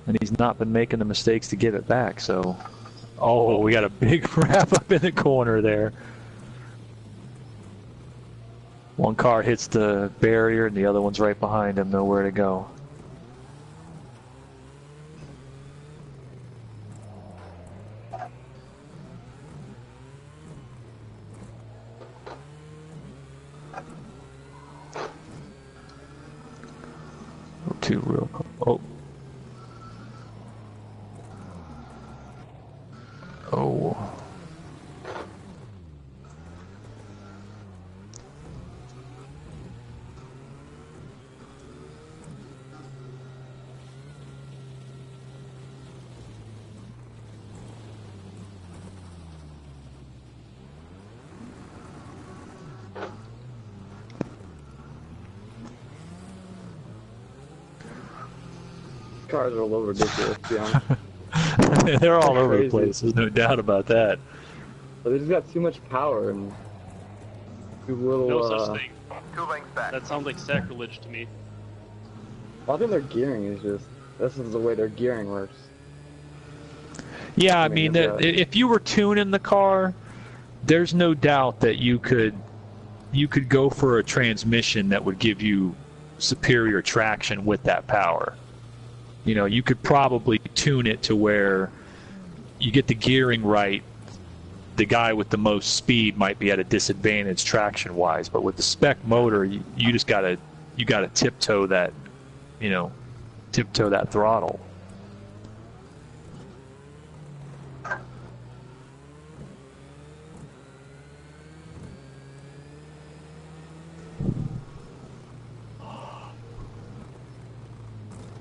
And he's not been making the mistakes to give it back. So, oh, we got a big wrap up in the corner there. One car hits the barrier and the other one's right behind him, nowhere to go. Two real. Oh. Oh. Cars are a little ridiculous, to be honest. They're all They're over the crazy. place, there's no doubt about that. But they just got too much power and too little. No such thing. 2 lengths back. That sounds like sacrilege to me. I think their gearing is just. This is the way their gearing works. Yeah, I mean, mean, it's if you were tuning the car, there's no doubt that you could go for a transmission that would give you superior traction with that power. You know, you could probably tune it to where you get the gearing right. The guy with the most speed might be at a disadvantage traction-wise, but with the spec motor, you just gotta tiptoe that, tiptoe that throttle.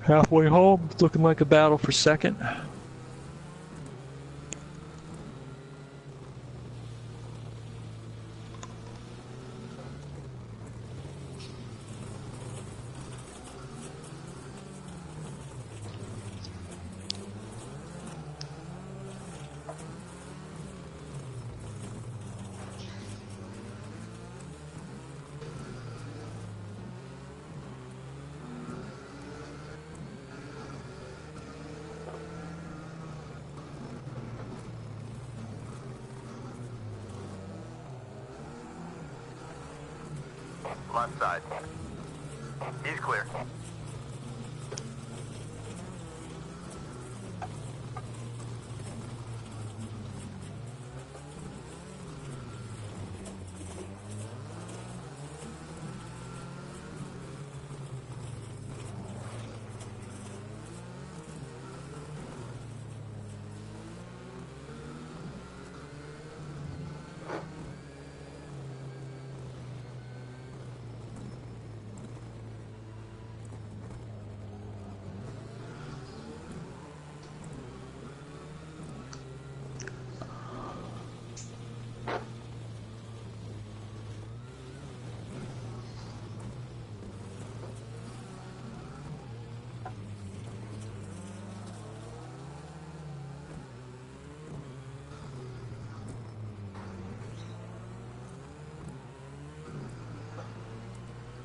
Halfway home, it's looking like a battle for second. Left side. He's clear.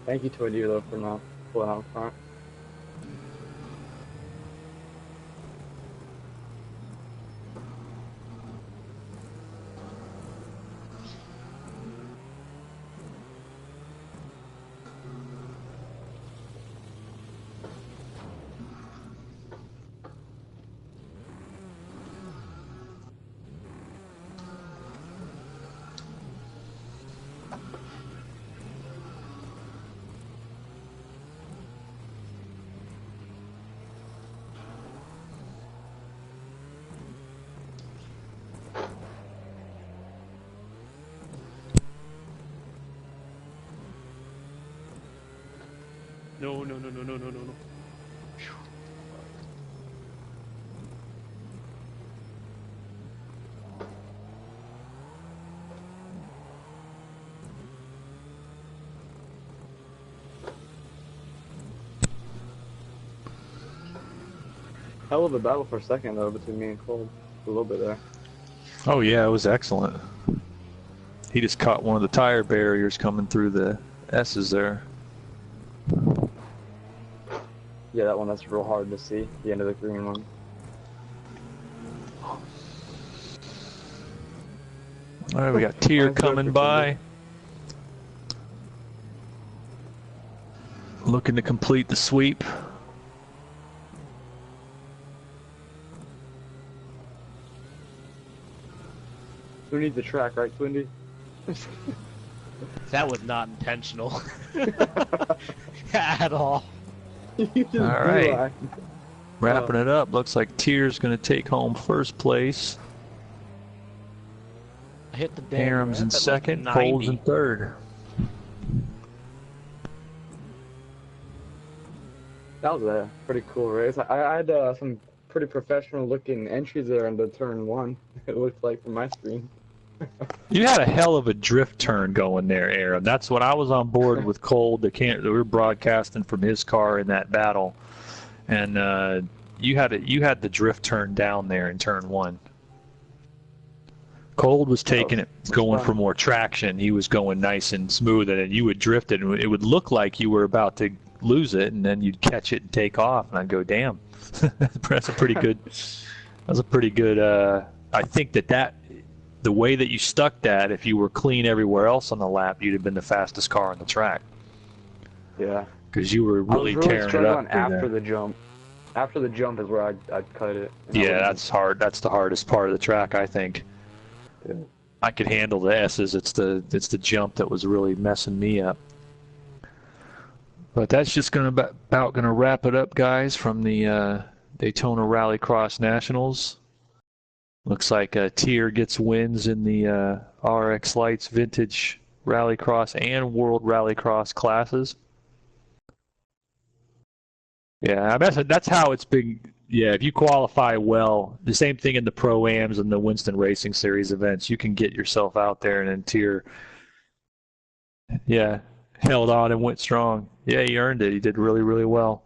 Thank you, Toy Dealer, for not pulling out front. No, no, no, no, no, no, no, no. hell of a battle for second though between me and Cole. A little bit there. Oh yeah, it was excellent. He just caught one of the tire barriers coming through the S's there. Yeah, that one that's real hard to see. The end of the green one. All right, we got Tier coming by. Looking to complete the sweep. Who needs the track, right, Twindy? That was not intentional. At all. All right. Wrapping it up. Looks like Tier's going to take home first place. I hit the damn Aram's in ramp at second. like Cole's 90. in third. That was a pretty cool race. I had some pretty professional looking entries there into turn one. It looked like from my screen. You had a hell of a drift turn going there, Aram. That's what I was on board with Cole. We were broadcasting from his car in that battle, and you had the drift turn down there in turn one. Cole was taking it, going for more traction. He was going nice and smooth, and you would drift it, and it would look like you were about to lose it, and then you'd catch it and take off, and I'd go, damn. That's a pretty good. That's a pretty good. I think that the way that you stuck that, if you were clean everywhere else on the lap, you'd have been the fastest car on the track. Yeah. Because you were really tearing it up. Struggling after the jump. After the jump is where I'd cut it. Yeah, that's hard. That's the hardest part of the track, I think. Yeah. I could handle the S's. It's the jump that was really messing me up. But that's just about gonna wrap it up, guys, from the Daytona Rallycross Nationals. Looks like Tier gets wins in the RX Lights Vintage Rallycross and World Rallycross classes. Yeah, that's how it's been. Yeah, if you qualify well, the same thing in the Pro-Ams and the Winston Racing Series events, you can get yourself out there and then Tier, yeah, held on and went strong. Yeah, he earned it. He did really, really well.